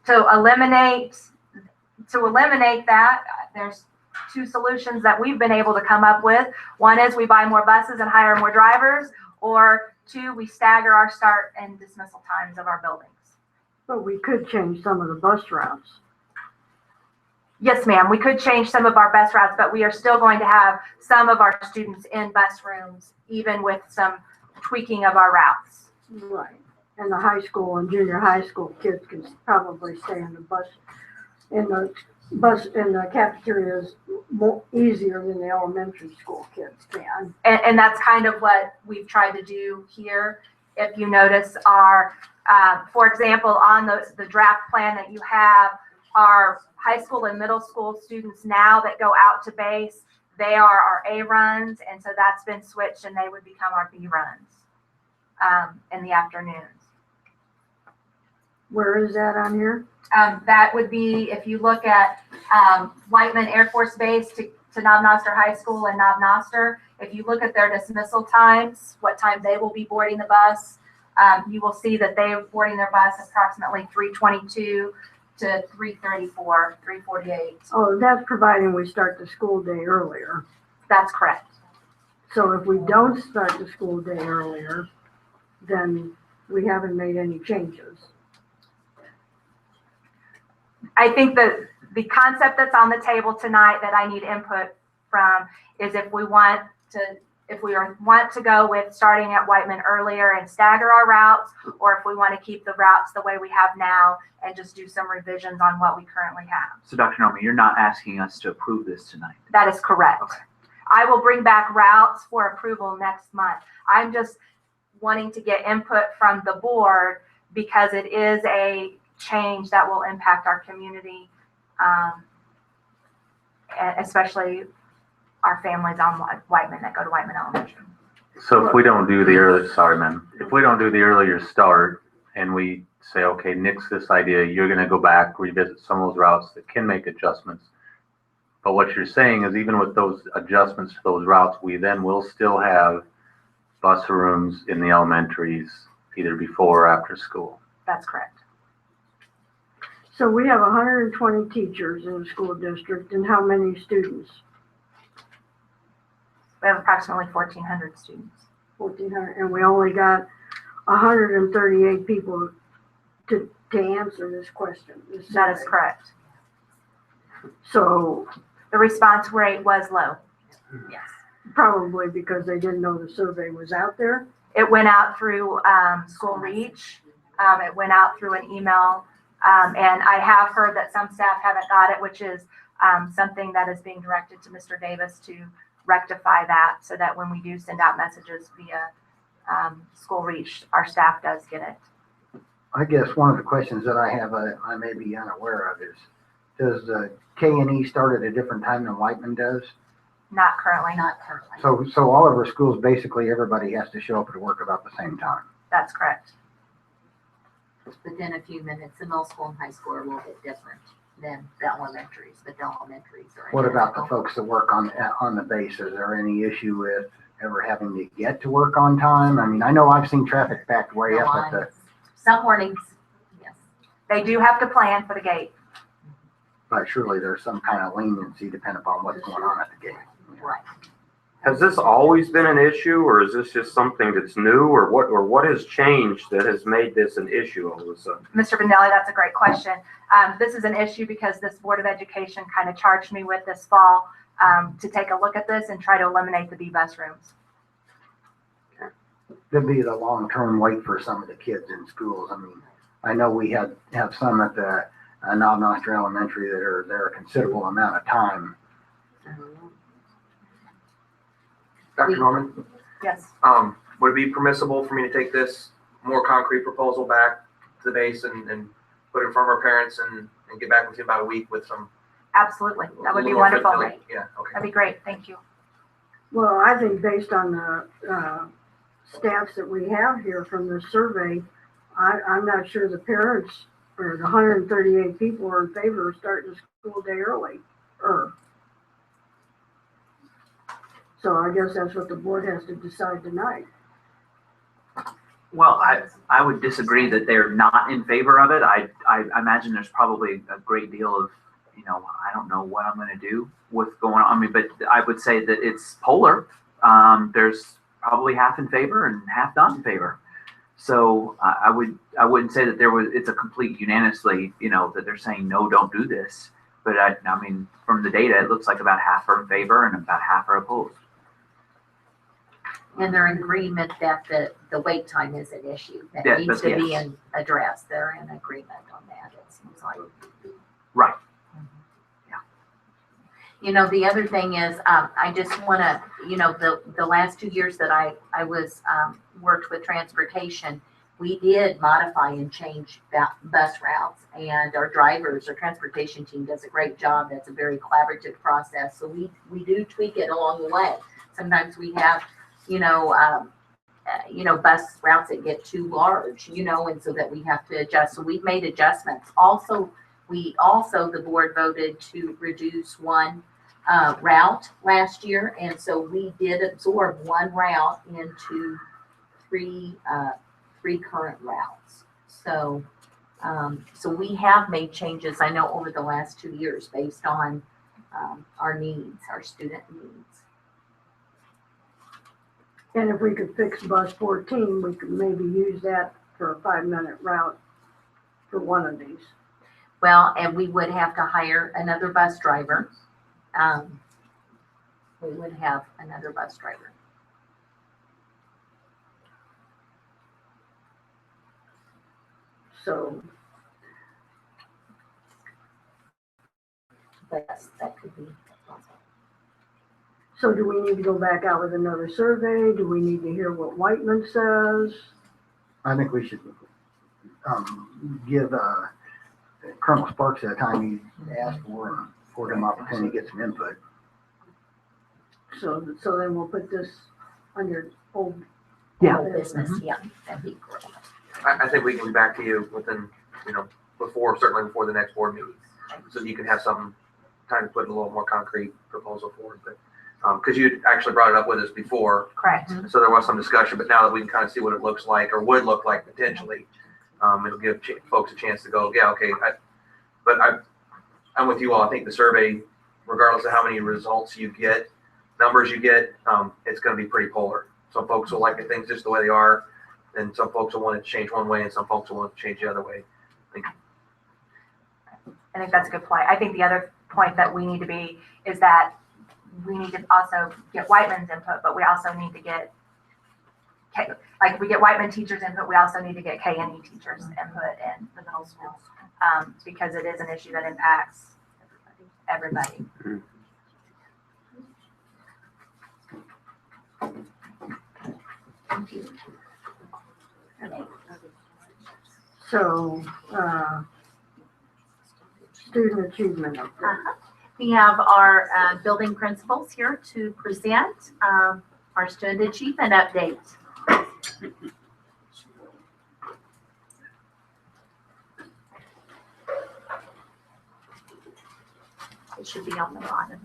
To eliminate that, there's two solutions that we've been able to come up with. One is we buy more buses and hire more drivers, or two, we stagger our start and dismissal times of our buildings. But we could change some of the bus routes. Yes, ma'am. We could change some of our bus routes, but we are still going to have some of our students in bus rooms, even with some tweaking of our routes. Right. And the high school and junior high school kids can probably stay in the cafeteria is more easier than the elementary school kids can. And that's kind of what we've tried to do here. If you notice our, for example, on the draft plan that you have, our high school and middle school students now that go out to base, they are our A runs, and so that's been switched and they would become our B runs in the afternoons. Where is that on here? That would be, if you look at Whiteman Air Force Base to Knob Noster High School and Knob Noster, if you look at their dismissal times, what time they will be boarding the bus, you will see that they are boarding their bus approximately 3:22 to 3:34, 3:48. Oh, that's providing we start the school day earlier. That's correct. So if we don't start the school day earlier, then we haven't made any changes. I think that the concept that's on the table tonight that I need input from is if we want to go with starting at Whiteman earlier and stagger our routes, or if we want to keep the routes the way we have now and just do some revisions on what we currently have. So Dr. Nomi, you're not asking us to approve this tonight? That is correct. Okay. I will bring back routes for approval next month. I'm just wanting to get input from the board because it is a change that will impact our community, especially our families on Whiteman that go to Whiteman Elementary. So if we don't do the earlier start and we say, okay, nix this idea, you're gonna go back, revisit some of those routes that can make adjustments. But what you're saying is even with those adjustments to those routes, we then will still have bus rooms in the elementaries either before or after school. That's correct. So we have 120 teachers in the school district, and how many students? We have approximately 1,400 students. 1,400, and we only got 138 people to answer this question. That is correct. So the response rate was low. Yes. Probably because they didn't know the survey was out there. It went out through School Reach. It went out through an email. And I have heard that some staff haven't got it, which is something that is being directed to Mr. Davis to rectify that so that when we do send out messages via School Reach, our staff does get it. I guess one of the questions that I have, I may be unaware of is, does the K&E start at a different time than Whiteman does? Not currently. Not currently. So all of our schools, basically everybody has to show up to work about the same time. That's correct. Within a few minutes, the middle school and high school are a little bit different than the elementaries, but the elementaries are. What about the identical. folks that work on the base? Is there any issue with ever having to get to work on time? I mean, I know I've seen traffic backed way No, up at the, Some mornings, yes. They do have to plan for the gate. but surely there's some kind of leniency depending upon what's going on at the gate. Right. Has this always been an issue, or is this just something that's new, or what has changed that has made this an issue all of a sudden? Mr. Vandelli, that's a great question. This is an issue because this Board of Education kind of charged me with this fall to take a look at this and try to eliminate the B-bus rooms. There'd be the long-term wait for some of the kids in schools. I mean, I know we have some at the Knob Noster Elementary that are there a considerable amount of time. Dr. Norman, Yes. would it be permissible for me to take this more concrete proposal back to the base and put it in front of our parents and get back with you about a week with some? Absolutely. That would be a little more wonderful. fit- Yeah, okay. That'd be great. Thank you. Well, I think based on the staffs that we have here from the survey, I'm not sure the parents or the 138 people are in favor of starting the school day early. So I guess that's what the board has to decide tonight. Well, I would disagree that they're not in favor of it. I imagine there's probably a great deal of, I don't know what I'm going to do with going on. I mean, but I would say that it's polar. There's probably half in favor and half not in favor. So I wouldn't say that it's a complete unanimously, that they're saying, no, don't do this. But I mean, from the data, it looks like about half are in favor and about half are opposed. And they're in agreement that the wait time is an issue that Yeah, needs but to be yes. addressed. They're in agreement on that, it seems like. Right. The other thing is, I just want to, the last 2 years that I was, worked with transportation, we did modify and change bus routes, and our drivers, our transportation team does a great job. That's a very collaborative process. So we do tweak it along the way. Sometimes we have, bus routes that get too large, and so that we have to adjust. So we've made adjustments. The board voted to reduce one route last year, and so we did absorb one route into three current routes. So we have made changes, I know, over the last 2 years based on our needs, our student needs. And if we could fix bus 14, we could maybe use that for a 5-minute route for one of these. Well, and we would have to hire another bus driver. We would have another bus driver. So that could be possible. So do we need to go back out with another survey? Do we need to hear what Whiteman says? I think we should give Colonel Sparks the time he asked for and afford him opportunity to get some input. So then we'll put this under old Business, yeah, that'd be great. I think we can be back to you within, certainly before the next board meeting. So you can have some time to put a little more concrete proposal forward. But because you actually brought it up with us before. Correct. So there was some discussion, but now that we can kind of see what it looks like or would look like potentially, it'll give folks a chance to go, yeah, okay. I'm with you all. I think the survey, regardless of how many results you get, numbers you get, it's going to be pretty polar. Some folks will like the things just the way they are, and some folks will want to change one way, and some folks will want to change the other way. I think that's a good point. I think the other point that we need to be is that we need to also get Whiteman's input, but we also need to get, if we get Whiteman teachers' input, we also need to get K&E teachers' input in the middle school, because it is an issue that impacts everybody. So, student achievement update. We have our building principals here to present our student achievement update. It should be on the bottom.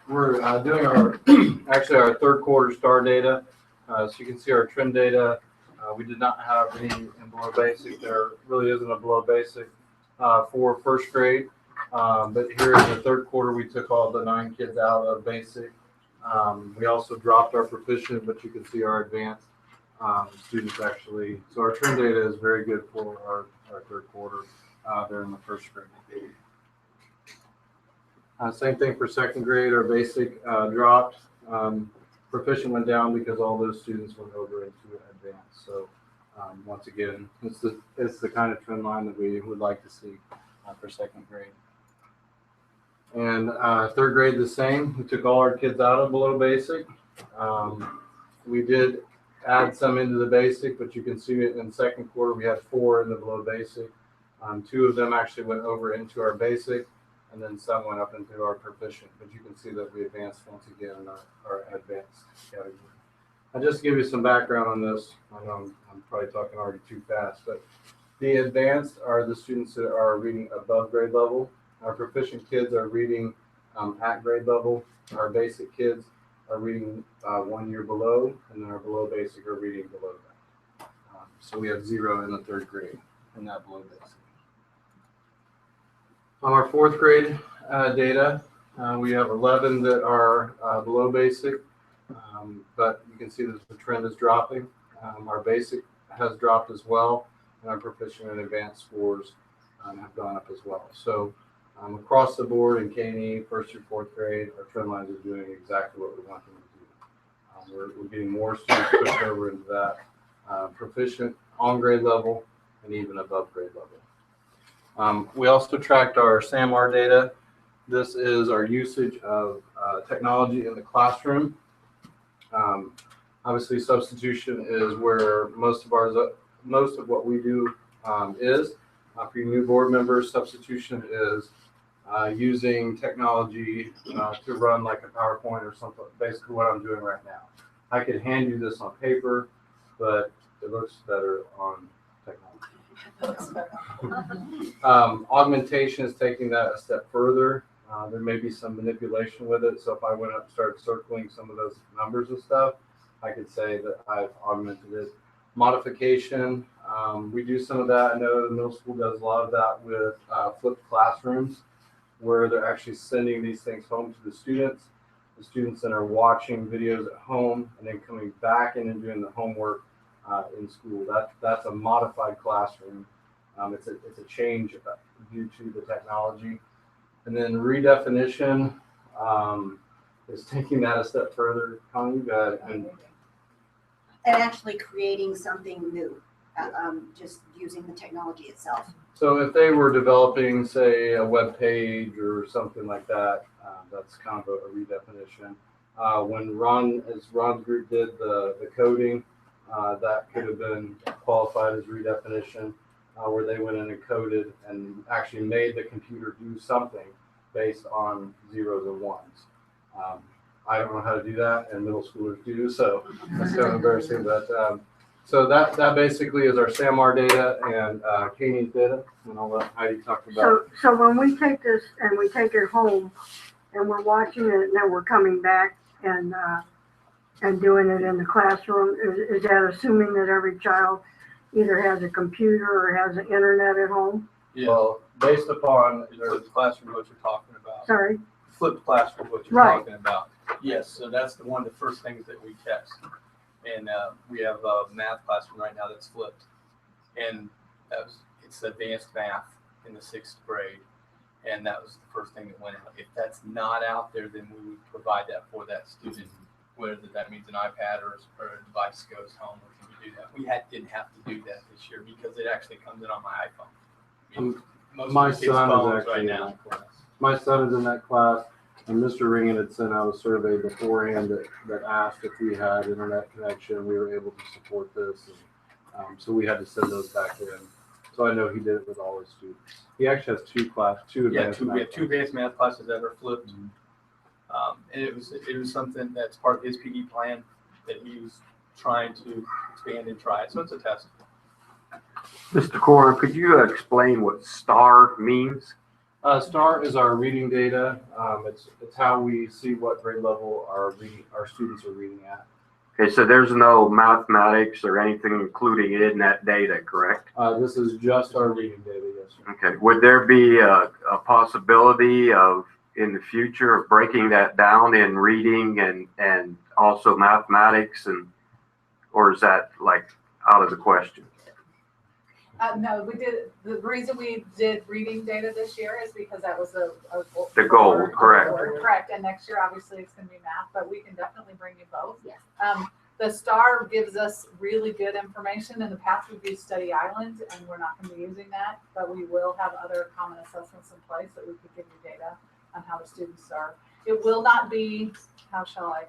We're doing our actually our third quarter star data. So you can see our trend data. We did not have any in below basic. There really isn't a below basic for first grade. But here in the third quarter, we took all the 9 kids out of basic. We also dropped our proficient, but you can see our advanced students actually. So our trend data is very good for our third quarter there in the first grade. Same thing for second grade. Our basic dropped. Proficient went down because all those students went over into advanced. So once again, it's the kind of trend line that we would like to see for second grade. And third grade the same. We took all our kids out of below basic. We did add some into the basic, but you can see it in second quarter we had 4 in the below basic. 2 of them actually went over into our basic, and then some went up into our proficient. But you can see that we advanced once again in our advanced category. I'll just give you some background on this. I know I'm probably talking already too fast, but the advanced are the students that are reading above grade level. Our proficient kids are reading at grade level. Our basic kids are reading 1 year below, and then our below basic are reading below that. So we have 0 in the third grade in that below basic. On our fourth grade data, we have 11 that are below basic, but you can see that the trend is dropping. Our basic has dropped as well, and our proficient and advanced scores have gone up as well. So across the board in K&E, first through fourth grade, our trend lines are doing exactly what we want them to do. We're getting more students pushed over into that proficient on grade level and even above grade level. We also tracked our SAMR data. This is our usage of technology in the classroom. Obviously, substitution is where most of what we do is. For you new board members, substitution is using technology to run like a PowerPoint or something, basically what I'm doing right now. I could hand you this on paper, but it looks better on technology. Augmentation is taking that a step further. There may be some manipulation with it. So if I went up and started circling some of those numbers and stuff, I could say that I've augmented it. Modification, we do some of that. I know the middle school does a lot of that with flipped classrooms, where they're actually sending these things home to the students. The students then are watching videos at home and then coming back in and doing the homework in school. That's a modified classroom. It's a change due to the technology. And then redefinition is taking that a step further. Connie, you got it. And actually creating something new, just using the technology itself. So if they were developing, say, a web page or something like that, that's kind of a redefinition. When Ron's group did the coding, that could have been qualified as redefinition, where they went in and coded and actually made the computer do something based on zeros and ones. I don't know how to do that, and middle schoolers do, so that's kind of embarrassing. But so that basically is our SAMR data and K&E's data, and I'll let Heidi talk about. So when we take this and we take it home and we're watching it and then we're coming back and doing it in the classroom, is that assuming that every child either has a computer or has an internet at home? Yeah. Well, based upon the classroom, what you're talking about. Sorry? Flipped classroom, what you're Right. talking about. Yes, so that's one of the first things that we test. And we have a math classroom right now that's flipped. And it's advanced math in the 6th grade. And that was the first thing that went out. If that's not out there, then we would provide that for that student, whether that means an iPad or a device goes home, we can do that. We didn't have to do that this year because it actually comes in on my iPhone. I mean, most My of the kids' son phones is right actually in now. that class. My son is in that class, and Mr. Ringen had sent out a survey beforehand that asked if we had internet connection. We were able to support this, and so we had to send those back in. So I know he did it with all his students. He actually has two advanced We math have two advanced math classes that are flipped. And it was something that's part of his PD plan that he was trying to expand and try it. So it's a test. Mr. Corr, could you explain what STAR means? STAR is our reading data. It's how we see what grade level our students are reading at. Okay, so there's no mathematics or anything including in that data, correct? This is just our reading data, yes, sir. Okay, would there be a possibility of, in the future, of breaking that down in reading and also mathematics, or is that like out of the question? No, we did, the reason we did reading data this year is because that was a The goal, correct. Correct, and next year, obviously, it's gonna be math, but we can definitely bring you both. Yes. The STAR gives us really good information. In the past, we've used Study Island, and we're not gonna be using that, but we will have other common assessments in place that we could give you data on how the students are. It will not be, how shall I?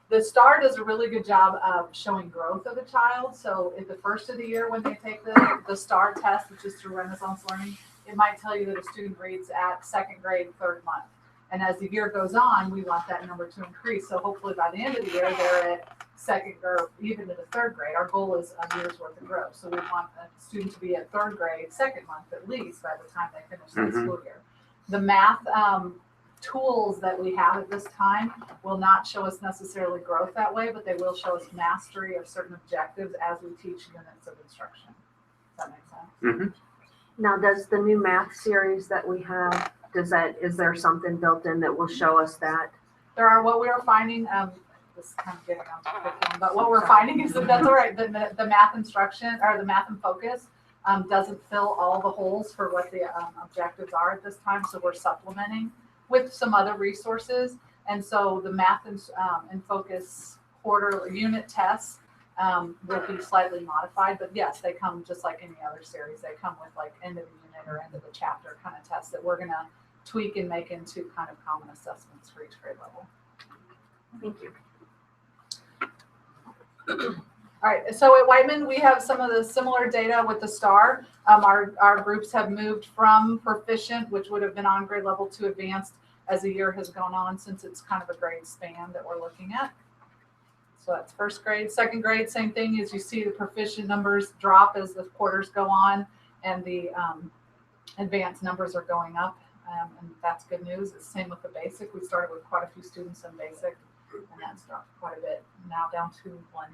The STAR does a really good job of showing growth of a child. So at the first of the year, when they take the STAR test, which is through Renaissance Learning, it might tell you that a student reads at second grade, third month. And as the year goes on, we want that number to increase. So hopefully by the end of the year, they're at second or even to the third grade. Our goal is a year's worth of growth. So we want a student to be at third grade, second month at least by the time they finish that school year. The math tools that we have at this time will not show us necessarily growth that way, but they will show us mastery of certain objectives as we teach units of instruction. Does that make sense? Now, does the new math series that we have, is there something built in that will show us that? There are, what we are finding, this is kind of getting on curriculum, but what we're finding is that that's all right. The math instruction or the math and focus doesn't fill all the holes for what the objectives are at this time. So we're supplementing with some other resources. And so the math and focus quarter unit tests will be slightly modified, but yes, they come just like any other series. They come with like end of the unit or end of the chapter kind of tests that we're gonna tweak and make into kind of common assessments for each grade level. Thank you. All right, so at Whiteman, we have some of the similar data with the STAR. Our groups have moved from proficient, which would have been on grade level, to advanced as the year has gone on, since it's kind of a grade span that we're looking at. So that's first grade. Second grade, same thing, as you see the proficient numbers drop as the quarters go on, and the advanced numbers are going up, and that's good news. It's the same with the basic. We started with quite a few students in basic, and that's dropped quite a bit, now down to 1.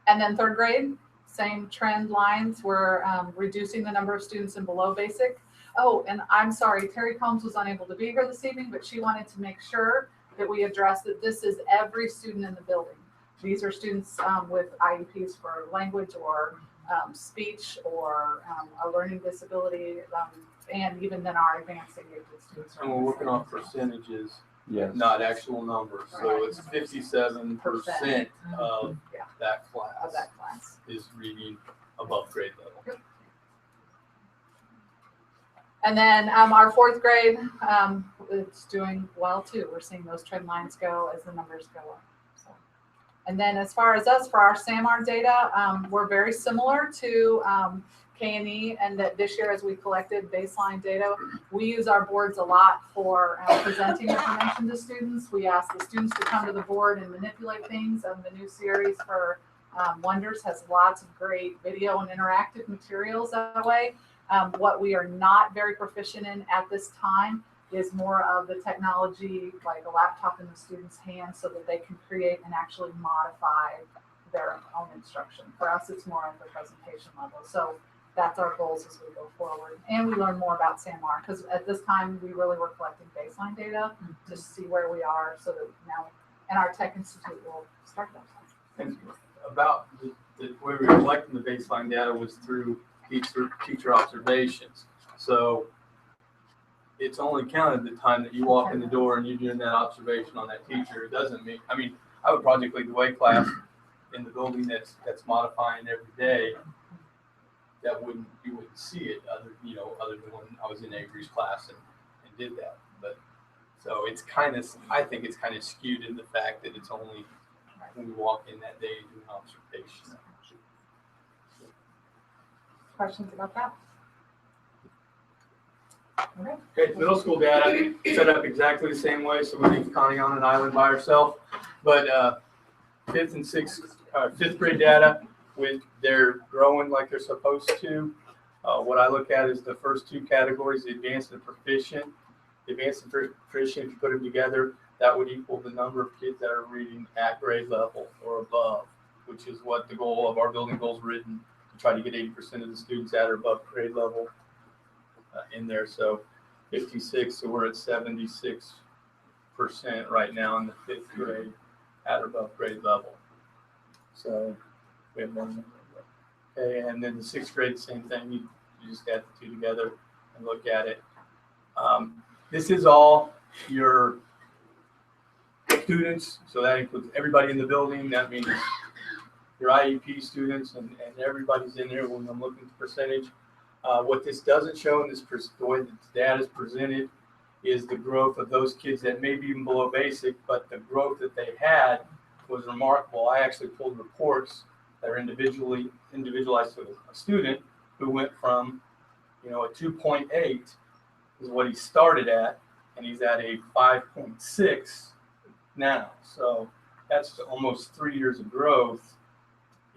And then third grade, same trend lines. We're reducing the number of students in below basic. Oh, and I'm sorry, Terry Combs was unable to be here this evening, but she wanted to make sure that we address that this is every student in the building. These are students with IEPs for language or speech or a learning disability, and even then our advanced engagement students. And we're working on percentages, Yes. not actual numbers. So it's 57% of that class is reading above grade level. And then our fourth grade, it's doing well too. We're seeing those trend lines go as the numbers go up. So. And then as far as us, for our SAMR data, we're very similar to K&E, and that this year as we collected baseline data, we use our boards a lot for presenting information to students. We ask the students to come to the board and manipulate things. The new series for Wonders has lots of great video and interactive materials that way. What we are not very proficient in at this time is more of the technology, like a laptop in the student's hands, so that they can create and actually modify their own instruction. For us, it's more on the presentation level. So that's our goals as we go forward. And we learn more about SAMR, because at this time, we really were collecting baseline data to see where we are, so that now, and our Tech Institute will start that. And about the way we were collecting the baseline data was through teacher observations. So it's only counted the time that you walk in the door and you're doing that observation on that teacher. It doesn't mean, I mean, I would project lead the way class in the building that's modifying every day. That you wouldn't see it other than when I was in Avery's class and did that. But so it's kind of, I think it's kind of skewed in the fact that it's only when we walk in that day and do an observation. Questions about that? Okay, middle school data set up exactly the same way, so we leave Connie on an island by herself. But fifth grade data, when they're growing like they're supposed to, what I look at is the first two categories, the advanced and proficient. The advanced and proficient, if you put them together, that would equal the number of kids that are reading at grade level or above, which is what the goal of our building goals written, to try to get 80% of the students at or above grade level in there. So 56, so we're at 76% right now in the fifth grade at or above grade level. So we have one. Okay, and then the sixth grade, same thing. You just add the two together and look at it. This is all your students, so that includes everybody in the building. That means your IEP students and everybody's in there when I'm looking at the percentage. What this doesn't show in the way that the data is presented is the growth of those kids that may be even below basic, but the growth that they had was remarkable. I actually pulled reports that are individualized to a student who went from, a 2.8 is what he started at, and he's at a 5.6 now. So that's almost 3 years of growth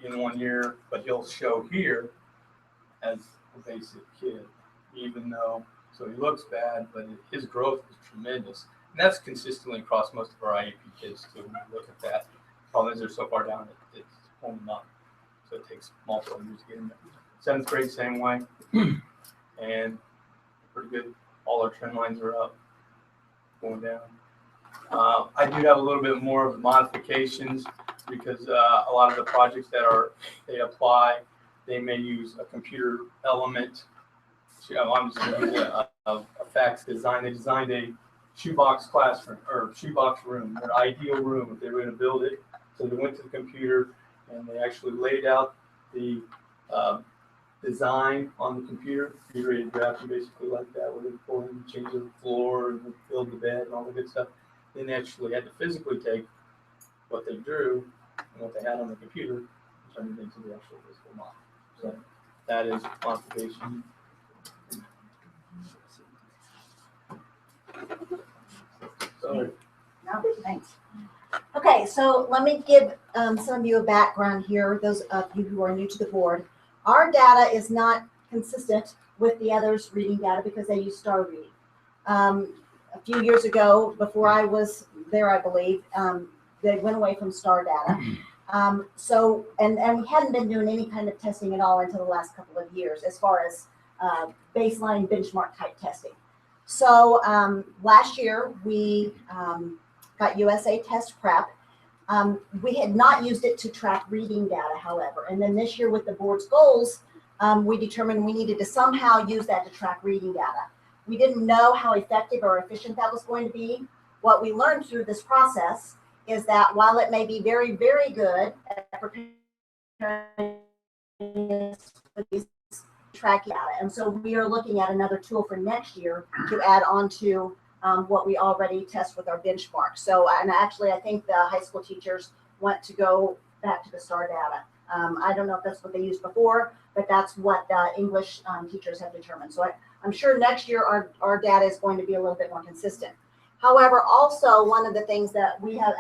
in 1 year, but he'll show here as a basic kid, even though, so he looks bad, but his growth is tremendous. And that's consistently across most of our IEP kids too. When you look at that, problem is they're so far down, it's pulling them up. So it takes multiple years to get in there. Seventh grade, same way. And pretty good. All our trend lines are up, going down. I do have a little bit more of the modifications because a lot of the projects that they apply, they may use a computer element. So I'm just going to use a FACS design. They designed a shoebox classroom or shoebox room, their ideal room if they were going to build it. So they went to the computer and they actually laid out the design on the computer, computer-aided drafting, basically like that, where they pull in, change the floor, and build the bed, and all the good stuff. Then they actually had to physically take what they drew and what they had on the computer and turn it into the actual physical model. So that is modification. Sorry. No, thanks. Okay, so let me give some of you a background here, those of you who are new to the board. Our data is not consistent with the others' reading data because they use star reading. A few years ago, before I was there, I believe, they went away from star data. And we hadn't been doing any kind of testing at all until the last couple of years as far as baseline benchmark type testing. So last year we got USA Test Prep. We had not used it to track reading data, however, and then this year with the board's goals, we determined we needed to somehow use that to track reading data. We didn't know how effective or efficient that was going to be. What we learned through this process is that while it may be very, very good at preparing tracking data, and so we are looking at another tool for next year to add on to what we already test with our benchmark. So, and actually, I think the high school teachers want to go back to the STAR data. I don't know if that's what they used before, but that's what the English teachers have determined. So I'm sure next year our data is going to be a little bit more consistent. However, also one of the things that we have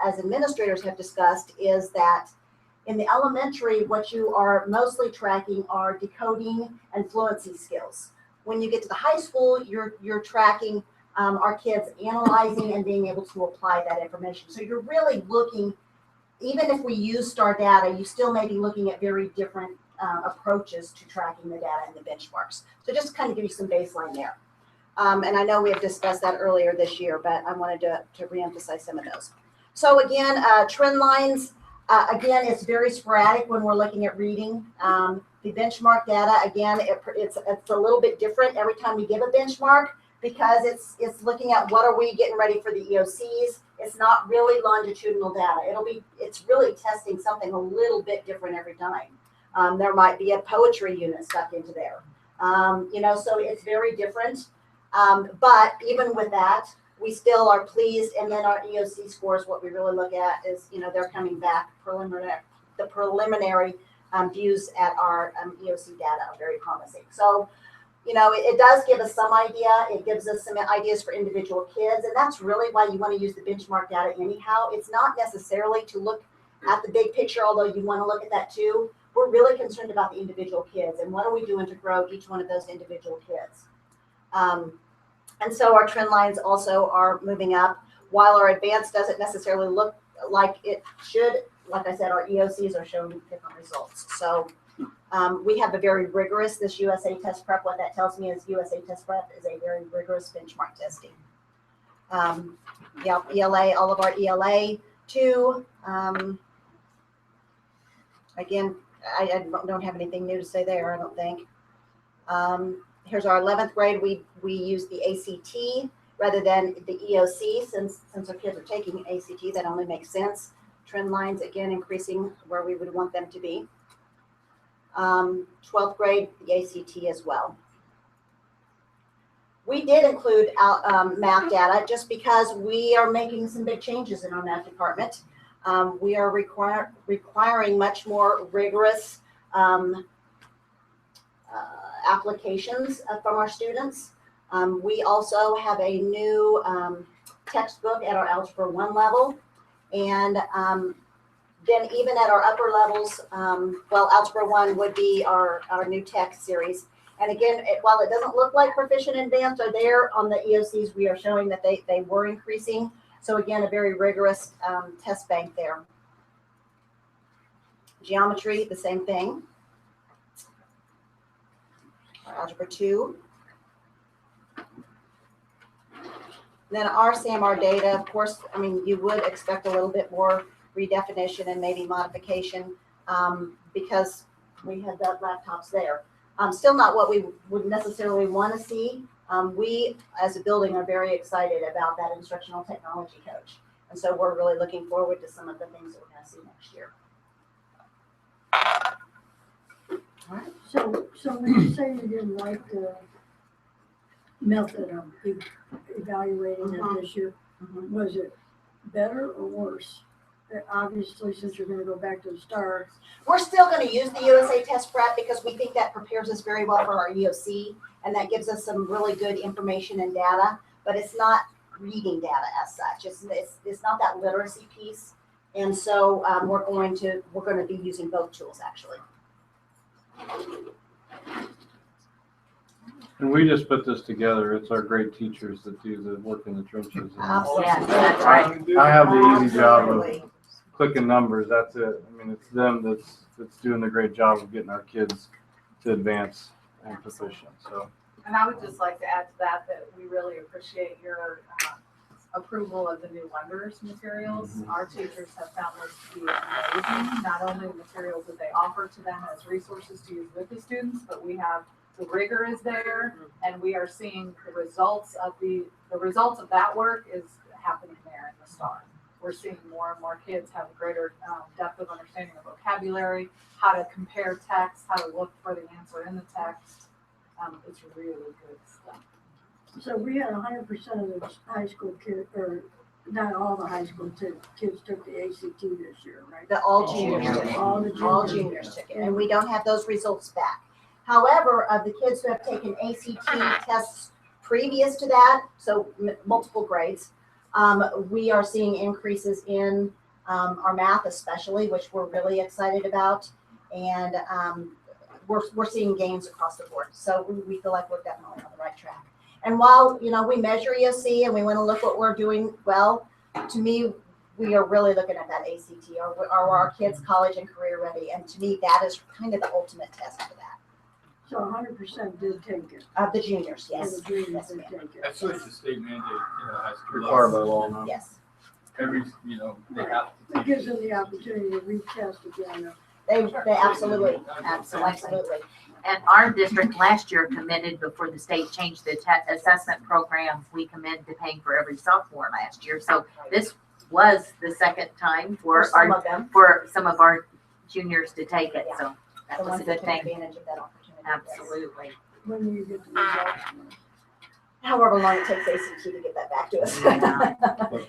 as administrators have discussed is that in the elementary, what you are mostly tracking are decoding and fluency skills. When you get to the high school, you're tracking our kids analyzing and being able to apply that information. So you're really looking, even if we use STAR data, you still may be looking at very different approaches to tracking the data and the benchmarks. So just to kind of give you some baseline there. And I know we have discussed that earlier this year, but I wanted to reemphasize some of those. So again, trend lines, again, it's very sporadic when we're looking at reading. The benchmark data, again, it's a little bit different every time we give a benchmark because it's looking at what are we getting ready for the EOCs. It's not really longitudinal data. It's really testing something a little bit different every time. There might be a poetry unit stuck into there. So it's very different. But even with that, we still are pleased. And then our EOC scores, what we really look at is, they're coming back the preliminary views at our EOC data are very promising. So, it does give us some idea. It gives us some ideas for individual kids. And that's really why you want to use the benchmark data anyhow. It's not necessarily to look at the big picture, although you want to look at that too. We're really concerned about the individual kids and what are we doing to grow each one of those individual kids. And so our trend lines also are moving up. While our advanced doesn't necessarily look like it should, like I said, our EOCs are showing different results. So we have a very rigorous, this USA Test Prep, what that tells me is USA Test Prep is a very rigorous benchmark testing. ELA, all of our ELA too. Again, I don't have anything new to say there, I don't think. Here's our 11th grade. We use the ACT rather than the EOC since our kids are taking ACT, that only makes sense. Trend lines, again, increasing where we would want them to be. 12th grade, the ACT as well. We did include math data just because we are making some big changes in our math department. We are requiring much more rigorous applications from our students. We also have a new textbook at our Algebra 1 level. And then even at our upper levels, Algebra 1 would be our new text series. And again, while it doesn't look like Proficient and Advanced are there on the EOCs, we are showing that they were increasing. So again, a very rigorous test bank there. Geometry, the same thing. Our Algebra 2. Then our SAMR data, of course, you would expect a little bit more redefinition and maybe modification because we had the laptops there. Still not what we would necessarily want to see. We, as a building, are very excited about that instructional technology coach. And so we're really looking forward to some of the things that we're going to see next year. All right. So when you say you didn't like the method of evaluating it this year, was it better or worse? Obviously, since you're going to go back to the STAR. We're still going to use the USA Test Prep because we think that prepares us very well for our EOC, and that gives us some really good information and data, but it's not reading data as such. It's not that literacy piece. And so we're going to be using both tools actually. And we just put this together. It's our great teachers that do the work in the trenches. Yeah, that's right. I have the easy job of clicking numbers. That's it. It's them that's doing the great job of getting our kids to advance and proficient. So. And I would just like to add to that we really appreciate your approval of the new Wonders materials. Our teachers have found this to be amazing. Not only the materials that they offer to them as resources to use with the students, but we have the rigor is there, and we are seeing the results of that work is happening there in the STAR. We're seeing more and more kids have a greater depth of understanding of vocabulary, how to compare text, how to look for the answer in the text. It's really good stuff. So we had 100% of the high school kids, or not all the high school kids took the ACT this year, right? All juniors took it. All juniors took it, and we don't have those results back. However, of the kids who have taken ACT tests previous to that, so multiple grades, we are seeing increases in our math especially, which we're really excited about. And we're seeing gains across the board. So we feel like we're definitely on the right track. And while, we measure EOC and we want to look what we're doing well, to me, we are really looking at that ACT. Are our kids college and career ready? And to me, that is kind of the ultimate test for that. So 100% did take it. The juniors, yes. The juniors did take it. That's what the state mandate, high school. Required by law now. Yes. Every, they have to. It gives them the opportunity to retest again. They absolutely, absolutely. And our district last year committed, before the state changed the assessment program, we committed to paying for every sophomore last year. So this was the second time For for some our, of them, for some of our juniors to take it, so that the was a ones that good took thing. advantage of that opportunity. yes. Absolutely. When do you get the results? However long it takes ACT to get that back to us. Yeah.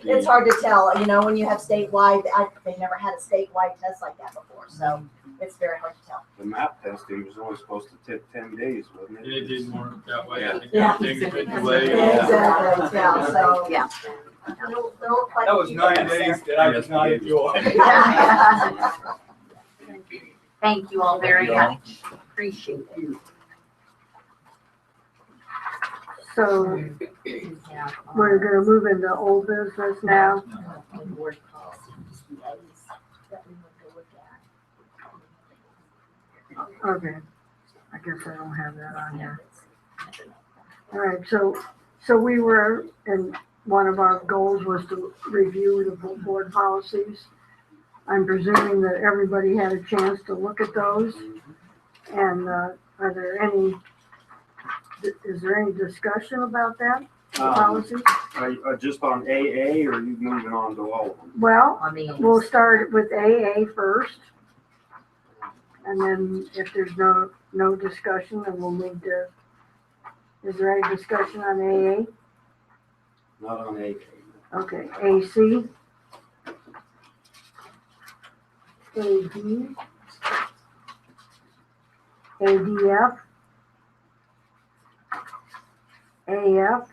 It's hard to tell, you know, when you have statewide, they've never had a statewide test like that before, so it's very hard to tell. The map testing was only supposed to take 10 days, wasn't it? It didn't work that way. Yeah. Yeah. Exactly, Yeah, so. Yeah. That was 9 days that I was not enjoying. Thank you all very much. Appreciate it. So we're gonna move into old business now. Okay, I guess I don't have that on here. All right, so we were, and one of our goals was to review the board policies. I'm presuming that everybody had a chance to look at those. And are there any, is there any discussion about that, the policies? Just on AA, or are you moving on to all of them? Well, we'll start with AA first. And then if there's no discussion, then we'll move to, is there any discussion on AA? Not on AA. Okay, AC. AD. ADF. AF.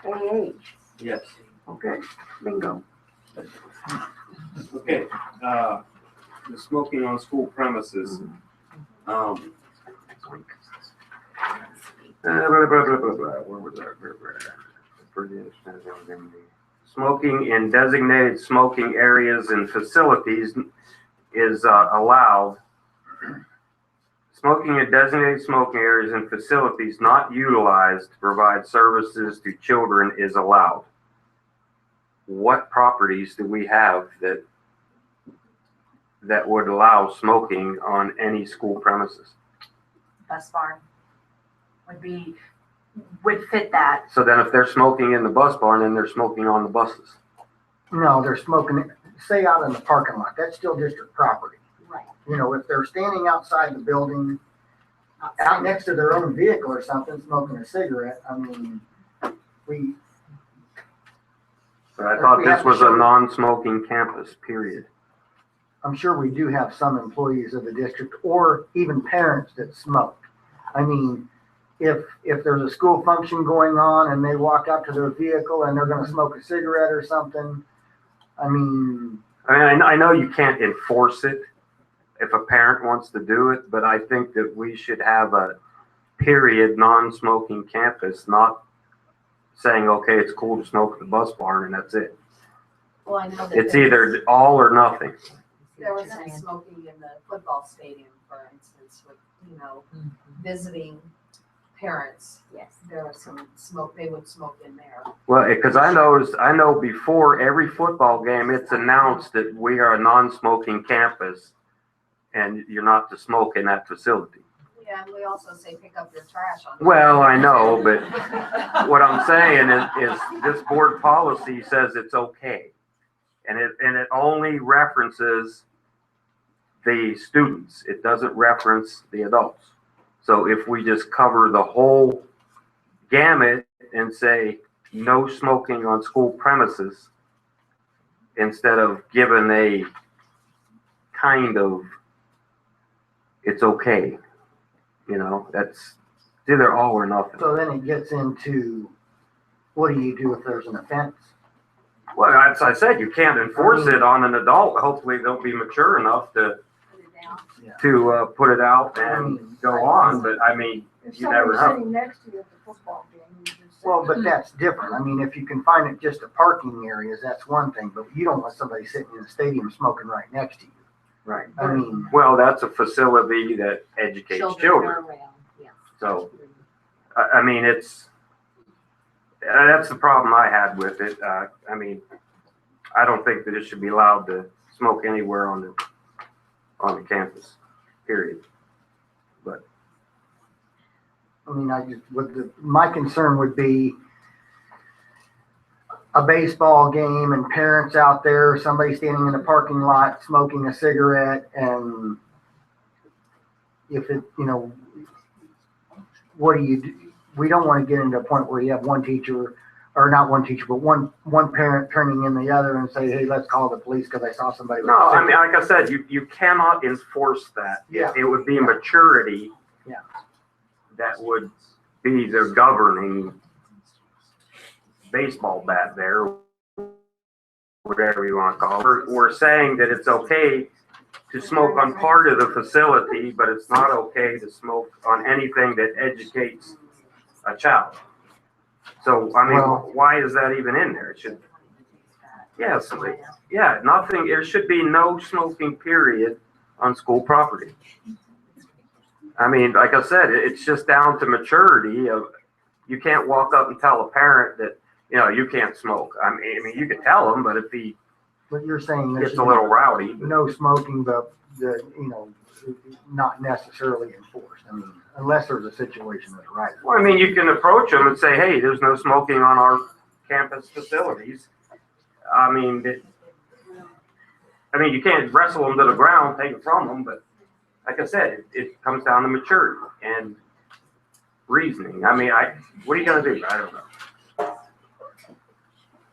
AH. Yes. Okay, bingo. Okay, the smoking on school premises. Blah, blah, blah, blah, blah, blah. Where was that? Smoking in designated smoking areas and facilities is allowed. Smoking in designated smoking areas and facilities not utilized to provide services to children is allowed. What properties do we have that would allow smoking on any school premises? Bus barn would fit that. So then if they're smoking in the bus barn, then they're smoking on the buses. No, they're smoking, say out in the parking lot, that's still district property. Right. You know, if they're standing outside the building, out next to their own vehicle or something, smoking a cigarette, I mean, But I thought this was a non-smoking campus, period. I'm sure we do have some employees of the district or even parents that smoke. I mean, if there's a school function going on and they walk out to their vehicle and they're gonna smoke a cigarette or something, I mean, I know you can't enforce it if a parent wants to do it, but I think that we should have a period non-smoking campus, not saying, okay, it's cool to smoke at the bus barn and that's it. Well, I know that It's either all or nothing. there was some smoking in the football stadium, for instance, with, visiting parents. Yes. There was some smoke, they would smoke in there. Well, because I know before every football game, it's announced that we are a non-smoking campus and you're not to smoke in that facility. Yeah, and we also say pick up your trash on. Well, I know, but what I'm saying is this board policy says it's okay. And it only references the students. It doesn't reference the adults. So if we just cover the whole gamut and say no smoking on school premises, instead of giving a kind of, it's okay, that's either all or nothing. so then it gets into, what do you do if there's an offense? Well, as I said, you can't enforce it on an adult. Hopefully they'll be mature enough to put it out and go on, but I mean, If you never somebody's know. sitting next to you at the football game, you just say. Well, but that's different. I mean, if you can find it just at parking areas, that's one thing, but you don't want somebody sitting in the stadium smoking right next to you. Right. I mean, Well, that's a facility that educates children. So, I mean, that's the problem I had with it. I mean, I don't think that it should be allowed to smoke anywhere on the campus, period. But I mean, my concern would be a baseball game and parents out there, somebody standing in the parking lot smoking a cigarette, and if it, what do you do? We don't want to get into a point where you have one teacher, or not one teacher, but one parent turning in the other and say, hey, let's call the police because I saw somebody. no, I mean, like I said, you cannot enforce that. Yeah. It would be maturity. Yeah. That would be the governing baseball bat there, whatever you want to call it. We're saying that it's okay to smoke on part of the facility, but it's not okay to smoke on anything that educates a child. So, I mean, why is that even in there? It should, yes, yeah, nothing, there should be no smoking period on school property. I mean, like I said, it's just down to maturity of, you can't walk up and tell a parent that, you can't smoke. I mean, you can tell them, but if he But you're saying gets a little rowdy. no smoking, but not necessarily enforced. I mean, unless there's a situation that's right. Well, I mean, you can approach them and say, hey, there's no smoking on our campus facilities. I mean, you can't wrestle them to the ground, take it from them, but like I said, it comes down to maturity and reasoning. I mean, what are you gonna do? I don't know.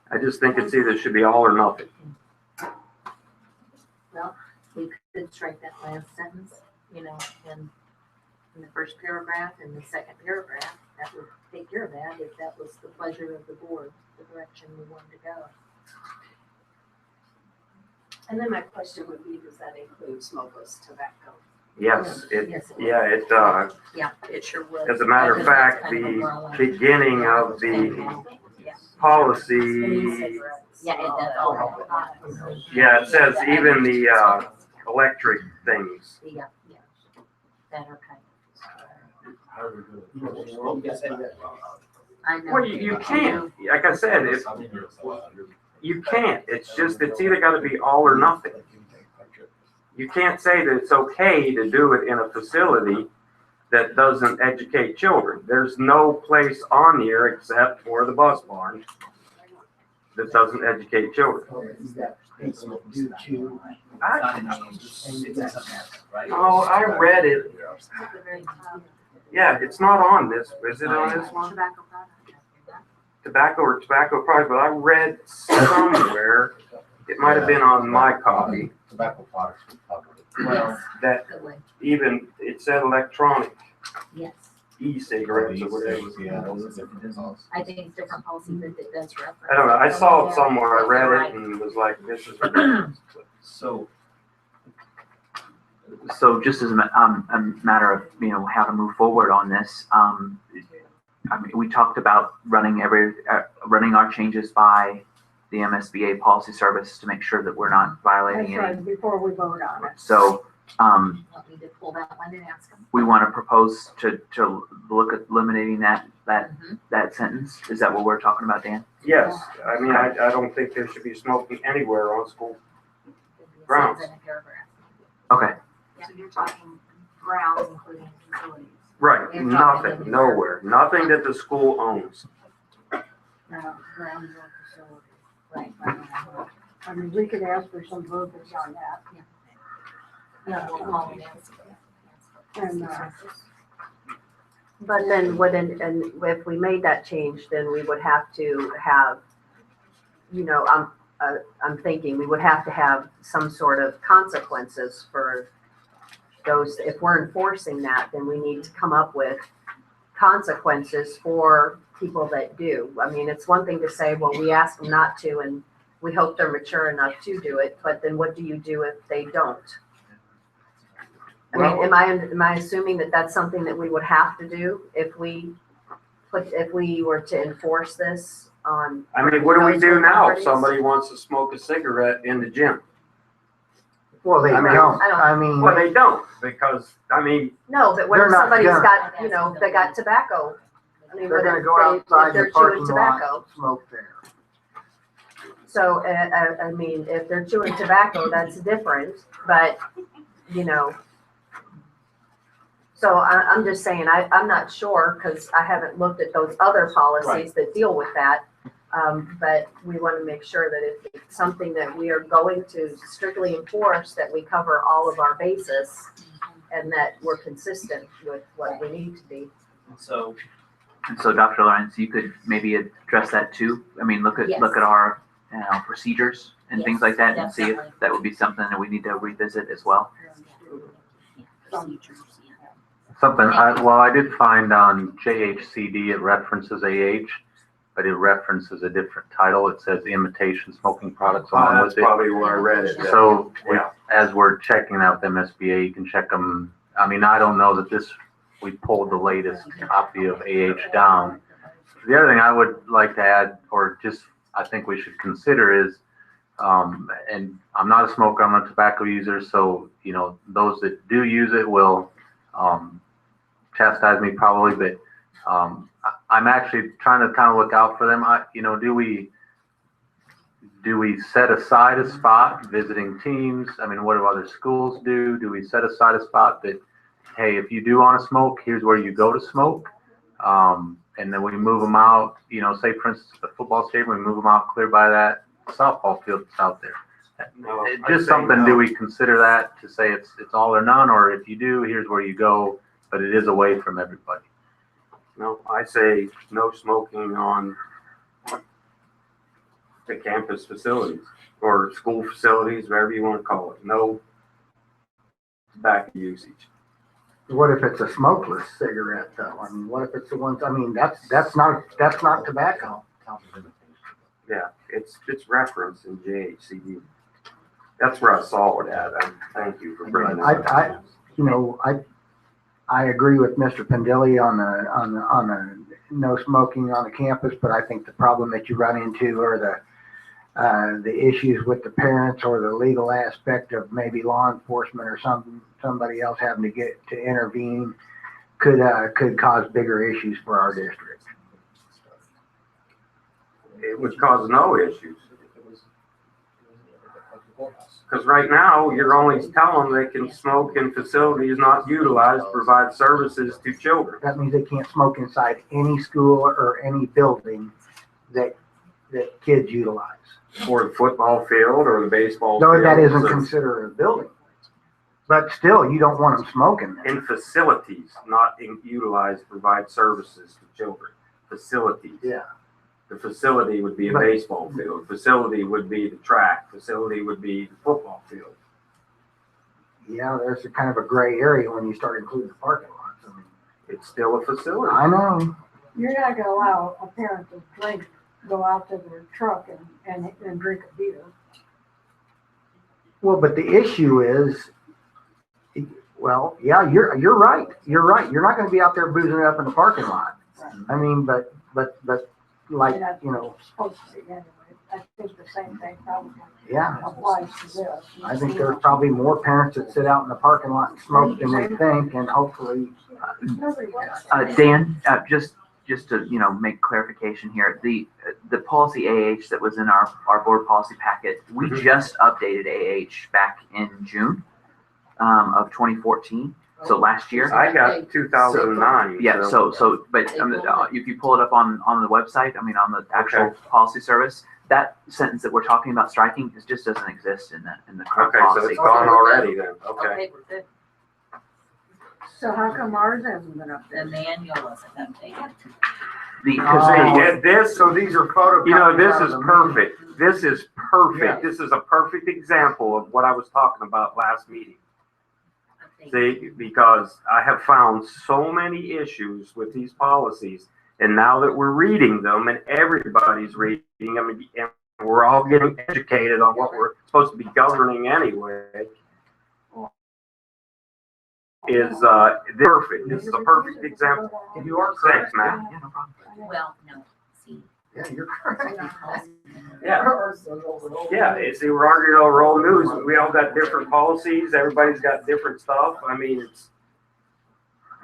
I just think it's either should be all or nothing. Well, we could strike that last sentence, in the first paragraph and the second paragraph. That would take care of that if that was the pleasure of the board, the direction we wanted to go. And then my question would be, does that include smokeless tobacco? Yes, Yeah, it sure would. as a matter of fact, the beginning of the policy, Yeah, it does. Oh, yeah, it says even the, electric things. Yeah. That are kind I know. Well, you can't, like I said, you can't, it's either gotta be all or nothing. You can't say that it's okay to do it in a facility that doesn't educate children. There's no place on here except for the bus barn that doesn't educate children. Oh, I read it. Yeah, it's not on this. Is it on this one? Tobacco or tobacco products, but I read somewhere, it might have been on my copy. Tobacco products. Well, that even, it said electronic Yes, e-cigarettes or whatever. I think it's different policy, but it does reference. I don't know, I saw it somewhere, I read it and was like, this is ridiculous. So just as a matter of, how to move forward on this, we talked about running our changes by the MSBA policy service to make sure that we're not violating That's any. right, before we vote on it. So, Want me to pull that one and ask them? we want to propose to look at eliminating that sentence. Is that what we're talking about, Dan? Yes, I mean, I don't think there should be smoking anywhere on school grounds. In a paragraph. Okay. So you're talking grounds, including facilities. Right, You're talking nothing, nowhere, nothing that the school owns. No, grounds or facilities. Right. I mean, we could ask for some verbiage on that. Yeah, we'll call it in. And, But then and if we made that change, then we would have to have, I'm thinking we would have to have some sort of consequences for those. If we're enforcing that, then we need to come up with consequences for people that do. I mean, it's one thing to say, well, we ask them not to, and we hope they're mature enough to do it, but then what do you do if they don't? I mean, am I assuming that that's something that we would have to do if we were to enforce this on? I mean, what do we do now if properties? somebody wants to smoke a cigarette in the gym? Well, they I mean, don't. I I mean, Well, they don't, because, I mean, No, but what They're if not somebody's gonna- got, they got tobacco? I mean, they're what gonna if go outside if they're the parking chewing lot tobacco? and smoke there. So, I mean, if they're chewing tobacco, that's different, but, you know. So I'm just saying, I'm not sure, because I haven't looked at those other policies that deal with that. But we want to make sure that if it's something that we are going to strictly enforce, that we cover all of our bases and that we're consistent with what we need to be. So Dr. Lawrence, you could maybe address that too. I mean, look at Yes. our procedures and things like that, and see if definitely. that would be something that we need to revisit as well. Something, I did find on JHCD, it references AH, but it references a different title. It says imitation smoking products along That's with it. probably where I read it. So Yeah. as we're checking out the MSBA, you can check them. I mean, I don't know that we pulled the latest copy of AH down. The other thing I would like to add, or just, I think we should consider is, and I'm not a smoker, I'm a tobacco user, so, you know, those that do use it will, chastise me probably, but, I'm actually trying to kind of look out for them. Do we set aside a spot visiting teams? I mean, what do other schools do? Do we set aside a spot that, hey, if you do want to smoke, here's where you go to smoke? And then we move them out, say for instance, the football stadium, we move them out clear by that softball field that's out there. No, I'd Just say something, no. do we consider that to say it's all or none, or if you do, here's where you go, but it is away from everybody? No, I say no smoking on the campus facilities or school facilities, whatever you want to call it. No tobacco usage. What if it's a smokeless cigarette though? I mean, what if it's the ones, I mean, that's not tobacco. Yeah, it's referenced in JHCD. That's where I saw it at. Thank you for bringing that up. I agree with Mr. Pendilli on the no smoking on the campus, but I think the problem that you run into are the issues with the parents or the legal aspect of maybe law enforcement or somebody else having to get to intervene could cause bigger issues for our district. It would cause no issues. Because right now, you're only telling them they can smoke in facilities not utilized to provide services to children. That means they can't smoke inside any school or any building that kids utilize. Or the football field or the baseball No, field. that isn't considered a building. But still, you don't want them smoking there. In facilities, not utilized to provide services to children. Facilities. Yeah. The facility would be a baseball field. Facility would be the track. Facility would be the football field. Yeah, there's a kind of a gray area when you start including the parking lots. I mean, it's still a facility. I know. You're not gonna allow a parent to go out to their truck and drink a beer. Well, but the issue is, well, yeah, you're right. You're right. You're not gonna be out there boozing it up in the parking lot. I mean, but like, And that's supposed to be anyway. I think the same thing probably yeah. applies to this. I think there's probably more parents that sit out in the parking lot and smoke than we think, and hopefully. Dan, just to, make clarification here, the policy AH that was in our board policy packet, we just updated AH back in June of 2014. So last year. I got 2009. Yeah, but if you pull it up on the website, on the actual policy service, that sentence that we're talking about striking just doesn't exist in the current Okay, policy. so it's gone already then. Okay. we're good. So how come ours hasn't been updated? The manual wasn't updated. So these are photocopies. This out of is the perfect. This is perfect. Yeah. This is a perfect example of what I was talking about last meeting. See, because I have found so many issues with these policies, and now that we're reading them and everybody's reading them, and we're all getting educated on what we're supposed to be governing anyway, is perfect. This is a perfect example. You are Thanks, correct. Matt. Well, no, see. Yeah, you're correct. Yeah, it's we're arguing over old news. We all got different policies. Everybody's got different stuff. I mean, it's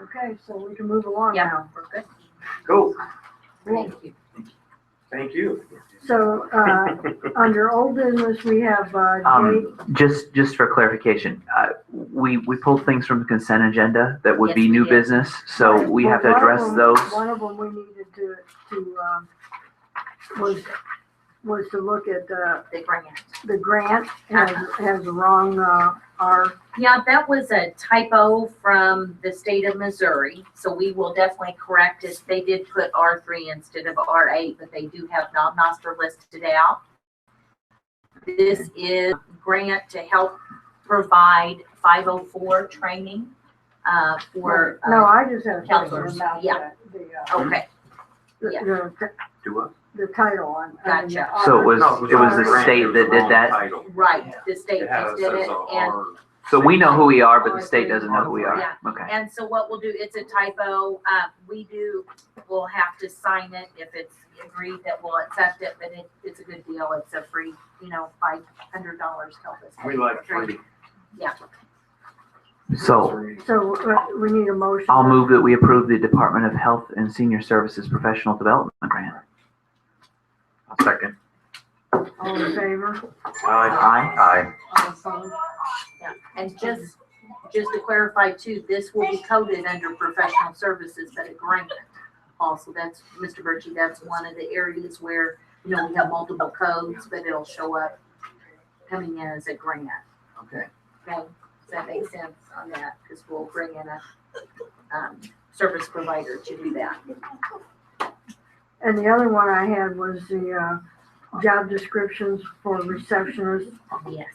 Okay, so we can move along now. We're good. cool. Thank you. Thank you. So, under old business, we have, Jake. Just for clarification, we pulled things from the consent agenda that would Yes, be we new did. business, so Right. we Well, have to one of address them- those. One of them we needed was to look at, The grant. the grant has the wrong, R. Yeah, that was a typo from the state of Missouri, so we will definitely correct it. They did put R3 instead of R8, but they do have Noster listed out. This is grant to help provide 504 training for No, I just had a question counselors. about Yeah. Okay. The title on. I mean, Gotcha. So it was the state that did that. Right, the state just did it, and So we know who we are, but the state doesn't know who we are. Yeah. Okay. And so what we'll do, it's a typo, we'll have to sign it if it's agreed that we'll accept it, but it's a good deal. It's a free, $500 to help us. We like free. Yeah. So we need a motion. I'll move that we approve the Department of Health and Senior Services Professional Development Grant. I'll second. All in favor? Aye. Yeah, and just to clarify too, this will be coded under professional services, but a grant also, that's, Mr. Birchie, that's one of the areas where, we have multiple codes, but it'll show up coming in as a grant. Okay. Okay, does that make sense on that? Because we'll bring in a, service provider to do that. And the other one I had was the, job descriptions for receptionists, Yes.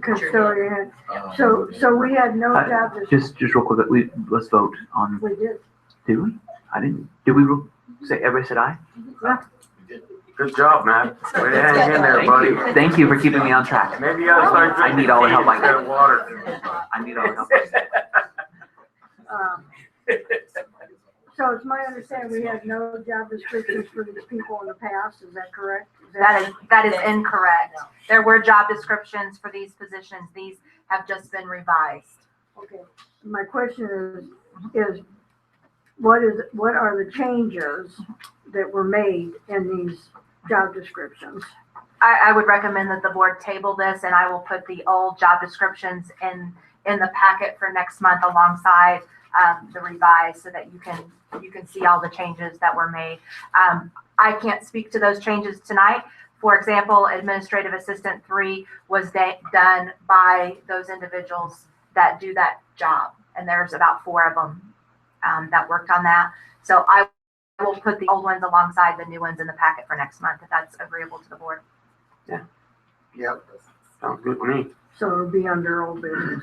custodian. So we had no job description. Just real quick, let's vote on, We did. did we? I didn't, did we say, everybody said aye? Yeah. Good job, man. Way to hang in there, buddy. Thank you for keeping me on track. Maybe you ought to start I need all the help I drinking tea instead of can. water. I need all the help. So it's my understanding we had no job descriptions for these people in the past, is that correct? That is incorrect. There were job descriptions for these positions. These have just been revised. Okay, my question is what are the changes that were made in these job descriptions? I would recommend that the board table this, and I will put the old job descriptions in the packet for next month alongside the revised, so that you can see all the changes that were made. I can't speak to those changes tonight. For example, Administrative Assistant 3 was done by those individuals that do that job, and there's about 4 of them that worked on that. So I will put the old ones alongside the new ones in the packet for next month, if that's agreeable to the board. Yeah. Yep. Sounds good to me. So it'll be under old business.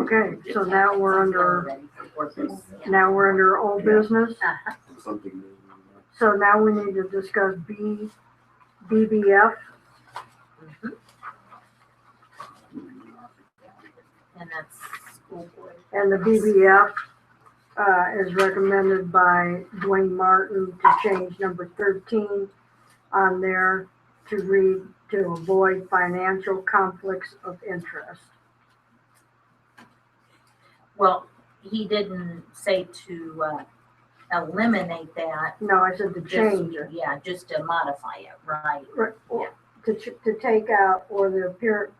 Okay, so now we're under old business. So now we need to discuss BBF. And that's school board. And the BBF is recommended by Dwayne Martin to change number 13 on there to read to avoid financial conflicts of interest. Well, he didn't say to eliminate that. No, I said to change it. Yeah, just to modify it, right? Right, or to take out or the appearance.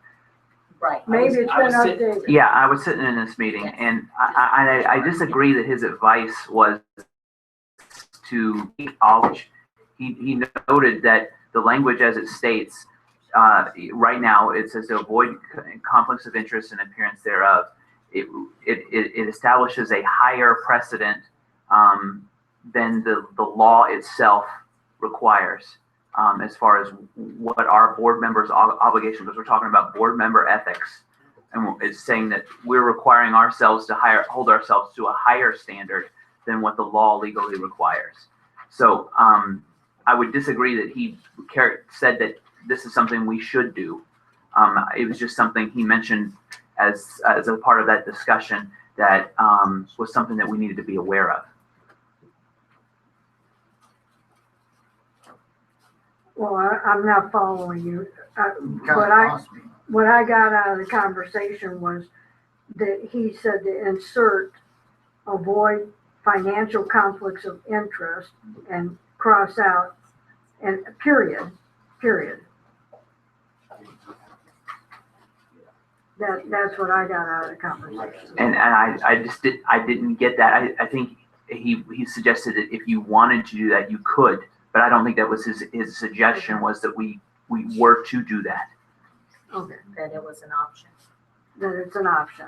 Right. Maybe it's been updated. Yeah, I was sitting in this meeting and I disagree that his advice was to acknowledge. He noted that the language as it states, right now, it says to avoid conflicts of interest and appearance thereof. It establishes a higher precedent than the law itself requires, as far as what our board members' obligation, because we're talking about board member ethics, and it's saying that we're requiring ourselves to hold ourselves to a higher standard than what the law legally requires. So I would disagree that he said that this is something we should do. It was just something he mentioned as a part of that discussion that was something that we needed to be aware of. Well, I'm not following you. What I got out of the conversation was that he said to insert avoid financial conflicts of interest and cross out and period. That's what I got out of the conversation. And I didn't get that. I think he suggested that if you wanted to do that, you could, but I don't think that was his suggestion was that we were to do that. Okay. That it was an option. That it's an option.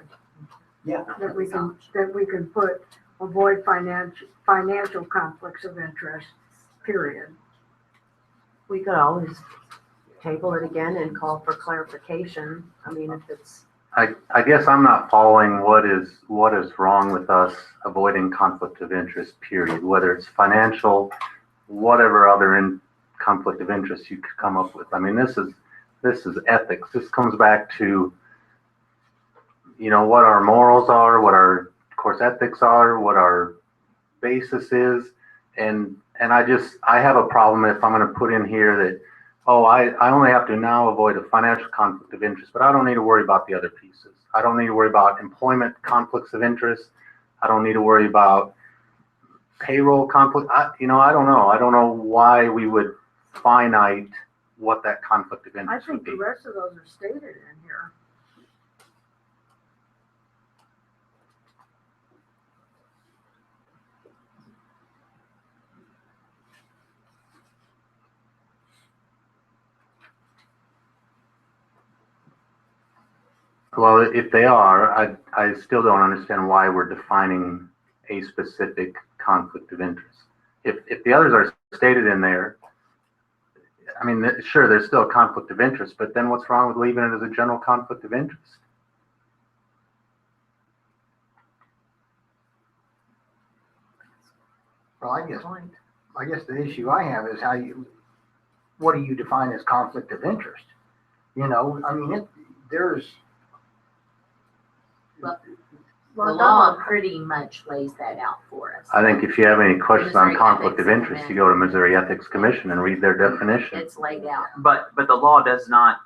Yeah. That we can put avoid financial conflicts of interest, period. We could always table it again and call for clarification. I mean, if it's, I guess I'm not following what is wrong with us avoiding conflict of interest, period, whether it's financial, whatever other conflict of interest you could come up with. I mean, this is ethics. This comes back to, what our morals are, what our course ethics are, what our basis is. And I have a problem if I'm going to put in here that, I only have to now avoid a financial conflict of interest, but I don't need to worry about the other pieces. I don't need to worry about employment conflicts of interest. I don't need to worry about payroll conflict. I don't know. I don't know why we would finite what that conflict of I interest would think be. the rest of those are stated in here. Well, if they are, I still don't understand why we're defining a specific conflict of interest. If the others are stated in there, I mean, sure, there's still a conflict of interest, but then what's wrong with leaving it as a general conflict of interest? Well, I guess the issue I have is what do you define as conflict of interest? There's. The law pretty much lays that out for us. I think if you have any questions on Missouri conflict of Ethics interest, you go to Missouri Ethics Commission and read their definition. It's laid out. But the law does not,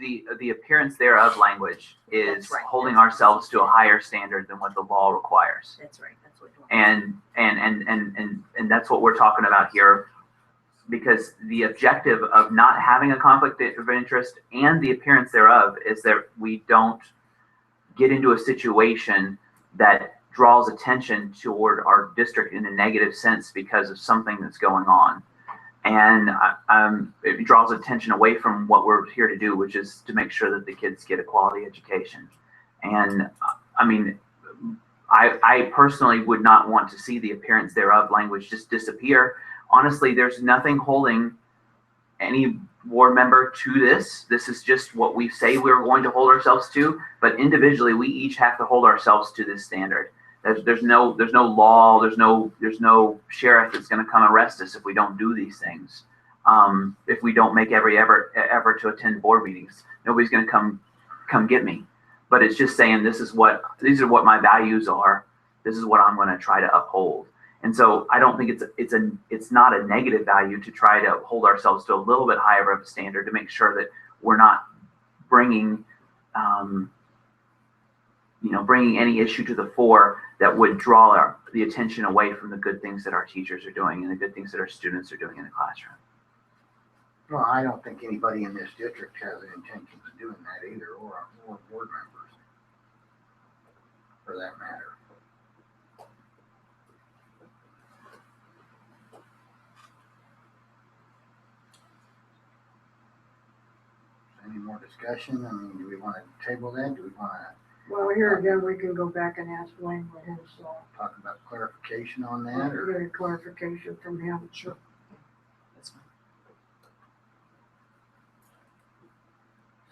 the appearance thereof language is That's right. holding ourselves to a higher standard than what the law requires. That's right. That's what. And that's what we're talking about here, because the objective of not having a conflict of interest and the appearance thereof is that we don't get into a situation that draws attention toward our district in a negative sense because of something that's going on. And it draws attention away from what we're here to do, which is to make sure that the kids get a quality education. And I mean, I personally would not want to see the appearance thereof language just disappear. Honestly, there's nothing holding any board member to this. This is just what we say we're going to hold ourselves to, but individually we each have to hold ourselves to this standard. There's no law, there's no sheriff that's going to come arrest us if we don't do these things. If we don't make every effort to attend board meetings, nobody's going to come get me. But it's just saying these are what my values are. This is what I'm going to try to uphold. And so I don't think it's not a negative value to try to hold ourselves to a little bit higher of a standard to make sure that we're not bringing any issue to the fore that would draw the attention away from the good things that our teachers are doing and the good things that our students are doing in the classroom. Well, I don't think anybody in this district has an intention of doing that either, or board members, for that matter. Any more discussion? I mean, do we want to table that? Do we want to Well, here again, we can go back and ask Wayne what his, talk about clarification on that, or? get a clarification from him. Sure.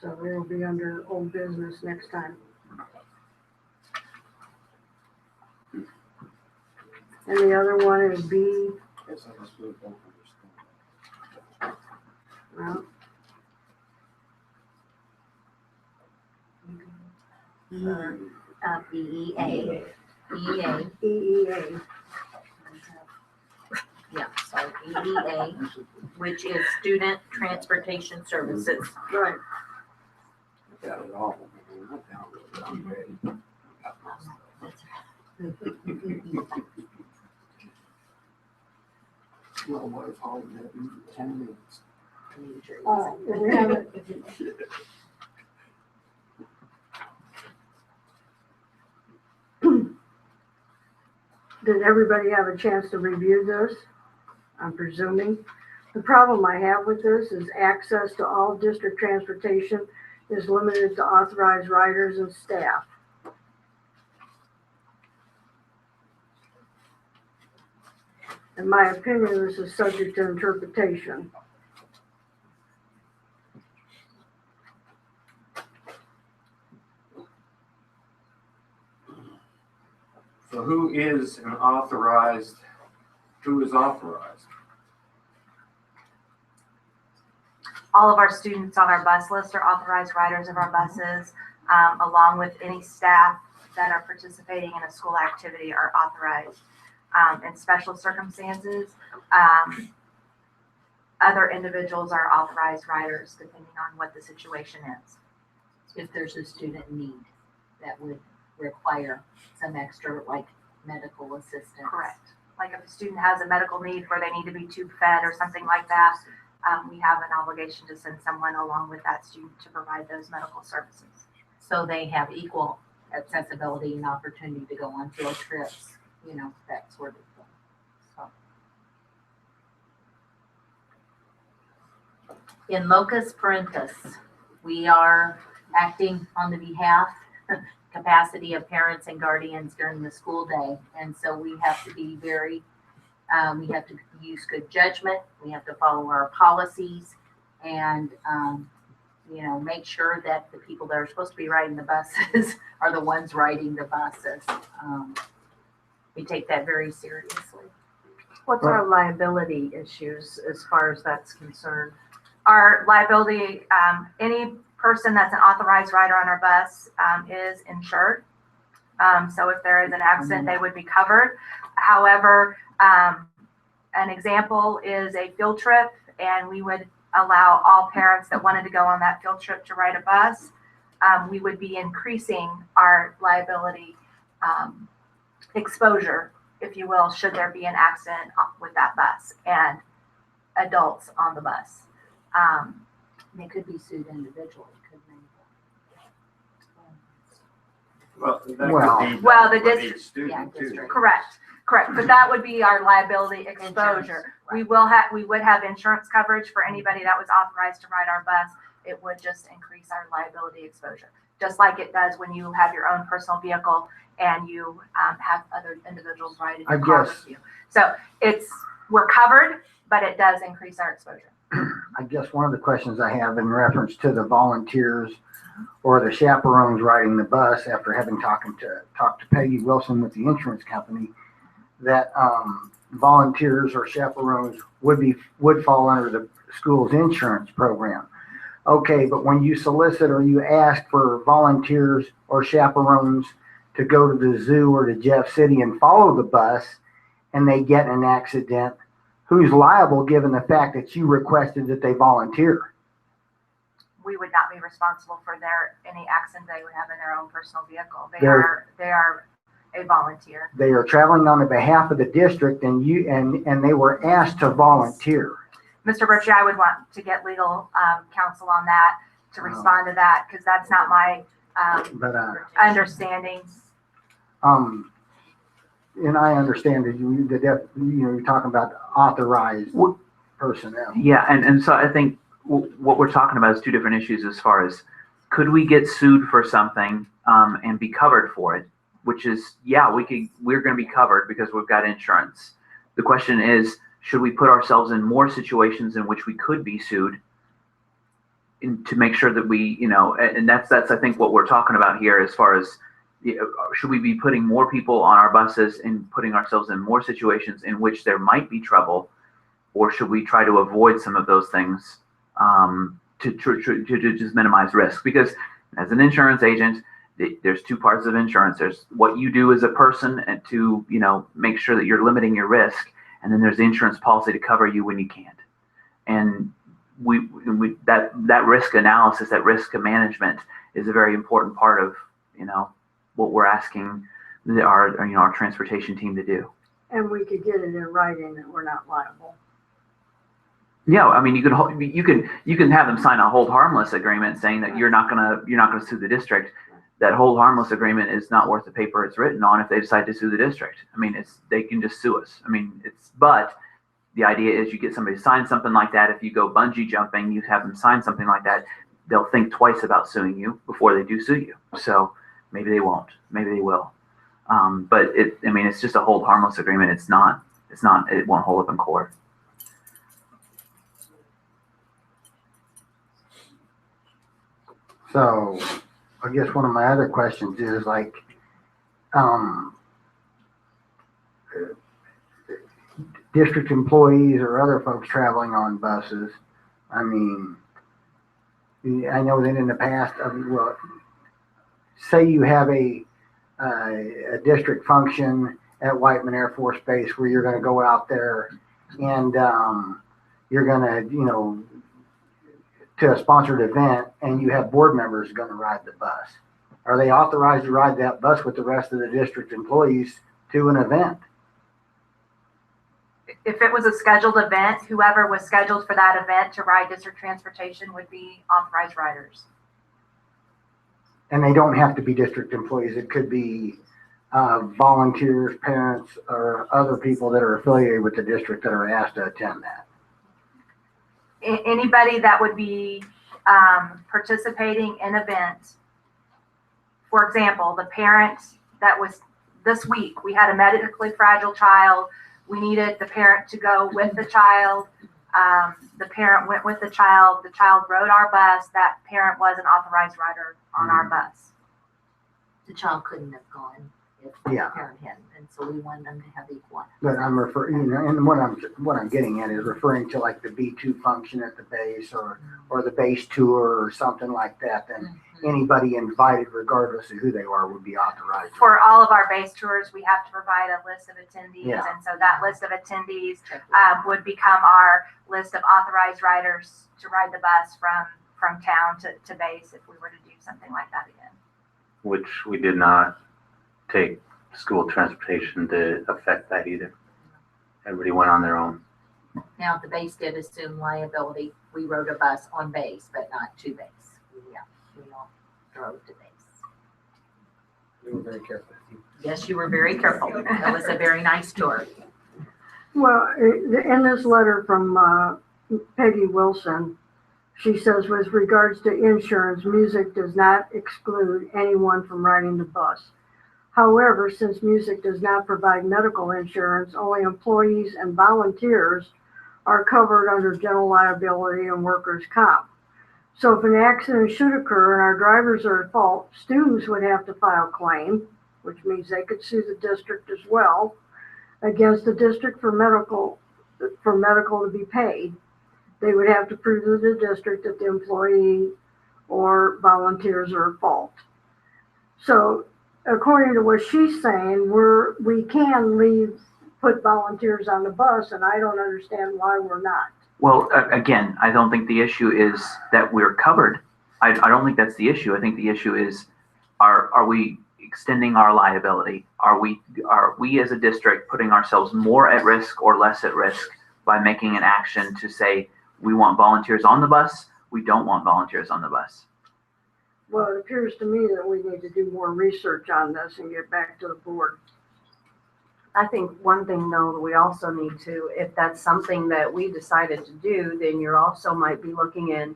So it'll be under old business next time. And the other one is B. Well, EEA. EEA. Yeah, so EEA, which is Student Transportation Services. Right. Got it all. I'm ready. Well, what if all of that in 10 minutes? If we haven't, did everybody have a chance to review this? I'm presuming. The problem I have with this is access to all district transportation is limited to authorized riders and staff. In my opinion, this is subject to interpretation. So who is authorized? All of our students on our bus list are authorized riders of our buses, along with any staff that are participating in a school activity are authorized. In special circumstances, other individuals are authorized riders depending on what the situation is. If there's a student need that would require some extra, like medical assistance. Correct. Like if a student has a medical need where they need to be tube fed or something like that, we have an obligation to send someone along with that student to provide those medical services. So they have equal accessibility and opportunity to go on field trips, you know, that sort of thing. So. In locus parentis, we are acting on the behalf capacity of parents and guardians during the school day. And so we have to be very, we have to use good judgment. We have to follow our policies and, you know, make sure that the people that are supposed to be riding the buses are the ones riding the buses. We take that very seriously. What's our liability issues as far as that's concerned? Our liability, any person that's an authorized rider on our bus is insured. So if there is an accident, they would be covered. However, an example is a field trip, and we would allow all parents that wanted to go on that field trip to ride a bus. We would be increasing our liability exposure, if you will, should there be an accident with that bus and adults on the bus. They could be sued individually, couldn't they? Well, the district, correct. But that would be our liability exposure. We would have insurance coverage for anybody that was authorized to ride our bus. It would just increase our liability exposure, just like it does when you have your own personal vehicle and you have other individuals riding in the car with you. So we're covered, but it does increase our exposure. I guess one of the questions I have in reference to the volunteers or the chaperones riding the bus, after having talked to Peggy Wilson with the insurance company, that volunteers or chaperones would fall under the school's insurance program. Okay, but when you solicit or you ask for volunteers or chaperones to go to the zoo or to Jeff City and follow the bus, and they get in an accident, who's liable given the fact that you requested that they volunteer? We would not be responsible for any accident they would have in their own personal vehicle. They are a volunteer. They are traveling on the behalf of the district, and they were asked to volunteer. Mr. Birchie, I would want to get legal counsel on that to respond to that, because that's not my understanding. And I understand that you're talking about authorized personnel. Yeah, and so I think what we're talking about is two different issues as far as could we get sued for something and be covered for it, which is, yeah, we're going to be covered because we've got insurance. The question is, should we put ourselves in more situations in which we could be sued to make sure that we, and that's I think what we're talking about here as far as, should we be putting more people on our buses and putting ourselves in more situations in which there might be trouble, or should we try to avoid some of those things to just minimize risk? Because as an insurance agent, there's two parts of insurance. There's what you do as a person and to make sure that you're limiting your risk, and then there's the insurance policy to cover you when you can't. And that risk analysis, that risk management, is a very important part of what we're asking our transportation team to do. And we could get it in writing that we're not liable. Yeah, I mean, you can have them sign a hold harmless agreement saying that you're not gonna sue the district. That hold harmless agreement is not worth the paper it's written on if they decide to sue the district. I mean, they can just sue us. I mean, but the idea is you get somebody to sign something like that. If you go bungee jumping, you have them sign something like that, they'll think twice about suing you before they do sue you. So maybe they won't, maybe they will. But it's just a hold harmless agreement. It won't hold up in court. So I guess one of my other questions is like, district employees or other folks traveling on buses. I mean, I know that in the past, well, say you have a district function at Whiteman Air Force Base where you're going to go out there and you're going to, to a sponsored event, and you have board members going to ride the bus. Are they authorized to ride that bus with the rest of the district employees to an event? If it was a scheduled event, whoever was scheduled for that event to ride district transportation would be authorized riders. And they don't have to be district employees. It could be volunteers, parents, or other people that are affiliated with the district that are asked to attend that. Anybody that would be participating in events. For example, the parent that was this week, we had a medically fragile child. We needed the parent to go with the child. The parent went with the child rode our bus. That parent was an authorized rider on our bus. The child couldn't have gone if the parent hadn't, and so we wanted them to have equal. But I'm referring, and what I'm getting at is referring to like the B2 function at the base or the base tour or something like that. Then anybody invited, regardless of who they are, would be authorized. For all of our base tours, we have to provide a list of attendees, Yeah. and so that list of attendees would become our list of authorized riders to ride the bus from town to base if we were to do something like that again. Which we did not take school transportation to affect that either. Everybody went on their own. Now, the base did assume liability. We rode a bus on base, but not to base. We all drove to base. You were very careful. Yes, you were very careful. That was a very nice tour. Well, in this letter from Peggy Wilson, she says, with regards to insurance, music does not exclude anyone from riding the bus. However, since music does not provide medical insurance, only employees and volunteers are covered under general liability and workers' comp. So if an accident should occur and our drivers are at fault, students would have to file a claim, which means they could sue the district as well, against the district for medical to be paid. They would have to prove to the district that the employee or volunteers are at fault. So according to what she's saying, we can put volunteers on the bus, and I don't understand why we're not. Well, again, I don't think the issue is that we're covered. I don't think that's the issue. I think the issue is, are we extending our liability? Are we as a district putting ourselves more at risk or less at risk by making an action to say we want volunteers on the bus, we don't want volunteers on the bus? Well, it appears to me that we need to do more research on this and get back to the board. I think one thing though, we also need to, if that's something that we decided to do, then you also might be looking in,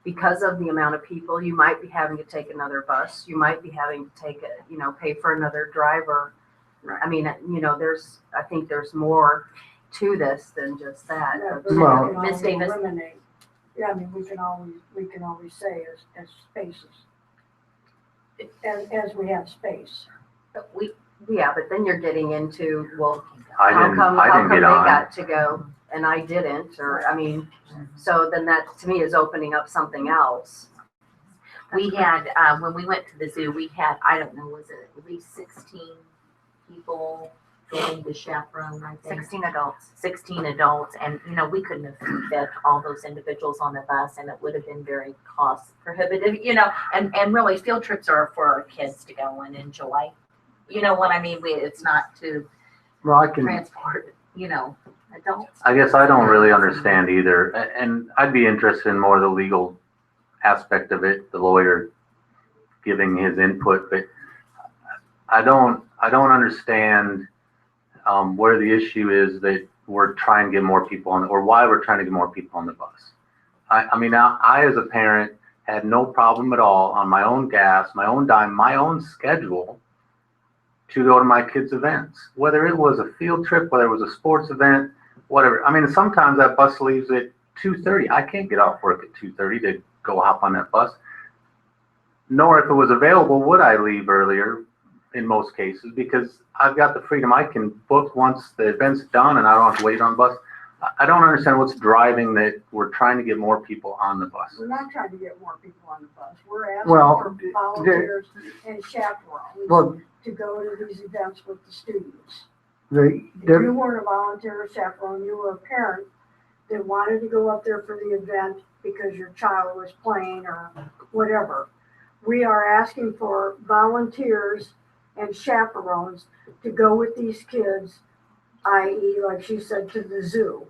because of the amount of people, you might be having to take another bus. You might be having to take pay for another driver. Right. I mean, I think there's more to this than just that. Yeah, but Well- we can Ms. always Davis. eliminate. Yeah, I mean, we can always say as spaces. As we have space. Yeah, but then you're getting into, well, I how didn't come get they on. got to go and I didn't? Or, I mean, so then that to me is opening up something else. We had, when we went to the zoo, we had, I don't know, was it at least 16 people going to chaperone, I think? 16 adults. 16 adults, and, we couldn't have fed all those individuals on the bus, and it would have been very cost prohibitive, and really field trips are for our kids to go and enjoy. You know what I mean? It's not to Well, I can, transport, adults. I guess I don't really understand either, and I'd be interested in more of the legal aspect of it, the lawyer giving his input, but I don't understand where the issue is that we're trying to get more people on, or why we're trying to get more people on the bus. I mean, I as a parent had no problem at all on my own gas, my own dime, my own schedule to go to my kids' events, whether it was a field trip, whether it was a sports event, whatever. I mean, sometimes that bus leaves at 2:30. I can't get off work at 2:30 to go hop on that bus. Nor if it was available, would I leave earlier in most cases, because I've got the freedom. I can book once the event's done and I don't have to wait on the bus. I don't understand what's driving that we're trying to get more people on the bus. We're not trying to get more people on the bus. We're asking Well, for volunteers and chaperones Well, to go to these events with the students. the, If you weren't a volunteer or chaperone, you were a parent that wanted to go up there for the event because your child was playing or whatever. We are asking for volunteers and chaperones to go with these kids, i.e., like she said, to the zoo.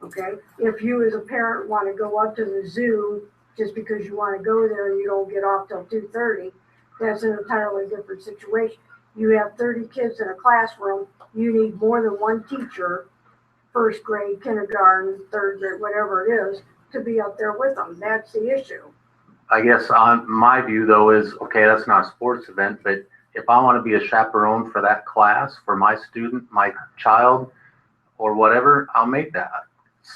Okay? If you as a parent want to go up to the zoo just because you want to go there and you don't get off till 2:30, that's an entirely different situation. You have 30 kids in a classroom, you need more than one teacher, first grade, kindergarten, third grade, whatever it is, to be up there with them. That's the issue. I guess on my view though is, okay, that's not a sports event, but if I want to be a chaperone for that class, for my student, my child, or whatever, I'll make that.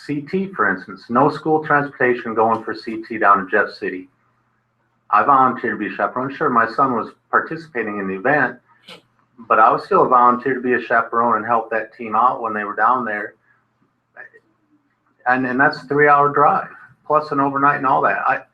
CT, for instance, no school transportation going for CT down in Jeff City. I volunteered to be a chaperone. Sure, my son was participating in the event, but I was still a volunteer to be a chaperone and help that team out when they were down there. And that's a 3-hour drive, plus an overnight and all that.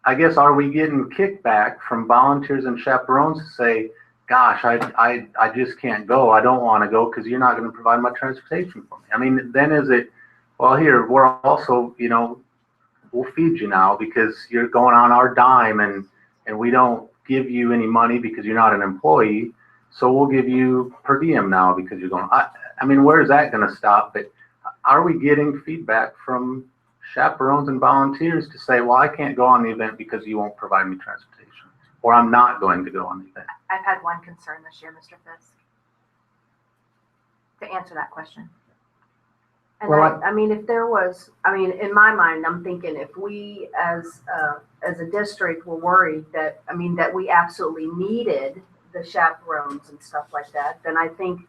I guess, are we getting kickback from volunteers and chaperones to say, gosh, I just can't go. I don't want to go because you're not going to provide my transportation for me. I mean, then is it, well, here, we're also, we'll feed you now because you're going on our dime and we don't give you any money because you're not an employee. So we'll give you per diem now because you're going. I mean, where is that going to stop? But are we getting feedback from chaperones and volunteers to say, well, I can't go on the event because you won't provide me transportation, or I'm not going to go on the event? I've had one concern this year, Mr. Fisk, to answer that question. And I mean, if there was, I mean, in my mind, I'm thinking if we as a district were worried that, I mean, that we absolutely needed the chaperones and stuff like that, then I think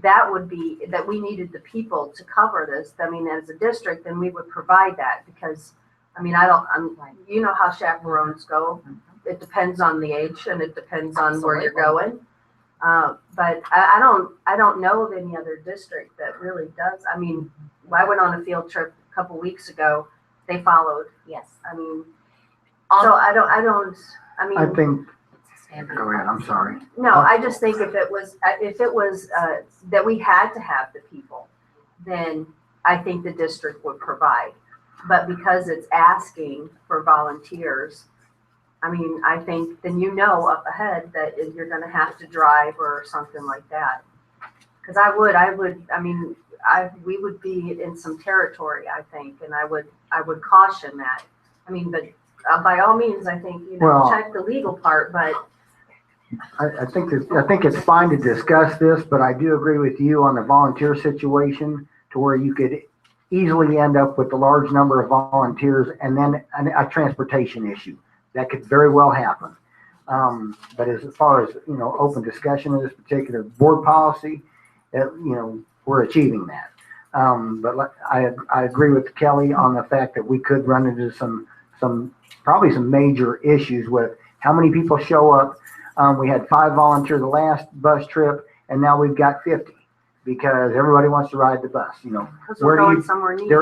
that would be, that we needed the people to cover this. I mean, as a district, then we would provide that because, I mean, you know how chaperones go. It depends on the age and it depends on where you're going. But I don't know of any other district that really does. I mean, I went on a field trip a couple weeks ago. They followed. Yes. I mean, so I mean. I think, go ahead, I'm sorry. No, I just think if it was that we had to have the people, then I think the district would provide. But because it's asking for volunteers, I mean, I think then up ahead that you're going to have to drive or something like that. Because we would be in some territory, I think, and I would caution that. I mean, but by all means, I think check the legal part, but. I think it's fine to discuss this, but I do agree with you on the volunteer situation to where you could easily end up with a large number of volunteers and then a transportation issue. That could very well happen. But as far as, open discussion of this particular board policy, we're achieving that. But I agree with Kelly on the fact that we could run into probably some major issues with how many people show up. We had 5 volunteers the last bus trip, and now we've got 50 because everybody wants to ride the bus. Because we're going somewhere neat.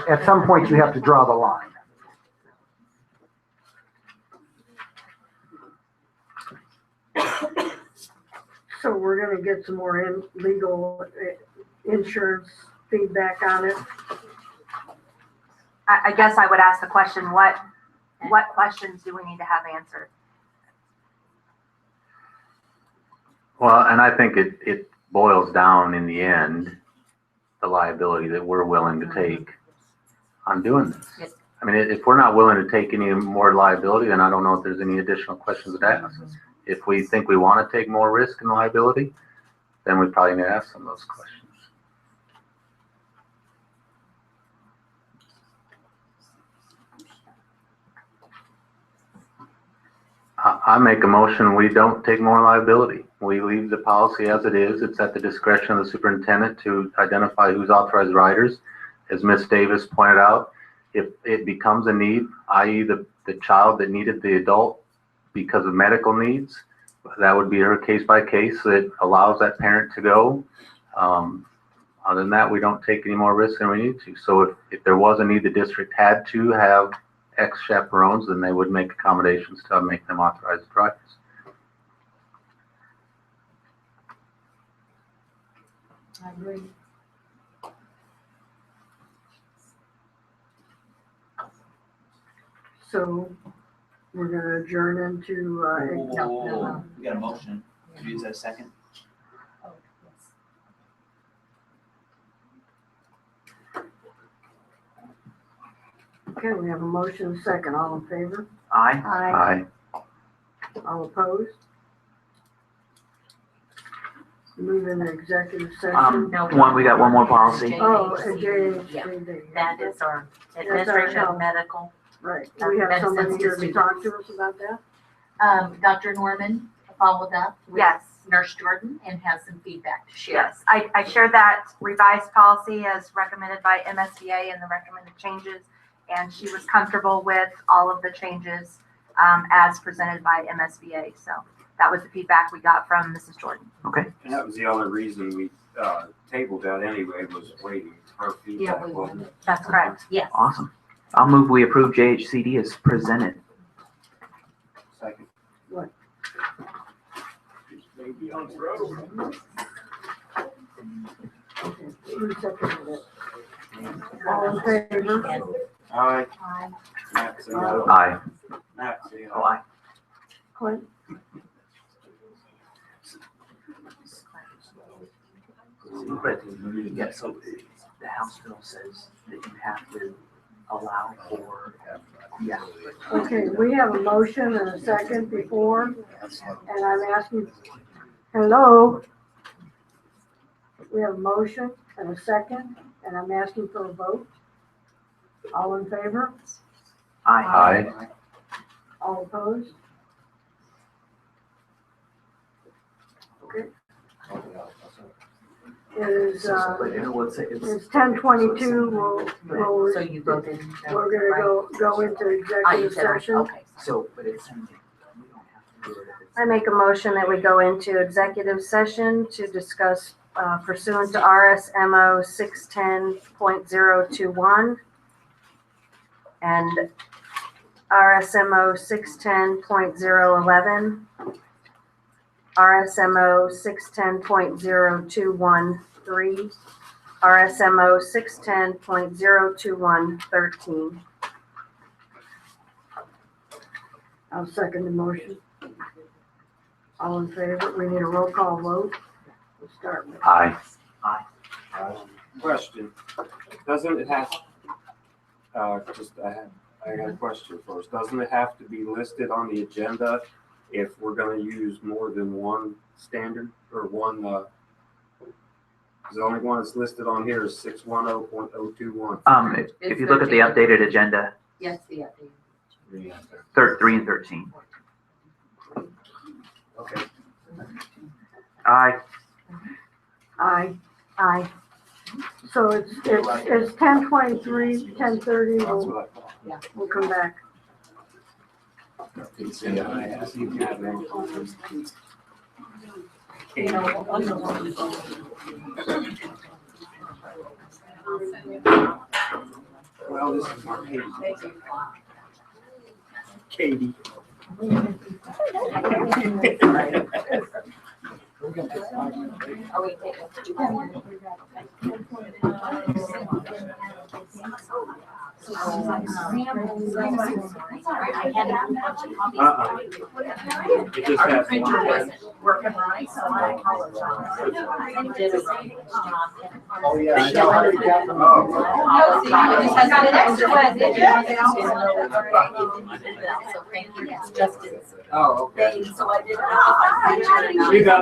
At some point, you have to draw the line. So we're gonna get some more legal insurance feedback on it. I guess I would ask the question, what questions do we need to have answered? Well, and I think it boils down in the end the liability that we're willing to take on doing this. Yes. I mean, if we're not willing to take any more liability, then I don't know if there's any additional questions to ask. If we think we want to take more risk and liability, then we probably need to ask some of those questions. I make a motion, we don't take more liability. We leave the policy as it is. It's at the discretion of the superintendent to identify who's authorized riders. As Ms. Davis pointed out, if it becomes a need, i.e. the child that needed the adult because of medical needs, that would be her case by case that allows that parent to go. Other than that, we don't take any more risk than we need to. So if there was a need, the district had to have ex-chaperones, then they would make accommodations to make them authorized drivers. I agree. So we're gonna adjourn into, No. We got a motion. Is that a second? Oh, yes. okay, we have a motion and a second. All in favor? Aye. Aye. All opposed? Move into executive session. We got one more policy. Oh, and Yeah. JHCD. That is our That's administration our of medical. Right. Do we have somebody here to Medicine talk to us about that? Dr. Norman followed up with Yes. Nurse Jordan and has some feedback to share. Yes, I shared that revised policy as recommended by MSBA and the recommended changes, and she was comfortable with all of the changes as presented by MSBA. So that was the feedback we got from Mrs. Jordan. Okay. And that was the only reason we tabled that anyway, was waiting for her feedback. wasn't it? That's correct. Yes. Awesome. I'll move we approve JHCD as presented. Second. What? Maybe on the road. Okay, who seconded it? All in favor? Aye. Aye. Matt, say aye. Aye. Matt, say Oh, aye. aye. Clint? But, yeah, so the House bill says that you have to allow for, yeah. Okay, we have a motion and a second before, and I'm asking, hello? We have a motion and a second, and I'm asking for a vote. All in favor? Aye. Aye. All opposed? Okay. It is, it's 10:22, we'll, So you voted. we're gonna go into Oh, you executive said, session. okay. So, but it's, we don't have to do it if it's. I make a motion that we go into executive session to discuss pursuant to RSMO 610.021 and RSMO 610.011, RSMO 610.0213, RSMO 610.02113. I'll second the motion. All in favor? We need a roll call vote. We'll start with. Aye. Question, doesn't it have, I got a question first. Doesn't it have to be listed on the agenda if we're gonna use more than one standard or one, the only one that's listed on here is 610.021. If you look at the updated agenda, Yes, the update. 3 and 13. Okay. Aye. Aye. Aye. So it's 10:23, 10:30, That's what I thought. we'll come back. Well, this is our Katie. Are we taking? I had a bunch of copies. It just Our has printer one. wasn't working right, so I apologize. And did a great job. Oh, yeah. I know how to do that. So thank you, it's Justin's Oh, okay. thing, so I didn't know if I. You got